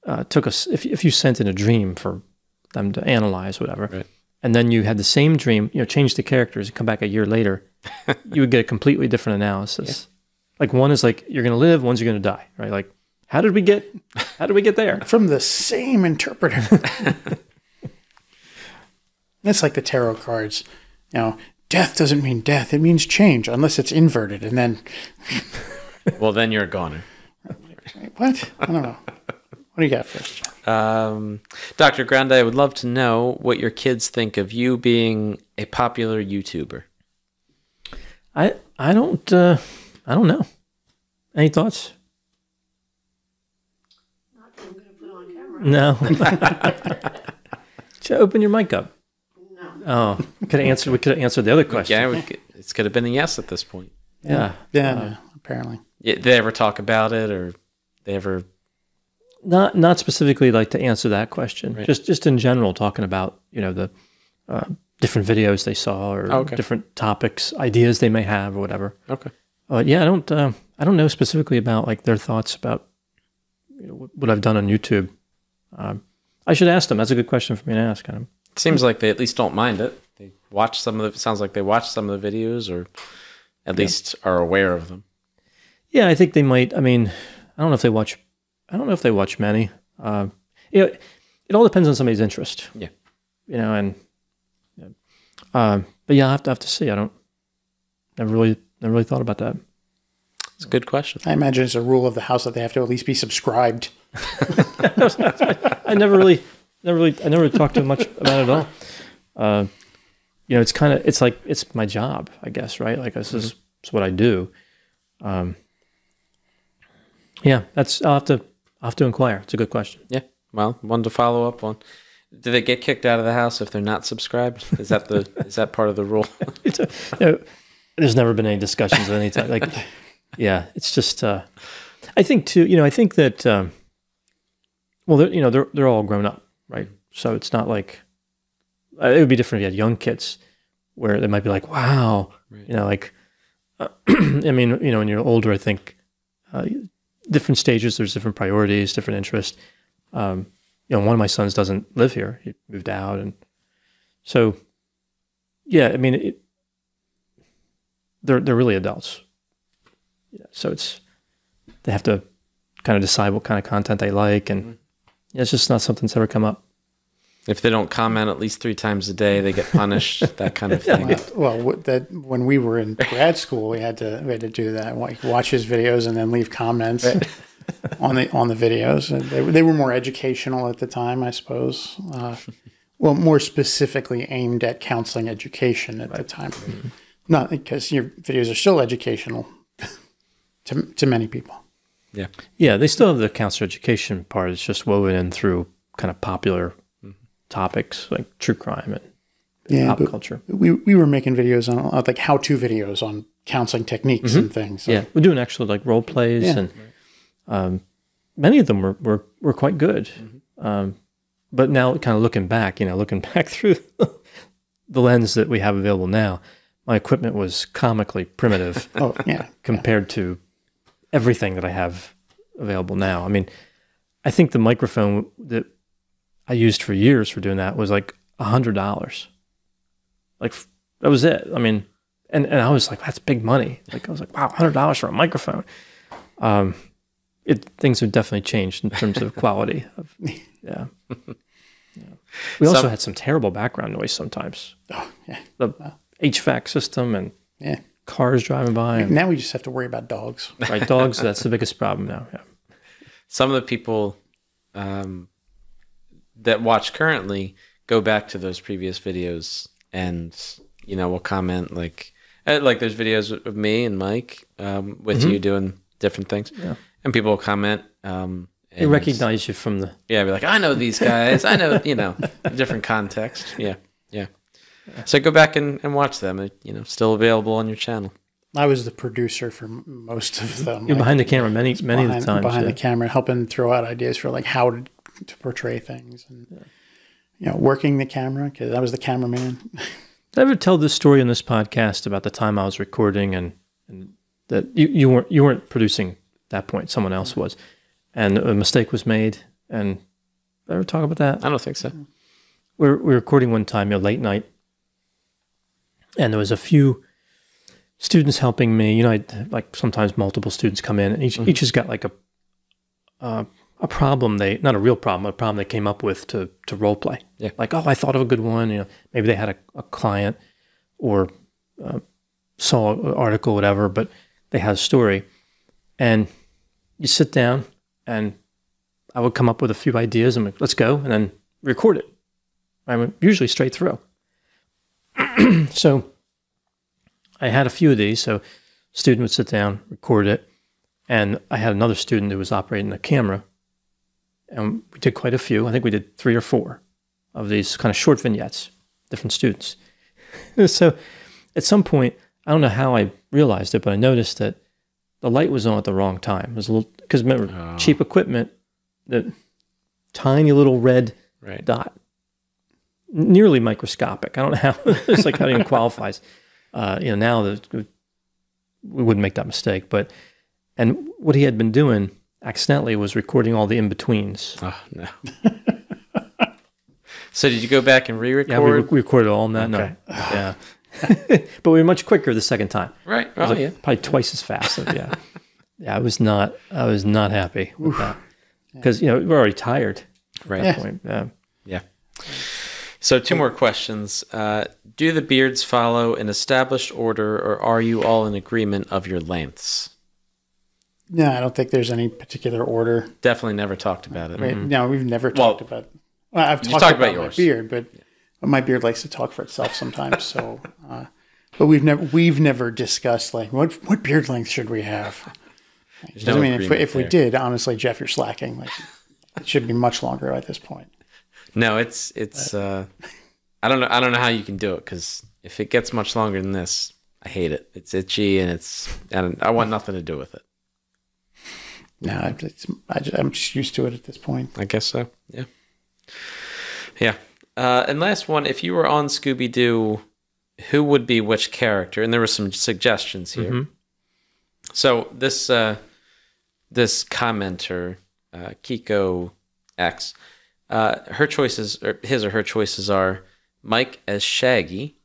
if you sent in a dream for them to analyze, whatever, right, and then you had the same dream, change the characters, and come back a year later, you would get a completely different analysis. Yeah. Like one is like you're going to live, one's you're going to die, right? Like how did we get there?
From the same interpreter. It's like the tarot cards, Death doesn't mean death. It means change, unless it's inverted. And then...
Well, then you're a goner.
What? I don't know. What do you got first, John?
Dr. Grande, I would love to know what your kids think of you being a popular YouTuber.
I don't know. Any thoughts?
Not that I'm going to put on camera.
No. Should I open your mic up? Oh, we could have answered the other question.
Yeah, it could have been a yes at this point.
Yeah.
Apparently.
Did they ever talk about it, or they ever?
Not specifically like to answer that question.
Right.
Just in general, talking about the different videos they saw or different topics, ideas they may have or whatever.
Okay.
Yeah, I don't know specifically about like their thoughts about what I've done on YouTube. I should ask them. That's a good question for me to ask. Kind of.
It seems like they at least don't mind it. They watch some of the. Sounds like they watch some of the videos, or at least are aware of them.
Yeah, I think they might. I mean, I don't know if they watch. I don't know if they watch many. It all depends on somebody's interest.
Yeah.
But yeah, I have to see. Never really thought about that.
It's a good question.
I imagine it's a rule of the house that they have to at least be subscribed.
I never really talked to him much about it at all. You know, it's like, it's my job, I guess, right? Like this is what I do. Yeah, I'll have to inquire. It's a good question.
Yeah. Well, one to follow up on. Do they get kicked out of the house if they're not subscribed? Is that part of the rule?
There's never been any discussions of any type. Like, yeah, it's just. I think too. You know, I think that. Well, they're all grown up, right? So it's not like it would be different if you had young kids, where they might be like, "Wow," right. You know, like. I mean, you know, when you're older, I think different stages. There's different priorities, different interests. You know, one of my sons doesn't live here; he moved out, and so, yeah. I mean, they're really adults. Yeah, so they have to kind of decide what kind of content they like, and it's just not something that's ever come up.
If they don't comment at least 3 times a day, they get punished. That kind of thing.
Well, that when we were in grad school, we had to do that. Like watch his videos and then leave comments on the videos. And they were more educational at the time, I suppose. Well, more specifically aimed at counseling education at the time. Mm-hmm. Not because your videos are still educational to many people.
Yeah.
Yeah, they still have the counselor education part. It's just woven in through kind of popular topics like true crime and pop culture.
We were making videos on like how-to videos on counseling techniques and things. So.
Yeah, we're doing actual like role plays, and many of them were quite good. But now, kind of looking back through the lens that we have available now, my equipment was comically primitive. Compared to everything that I have available now. I mean, I think the microphone that I used for years for doing that was like $100. Like that was it. I mean, and I was like, that's big money. Like I was like, wow, $100 for a microphone. Things have definitely changed in terms of quality. Yeah. We also had some terrible background noise sometimes. The HVAC system and cars driving by.
Now we just have to worry about dogs.
Right, dogs. That's the biggest problem now. Yeah.
Some of the people that watch currently go back to those previous videos and, you know, will comment like there's videos of me and Mike with you doing different things. Yeah. And people will comment.
They recognize you from the...
Yeah, be like, I know these guys. I know, you know, different context. Yeah. So go back and watch them. You know, still available on your channel.
I was the producer for most of them.
You're behind the camera many of the times.
Behind the camera, helping throw out ideas for like how to portray things, and you know, working the camera because I was the cameraman.
Did I ever tell this story on this podcast about the time I was recording and that you weren't producing at that point? Someone else was, and a mistake was made. And did I ever talk about that?
I don't think so.
We're recording one time, late night, and there was a few students helping me. You know, like sometimes multiple students come in, and each has got like a problem not a real problem, a problem they came up with to role play. Yeah. Like, oh, I thought of a good one. You know, maybe they had a client or saw an article, whatever, but they had a story. And you sit down, and I would come up with a few ideas, and let's go, and then record it. I went usually straight through. So I had a few of these. So student would sit down, record it, and I had another student who was operating the camera. And we did quite a few. I think we did 3 or 4 of these kind of short vignettes, different students. So at some point, I don't know how I realized it, but I noticed that the light was on at the wrong time. It was a little, because remember, cheap equipment, the tiny little red dot, nearly microscopic. I don't know how, it's like how it even qualifies. You know, now we wouldn't make that mistake, and what he had been doing accidentally was recording all the in-betweens.
Oh, no. So did you go back and re-record?
Yeah, we recorded all in that night. Yeah. But we were much quicker the second time.
Right.
Oh, probably twice as fast. So, yeah. I was not happy with that. Because, you know, we're already tired at that point.
Yeah. So 2 more questions. Do the beards follow an established order, or are you all in agreement of your lengths?
No, I don't think there's any particular order.
Definitely never talked about it.
Right? No, we've never talked about. Well, I've talked about my beard, but my beard likes to talk for itself sometimes. So, but we've never discussed like what beard length should we have. I mean, if we did, honestly, Jeff, you're slacking. Like, it should be much longer at this point.
No, it's. I don't know how you can do it, because if it gets much longer than this, I hate it. It's itchy and I want nothing to do with it.
No, I'm just used to it at this point.
I guess so. Yeah. Yeah. And last one, if you were on Scooby-Doo, who would be which character? And there were some suggestions here. Mm-hmm. So this commenter, Kiko X, her choices, or his or her choices are Mike as Shaggy,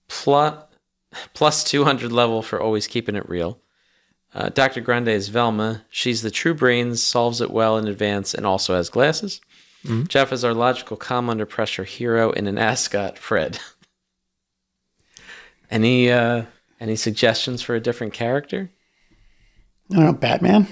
plus 200 level for always keeping it real. Dr. Grande is Velma. She's the true brains, solves it well in advance, and also has glasses. Mm-hmm. Jeff is our logical, calm under pressure hero, and an ascot, Fred. Any suggestions for a different character?
I don't know, Batman.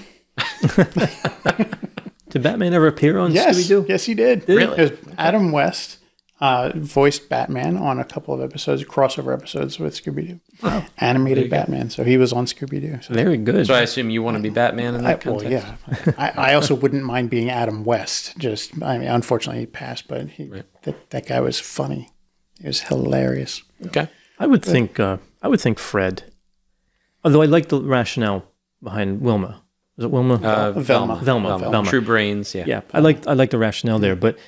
Did Batman ever appear on Scooby-Doo?
Yes, he did.
Really?
It was Adam West voiced Batman on a couple of episodes, crossover episodes with Scooby-Doo. Oh, animated Batman. So he was on Scooby-Doo. So.
Very good.
So I assume you want to be Batman in that context?
Well, yeah. I also wouldn't mind being Adam West. Unfortunately, he passed, but that guy was funny. It was hilarious.
Okay.
I would think Fred. Although I like the rationale behind Wilma. Is it Wilma?
Velma. True brains, yeah.
Yeah, I like the rationale there, but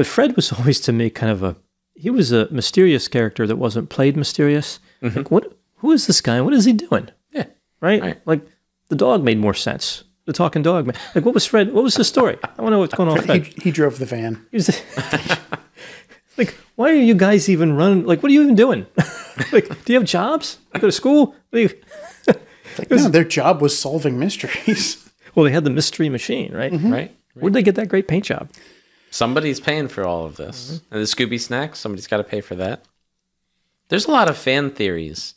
Fred was always, to me, kind of he was a mysterious character that wasn't played mysterious. Mm-hmm. Like, who is this guy? What is he doing?
Yeah.
Right? Like, the dog made more sense. The talking dog. Like, what was Fred? What was the story? I want to know what's going on with Fred.
He drove the van.
Like, why are you guys even running? Like, what are you even doing? Like, do you have jobs? You go to school?
No, their job was solving mysteries.
Well, they had the mystery machine, right?
Mm-hmm. Right.
Where'd they get that great paint job?
Somebody's paying for all of this. Mm-hmm. And the Scooby snacks, somebody's got to pay for that. There's a lot of fan theories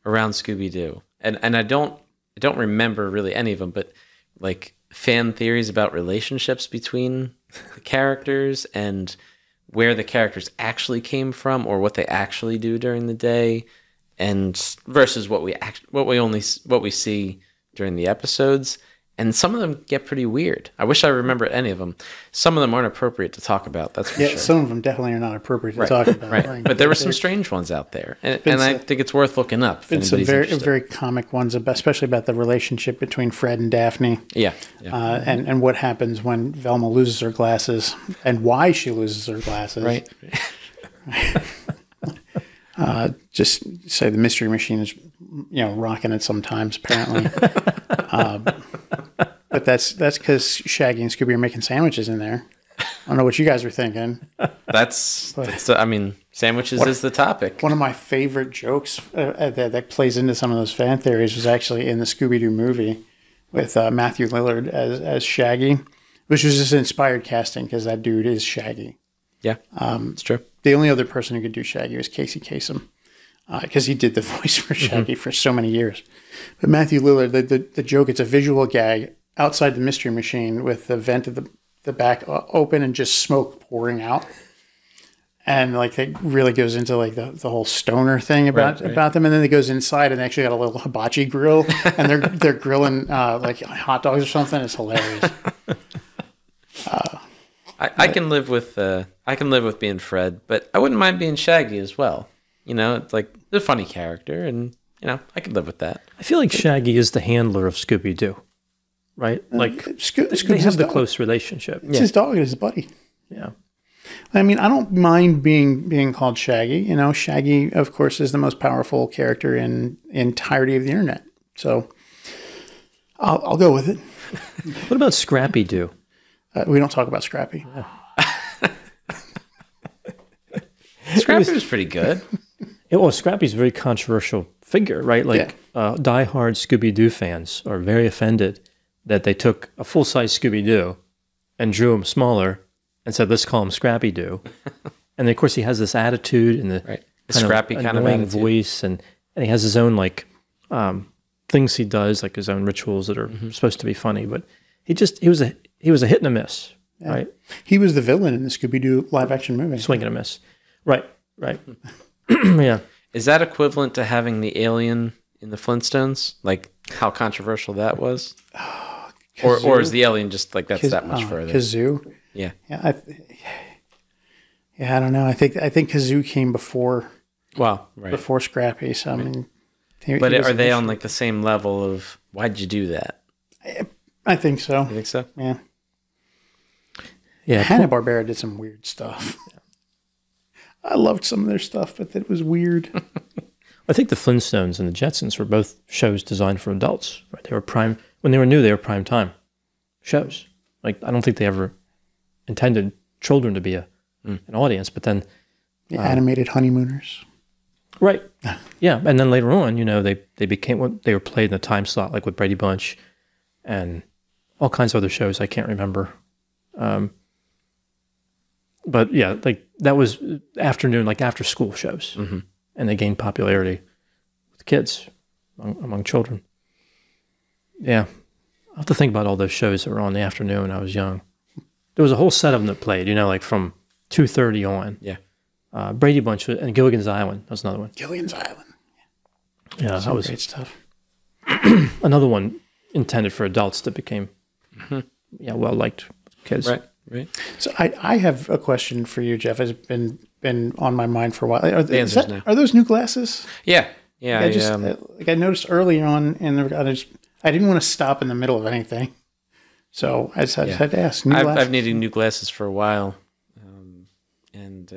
around Scooby-Doo. And I don't remember really any of them, but like fan theories about relationships between the characters and where the characters actually came from or what they actually do during the day, and versus what we see during the episodes. And some of them get pretty weird. I wish I remembered any of them. Some of them aren't appropriate to talk about. That's for sure.
Some of them definitely are not appropriate to talk about.
Right. But there were some strange ones out there, and I think it's worth looking up.
Been some very comic ones, especially about the relationship between Fred and Daphne.
Yeah.
And what happens when Velma loses her glasses and why she loses her glasses.
Right.
Just say the mystery machine is, rocking it sometimes, apparently. But that's because Shaggy and Scooby are making sandwiches in there. I don't know what you guys are thinking.
Sandwiches is the topic.
One of my favorite jokes that plays into some of those fan theories was actually in the Scooby-Doo movie with Matthew Lillard as Shaggy, which was just inspired casting because that dude is Shaggy.
Yeah, it's true.
The only other person who could do Shaggy was Casey Kasem, because he did the voice for Shaggy for so many years. But Matthew Lillard, the joke, it's a visual gag outside the mystery machine with the vent of the back open and just smoke pouring out. And like it really goes into like the whole stoner thing about them. And then it goes inside and they actually got a little hibachi grill and they're grilling like hot dogs or something. It's hilarious.
I can live with being Fred, but I wouldn't mind being Shaggy as well. It's like the funny character, and I could live with that.
I feel like Shaggy is the handler of Scooby-Doo, right? Like they have the close relationship.
It's his dog and his buddy.
Yeah.
I mean, I don't mind being called Shaggy. Shaggy, of course, is the most powerful character in entirety of the internet. So I'll go with it.
What about Scrappy-Doo?
We don't talk about Scrappy.
Yeah.
Scrappy was pretty good.
Scrappy's a very controversial figure, right? Like diehard Scooby-Doo fans are very offended that they took a full-size Scooby-Doo and drew him smaller and said, let's call him Scrappy-Doo. And then, of course, he has this attitude and the
scrappy kind of
voice, and he has his own like kind things he does, like his own rituals that are supposed to be funny, but he was a hit and a miss, right?
He was the villain in the Scooby-Doo live-action movie.
Swing and a miss. Right. Yeah.
Is that equivalent to having the alien in the Flintstones? Like how controversial that was? Or is the alien just like that's that much further?
Kazoo.
Yeah.
Yeah. I don't know. I think Kazoo came before.
Wow. Right.
Before Scrappy. So I mean.
But are they on like the same level of why'd you do that?
I think so.
You think so?
Yeah.
Yeah.
Hanna-Barbera did some weird stuff. I loved some of their stuff, but it was weird.
I think the Flintstones and the Jetsons were both shows designed for adults. Right? They were when they were new. They were prime time shows. Like I don't think they ever intended children to be an audience. But then
the animated honeymooners.
Right. Yeah, and then later on, they became what they were played in the time slot, like with Brady Bunch, and all kinds of other shows I can't remember. But yeah, like that was afternoon, like after school shows, and they gained popularity with kids, among children. Yeah, I have to think about all those shows that were on in the afternoon when I was young. There was a whole set of them that played, like from 2:30 on.
Yeah.
Brady Bunch and Gilligan's Island. That was another one.
Gilligan's Island.
Yeah, that was
great stuff.
Another one intended for adults that became well liked kids.
Right.
So I have a question for you, Jeff. Has been on my mind for a while. Are those new glasses?
Yeah.
I noticed early on, and I didn't want to stop in the middle of anything, so I just had to ask.
I've needed new glasses for a while, and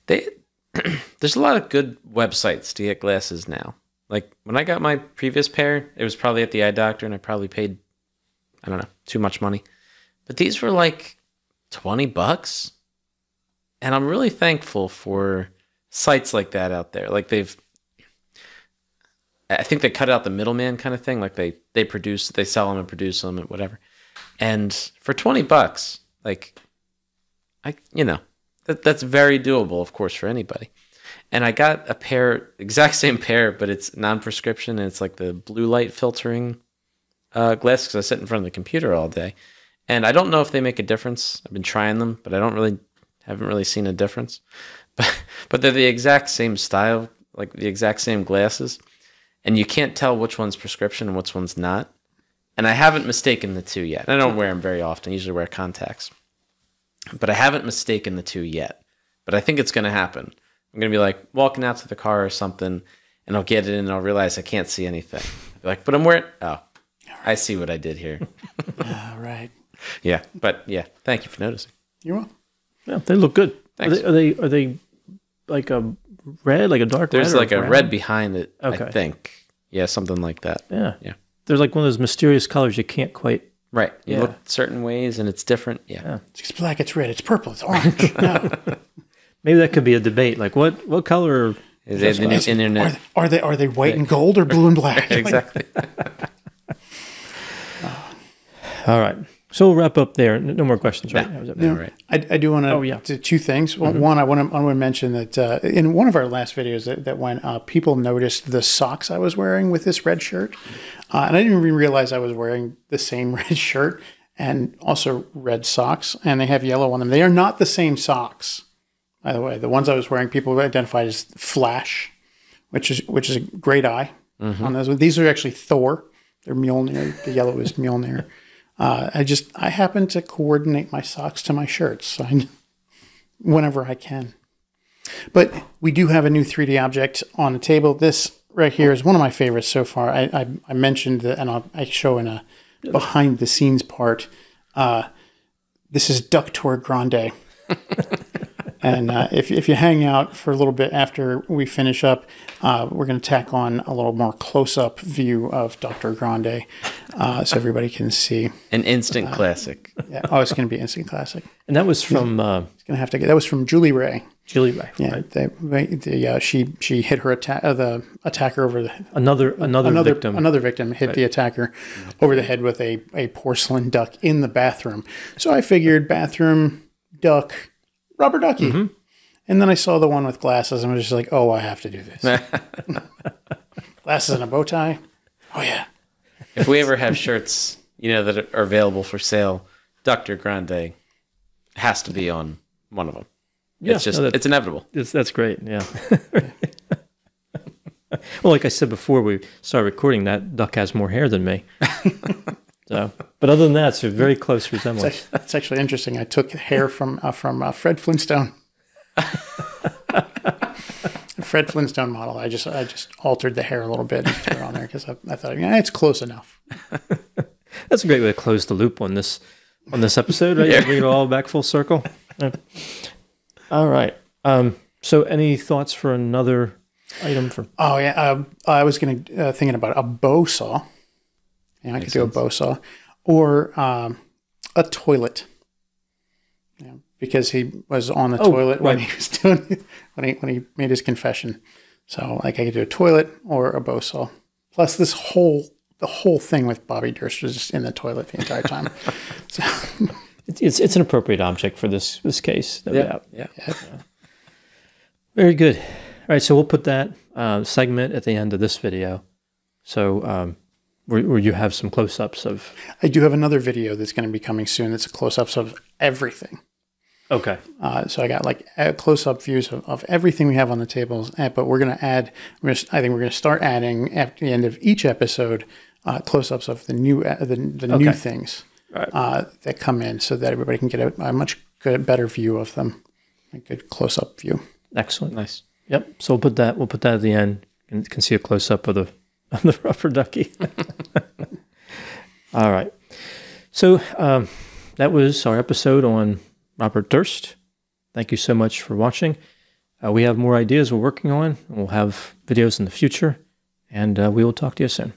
there's a lot of good websites to get glasses now. Like when I got my previous pair, it was probably at the eye doctor, and I probably paid, I don't know, too much money. But these were like $20, and I'm really thankful for sites like that out there. Like I think they cut out the middleman kind of thing. Like they sell them and produce them and whatever. And for $20, like that's very doable, of course, for anybody. And I got a pair, exact same pair, but it's non-prescription, and it's like the blue light filtering glasses because I sit in front of the computer all day. And I don't know if they make a difference. I've been trying them, but haven't really seen a difference. But they're the exact same style, like the exact same glasses, and you can't tell which one's prescription and which one's not. And I haven't mistaken the two yet. I don't wear them very often. I usually wear contacts. But I haven't mistaken the two yet. But I think it's going to happen. I'm going to be like walking out to the car or something, and I'll get it in and I'll realize I can't see anything. I'll be like, but I'm wearing... Oh, I see what I did here.
All right.
Yeah, but yeah, thank you for noticing.
You're welcome.
Yeah, they look good.
Thanks.
Are they like a red, like a dark red?
There's like a red behind it,
okay.
I think. Yeah, something like that.
Yeah. There's like one of those mysterious colors you can't quite...
Right. You look certain ways and it's different. Yeah.
It's black, it's red, it's purple, it's orange. No.
Maybe that could be a debate. Like what color...
Is it in the internet?
Are they white and gold or blue and black?
Exactly.
All right. So we'll wrap up there. No more questions, right?
Right.
I do want to do two things. One, I want to mention that in one of our last videos that went up, people noticed the socks I was wearing with this red shirt. And I didn't even realize I was wearing the same red shirt and also red socks. And they have yellow on them. They are not the same socks, by the way. The ones I was wearing, people identified as Flash, which is a great eye on those. These are actually Thor. They're Mjolnir. The yellow is Mjolnir. I happen to coordinate my socks to my shirts so whenever I can. But we do have a new 3D object on the table. This right here is one of my favorites so far. I mentioned that, and I show in a behind the scenes part. This is Ductor Grande. And if you hang out for a little bit after we finish up, we're going to tack on a little more close-up view of Dr. Grande so everybody can see.
An instant classic.
Yeah. Oh, it's going to be instant classic.
And that was from...
It's going to have to get... That was from Julie Ray.
Julie Ray.
Yeah. Right? She hit her the attacker over the...
Another victim.
Another victim hit the attacker over the head with a porcelain duck in the bathroom. So I figured bathroom, duck... Rubber ducky. And then I saw the one with glasses and I was just like, oh, I have to do this. Glasses and a bow tie. Oh, yeah.
If we ever have shirts, that are available for sale, Dr. Grande has to be on one of them.
Yeah,
it's inevitable.
That's great. Yeah. Well, like I said before we started recording, that duck has more hair than me. So, but other than that, it's a very close resemblance.
It's actually interesting. I took hair from Fred Flintstone. Fred Flintstone model. I just altered the hair a little bit and put it on there because I thought it's close enough.
That's a great way to close the loop on this episode, right? Bring it all back full circle. All right. So, any thoughts for another item?
Oh yeah, I was thinking about a bow saw. I could do a bow saw, or a toilet. Because he was on the toilet when he was doing when he made his confession. So I could do a toilet or a bow saw. Plus, the whole thing with Bobby Durst was just in the toilet the entire time. So.
It's an appropriate object for this case.
Yeah.
Very good. All right, so we'll put that segment at the end of this video. So where you have some close-ups of...
I do have another video that's going to be coming soon. That's a close-ups of everything.
Okay.
So I got like close-up views of everything we have on the tables. But we're going to add... I think we're going to start adding at the end of each episode close-ups of the new new things that come in, so that everybody can get a much better view of them. A good close-up view.
Excellent.
Nice.
Yep. So we'll put that at the end. You can see a close-up of the rubber ducky. All right. So that was our episode on Robert Durst. Thank you so much for watching. We have more ideas we're working on. We'll have videos in the future, and we will talk to you soon.